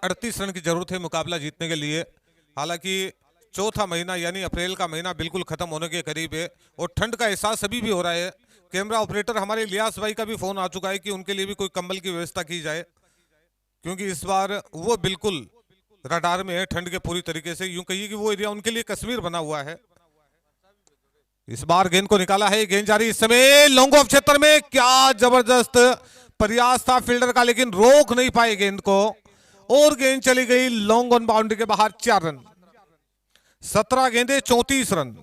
38 रन की जरूरत है मुकाबला जीतने के लिए। हालांकि चौथा महीना यानी अप्रैल का महीना बिल्कुल खत्म होने के करीब है और ठंड का एहसास अभी भी हो रहा है। कैमरा ऑपरेटर हमारे इलियास भाई का भी फोन आ चुका है कि उनके लिए भी कोई कंबल की व्यवस्था की जाए, क्योंकि इस बार वो बिल्कुल रडार में है ठंड के पूरी तरीके से। यूं कहिए कि वो एरिया उनके लिए कश्मीर बना हुआ है। इस बार गेंद को निकाला है, गेंद जारी इस समय लॉन्ग ऑफ क्षेत्र में, क्या जबरदस्त प्रयास था फील्डर का लेकिन रोक नहीं पाए गेंद को और गेंद चली गई लॉन्ग ऑन बाउंड्री के बाहर। 4 रन, 17 गेंदे 34 रन।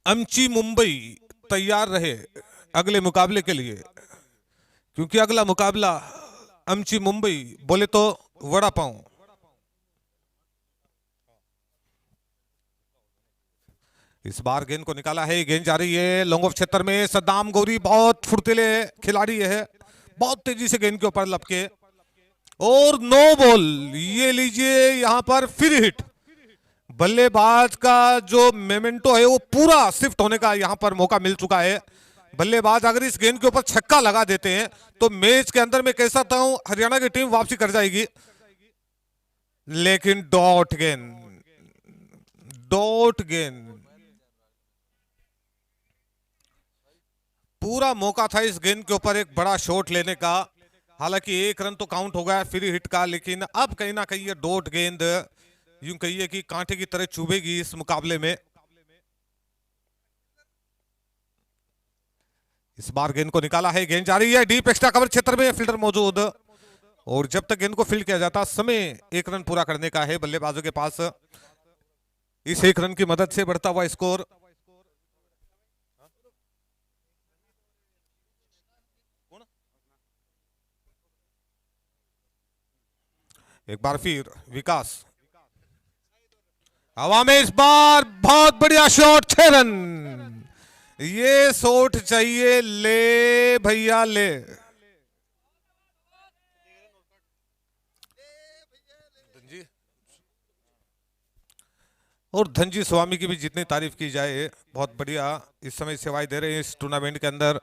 अमची मुंबई तैयार रहे अगले मुकाबले के लिए, क्योंकि अगला मुकाबला अमची मुंबई बोले तो वड़ा पाव। इस बार गेंद को निकाला है, गेंद जा रही है लॉन्ग ऑफ क्षेत्र में। सद्दाम गौरी बहुत फुर्तीले खिलाड़ी है, बहुत तेजी से गेंद के ऊपर लपके और नो बॉल। ये लीजिए यहां पर फिर हिट। बल्लेबाज का जो मोमेंटो है वो पूरा शिफ्ट होने का यहां पर मौका मिल चुका है। बल्लेबाज अगर इस गेंद के ऊपर छक्का लगा देते हैं तो मैच के अंदर मैं कह सकता हूं हरियाणा की टीम वापसी कर जाएगी, लेकिन डॉट गेंद, डॉट गेंद। पूरा मौका था इस गेंद के ऊपर एक बड़ा शॉट लेने का। हालांकि 1 रन तो काउंट हो गया फ्री हिट का, लेकिन अब कहीं ना कहीं ये डॉट गेंद यूं कहिए कि कांटे की तरह चुभेगी इस मुकाबले में। इस बार गेंद को निकाला है, गेंद जा रही है डीप एक्स्ट्रा कवर क्षेत्र में, फील्डर मौजूद और जब तक गेंद को फील्ड किया जाता समय 1 रन पूरा करने का है बल्लेबाजों के पास। इस 1 रन की मदद से बढ़ता हुआ स्कोर। एक बार फिर विकास हवा में, इस बार बहुत बढ़िया शॉट, 6 रन। ये शॉट चाहिए, ले भैया ले। और धनजी स्वामी की भी जितनी तारीफ की जाए बहुत बढ़िया इस समय सेवाएं दे रहे हैं इस टूर्नामेंट के अंदर।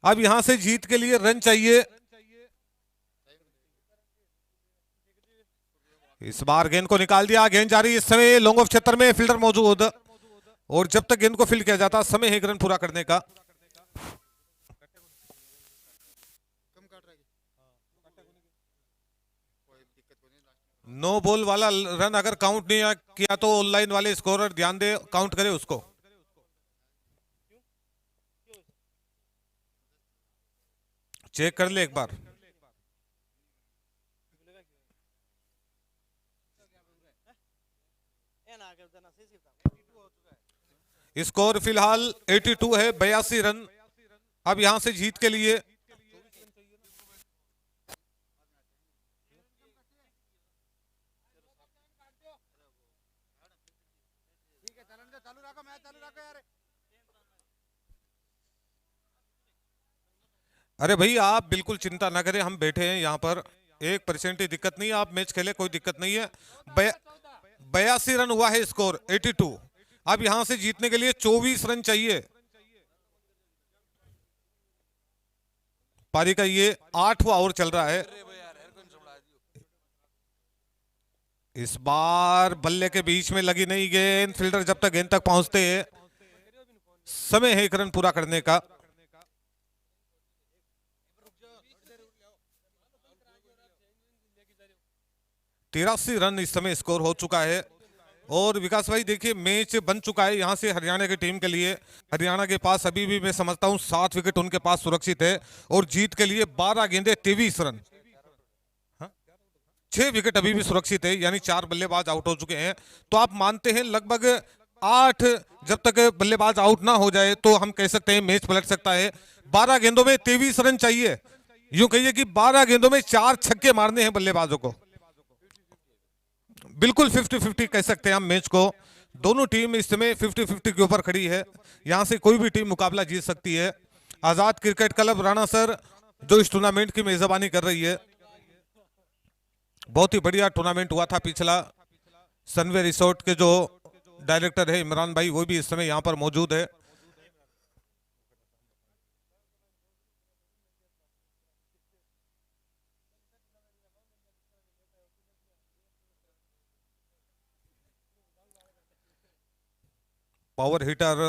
अब यहां से जीत के लिए रन चाहिए। इस बार गेंद को निकाल दिया, गेंद जारी इस समय लॉन्ग ऑफ क्षेत्र में, फील्डर मौजूद और जब तक गेंद को फील्ड किया जाता समय 1 रन पूरा करने का। नो बॉल वाला रन अगर काउंट नहीं किया तो ऑनलाइन वाले स्कोरर ध्यान दे, काउंट करे उसको। चेक कर ले एक बार। स्कोर फिलहाल 82 है, 82 रन अब यहां से जीत के लिए। अरे भाई आप बिल्कुल चिंता ना करें, हम बैठे हैं यहाँ पर, 1% की दिक्कत नहीं है, आप मैच खेले कोई दिक्कत नहीं है। 82 रन हुआ है स्कोर 82। अब यहां से जीतने के लिए 24 रन चाहिए। पारी का ये 8वां ओवर चल रहा है। इस बार बल्ले के बीच में लगी नहीं गेंद, फील्डर जब तक गेंद तक पहुंचते हैं समय है 1 रन पूरा करने का। तिरासी रन इस समय स्कोर हो चुका है। और विकास भाई देखिए मैच बन चुका है यहां से हरियाणा की टीम के लिए। हरियाणा के पास अभी भी मैं समझता हूं 7 विकेट उनके पास सुरक्षित है और जीत के लिए 12 गेंदे 23 रन, 6 विकेट अभी भी सुरक्षित है, यानी 4 बल्लेबाज आउट हो चुके हैं। तो आप मानते हैं लगभग 8, जब तक बल्लेबाज आउट ना हो जाए तो हम कह सकते हैं मैच पलट सकता है। 12 गेंदों में 23 रन चाहिए, यूं कहिए कि 12 गेंदों में 4 छक्के मारने हैं बल्लेबाजों को। बिल्कुल 50-50 कह सकते हैं हम मैच को। दोनों टीम इस समय 50-50 के ऊपर खड़ी है, यहां से कोई भी टीम मुकाबला जीत सकती है। आजाद क्रिकेट क्लब राणा सर जो इस टूर्नामेंट की मेजबानी कर रही है, बहुत ही बढ़िया टूर्नामेंट हुआ था पिछला। सनवे रिसोर्ट के जो डायरेक्टर है इमरान भाई, वो भी इस समय यहां पर मौजूद है। पावर हिटर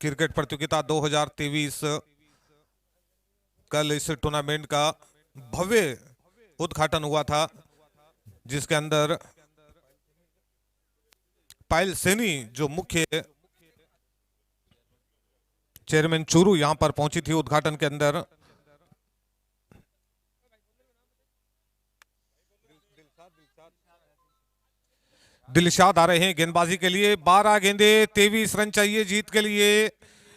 क्रिकेट प्रतियोगिता 2023, कल इस टूर्नामेंट का भव्य उद्घाटन हुआ था, जिसके अंदर पायल सैनी जो मुख्य चेयरमैन चूरू यहां पर पहुंची थी उद्घाटन के अंदर। दिलशाद आ रहे हैं गेंदबाजी के लिए। 12 गेंदे 23 रन चाहिए जीत के लिए,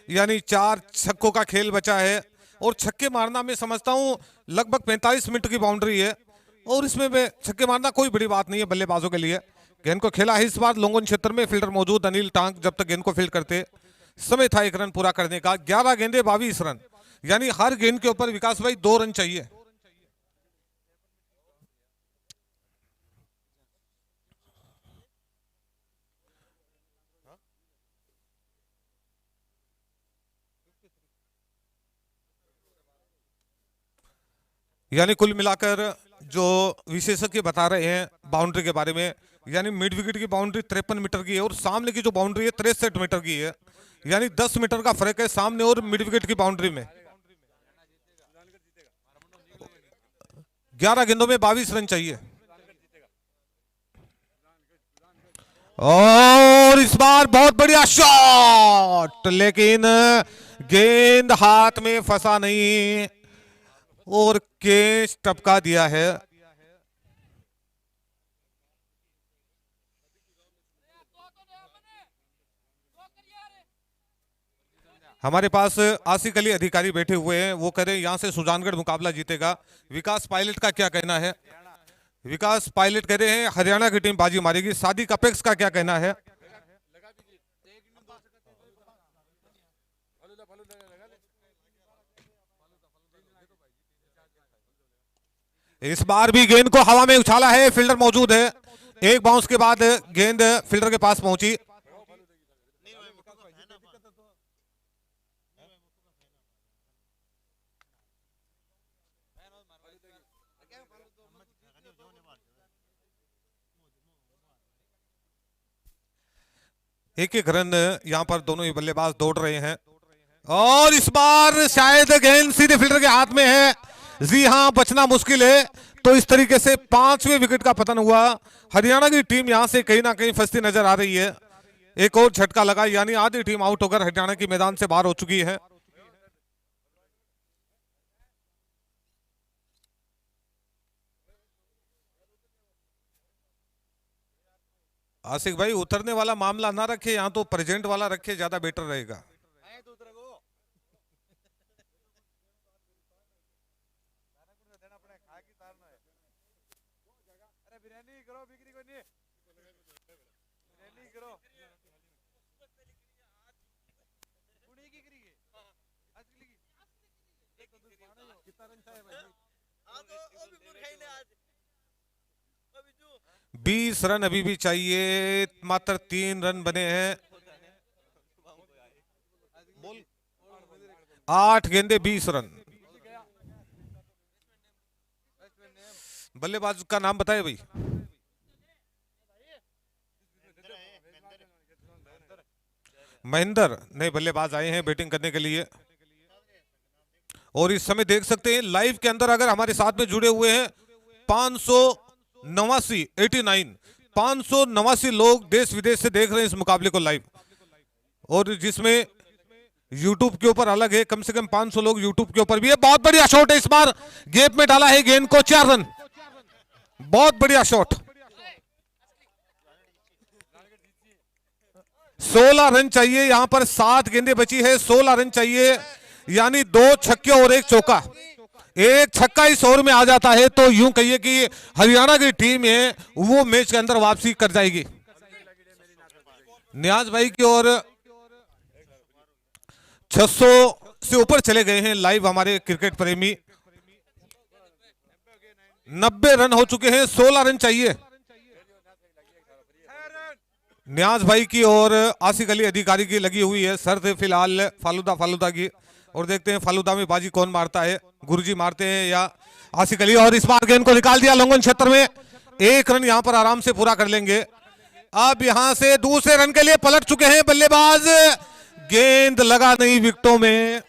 यानी 4 छक्कों का खेल बचा है। और छक्के मारना मैं समझता हूं लगभग 45 मिनट की बाउंड्री है, और इसमें छक्के मारना कोई बड़ी बात नहीं है बल्लेबाजों के लिए। गेंद को खेला है इस बार लोंगन क्षेत्र में, फील्डर मौजूद अनिल टांक जब तक गेंद को फील्ड करते, समय था 1 रन पूरा करने का। 11 गेंदे 22 रन, यानी हर गेंद के ऊपर विकास भाई 2 रन चाहिए। यानी कुल मिलाकर जो विशेषज्ञ बता रहे हैं बाउंड्री के बारे में, यानी मिड विकेट की बाउंड्री 53 मीटर की है और सामने की जो बाउंड्री है 63 मीटर की है, यानी 10 मीटर का फर्क है सामने और मिड विकेट की बाउंड्री में। 11 गेंदों में 22 रन चाहिए। और इस बार बहुत बढ़िया शॉट, लेकिन गेंद हाथ में फंसा नहीं और कैच टपका दिया है। हमारे पास आसिक अली अधिकारी बैठे हुए हैं, वो कह रहे हैं यहां से सुजानगढ़ मुकाबला जीतेगा। विकास पायलट का क्या कहना है? विकास पायलट कह रहे हैं हरियाणा की टीम बाजी मारेगी। सादिक अपेक्स का क्या कहना है? इस बार भी गेंद को हवा में उछाला है, फील्डर मौजूद है। एक बाउंस के बाद गेंद फील्डर के पास पहुंची। एक एक रन यहां पर दोनों ही बल्लेबाज दौड़ रहे हैं, और इस बार शायद गेंद सीधे फील्डर के हाथ में है। जी हां, बचना मुश्किल है। तो इस तरीके से 5वें विकेट का पतन हुआ। हरियाणा की टीम यहां से कहीं ना कहीं फंसती नजर आ रही है। एक और झटका लगा, यानी आधी टीम आउट होकर हरियाणा की मैदान से बाहर हो चुकी है। आशिक भाई उतरने वाला मामला ना रखे, यहाँ तो प्रेजेंट वाला रखे, ज्यादा बेटर रहेगा। बीस रन अभी भी चाहिए, मात्र 3 रन बने हैं। 8 गेंदे 20 रन। बल्लेबाज का नाम बताए भाई। महेंद्र नए बल्लेबाज आए हैं बैटिंग करने के लिए। और इस समय देख सकते हैं लाइव के अंदर अगर हमारे साथ में जुड़े हुए हैं 589 लोग देश विदेश से देख रहे हैं इस मुकाबले को लाइव। और जिसमें यूट्यूब के ऊपर अलग है, कम से कम 500 लोग यूट्यूब के ऊपर भी है। बहुत बढ़िया शॉट है, इस बार गैप में डाला है गेंद को, 4 रन। बहुत बढ़िया शॉट। 16 रन चाहिए, यहां पर 7 गेंदें बची है, 16 रन चाहिए, यानी 2 छक्के और 1 चौका। एक छक्का इस ओवर में आ जाता है तो यूं कहिए कि हरियाणा की टीम है वो मैच के अंदर वापसी कर जाएगी। नियाज भाई की ओर 600 से ऊपर चले गए हैं लाइव हमारे क्रिकेट प्रेमी। 90 रन हो चुके हैं, 16 रन चाहिए। नियाज भाई की और आसिक अली अधिकारी की लगी हुई है शर्त फिलहाल फालूदा की। और देखते हैं फालूदा में बाजी कौन मारता है, गुरुजी मारते हैं या आसिक अली। और इस बार गेंद को निकाल दिया लॉन्गन क्षेत्र में, 1 रन यहां पर आराम से पूरा कर लेंगे। अब यहां से दूसरे रन के लिए पलट चुके हैं बल्लेबाज, गेंद लगा नहीं विकेटों में।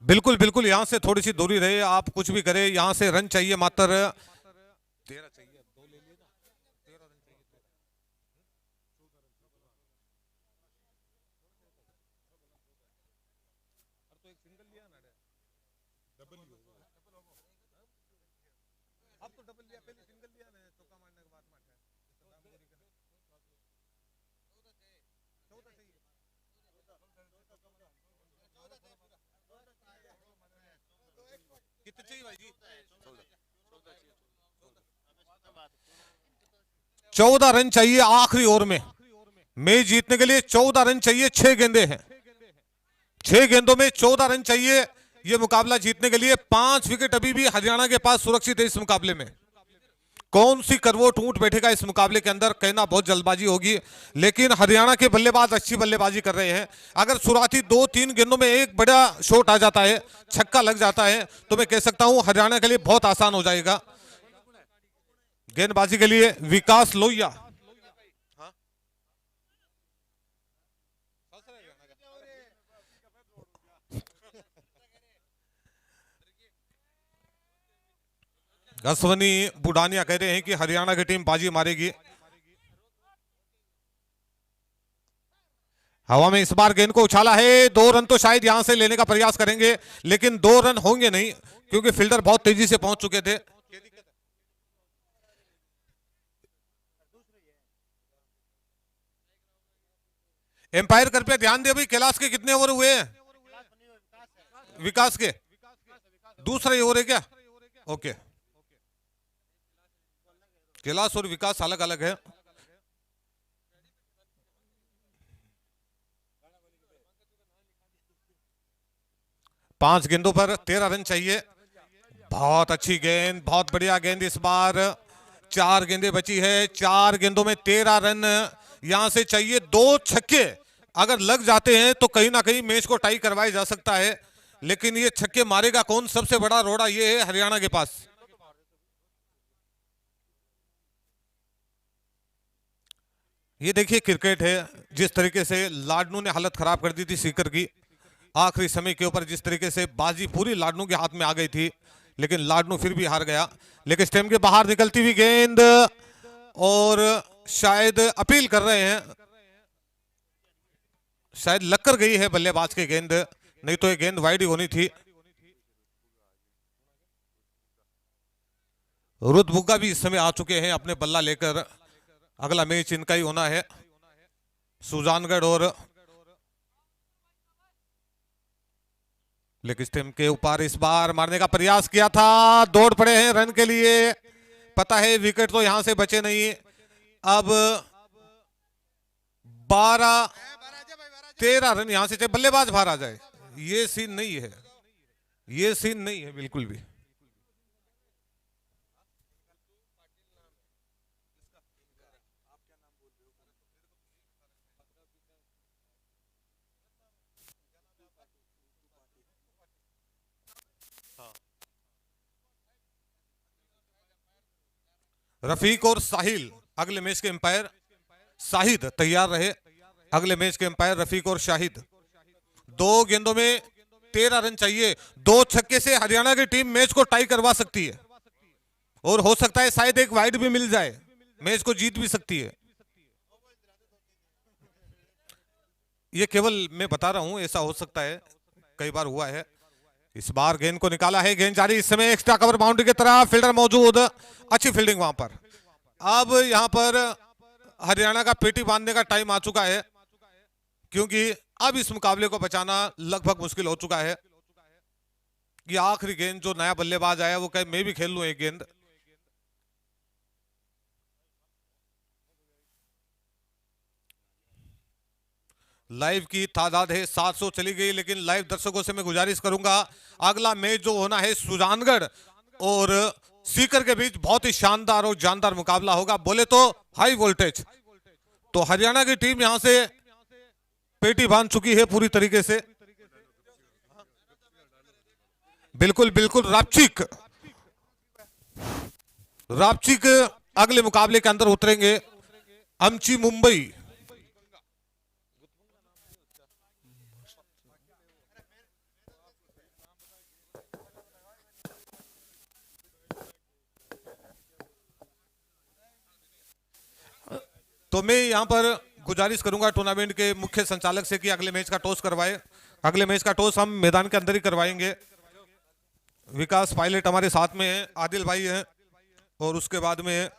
बिल्कुल बिल्कुल, यहां से थोड़ी सी दूरी रहे, आप कुछ भी करें। यहां से रन चाहिए मात्र 13 चाहिए, 2 ले लिए ना, 13 रन चाहिए। तो एक सिंगल लिया ना, डबल ही होगा। अब तो डबल लिया, पहले सिंगल लिया ना, चौका मारने के बाद मार है। 14 चाहिए। कितने चाहिए भाई जी? 14 रन चाहिए आखिरी ओवर में। मैच जीतने के लिए 14 रन चाहिए, 6 गेंदे हैं, 6 गेंदों में 14 रन चाहिए यह मुकाबला जीतने के लिए। 5 विकेट अभी भी हरियाणा के पास सुरक्षित है इस मुकाबले में। कौन सी करवट ऊंट बैठेगा इस मुकाबले के अंदर, कहना बहुत जल्दबाजी होगी। लेकिन हरियाणा के बल्लेबाज अच्छी बल्लेबाजी कर रहे हैं। अगर शुरुआती 2-3 गेंदों में एक बड़ा शॉट आ जाता है, छक्का लग जाता है, तो मैं कह सकता हूं हरियाणा के लिए बहुत आसान हो जाएगा। गेंदबाजी के लिए विकास लोहिया। अश्वनी बुडानिया कह रहे हैं कि हरियाणा की टीम बाजी मारेगी। हवा में इस बार गेंद को उछाला है, 2 रन तो शायद यहां से लेने का प्रयास करेंगे, लेकिन 2 रन होंगे नहीं क्योंकि फील्डर बहुत तेजी से पहुंच चुके थे। एम्पायर कृपया ध्यान दे भाई, कैलाश के कितने ओवर हुए हैं? विकास के दूसरा ही ओवर है क्या? ओके, कैलाश और विकास अलग अलग है। पांच गेंदों पर 13 रन चाहिए। बहुत अच्छी गेंद, बहुत बढ़िया गेंद इस बार। 4 गेंदें बची है, 4 गेंदों में 13 रन यहां से चाहिए। 2 छक्के अगर लग जाते हैं तो कहीं ना कहीं मैच को टाई करवाया जा सकता है, लेकिन ये छक्के मारेगा कौन? सबसे बड़ा रोड़ा ये है हरियाणा के पास। ये देखिए क्रिकेट है, जिस तरीके से लाडनू ने हालत खराब कर दी थी सीकर की, आखिरी समय के ऊपर जिस तरीके से बाजी पूरी लाडनू के हाथ में आ गई थी, लेकिन लाडनू फिर भी हार गया। लेकिन स्टेम के बाहर निकलती हुई गेंद, और शायद अपील कर रहे हैं, शायद लग कर गई है बल्लेबाज की गेंद, नहीं तो ये गेंद वाइड ही होनी थी। रुद्रभुग्गा भी इस समय आ चुके हैं अपने बल्ला लेकर। अगला मैच इनका ही होना है, सुजानगढ़ और लेग स्टंप के ऊपर इस बार मारने का प्रयास किया था, दौड़ पड़े हैं रन के लिए। पता है विकेट तो यहां से बचे नहीं। अब 12-13 रन यहां से चाहिए, बल्लेबाज बाहर आ जाए। ये सीन नहीं है, ये सीन नहीं है बिल्कुल भी। रफीक और साहिल अगले मैच के एम्पायर। शाहिद तैयार रहे, अगले मैच के एम्पायर रफीक और शाहिद। 2 गेंदों में 13 रन चाहिए। 2 छक्के से हरियाणा की टीम मैच को टाई करवा सकती है, और हो सकता है शायद एक वाइड भी मिल जाए, मैच को जीत भी सकती है। ये केवल मैं बता रहा हूं, ऐसा हो सकता है, कई बार हुआ है। इस बार गेंद को निकाला है, गेंद जारी, इस समय एक्स्ट्रा कवर बाउंड्री की तरफ, फील्डर मौजूद, अच्छी फील्डिंग वहां पर। अब यहां पर हरियाणा का पेटी बांधने का टाइम आ चुका है, क्योंकि अब इस मुकाबले को बचाना लगभग मुश्किल हो चुका है। ये आखिरी गेंद, जो नया बल्लेबाज आया वो कहे मैं भी खेल लूं एक गेंद। लाइव की तादाद है 700 चली गई, लेकिन लाइव दर्शकों से मैं गुजारिश करूंगा, अगला मैच जो होना है सुजानगढ़ और सीकर के बीच, बहुत ही शानदार और जानदार मुकाबला होगा। बोले तो हाई वोल्टेज। तो हरियाणा की टीम यहां से पेटी बांध चुकी है पूरी तरीके से। बिल्कुल बिल्कुल, रापचिक अगले मुकाबले के अंदर उतरेंगे। अमची मुंबई, तो मैं यहां पर गुजारिश करूंगा टूर्नामेंट के मुख्य संचालक से कि अगले मैच का टॉस करवाए। अगले मैच का टॉस हम मैदान के अंदर ही करवाएंगे। विकास पायलट हमारे साथ में है, आदिल भाई हैं, और उसके बाद में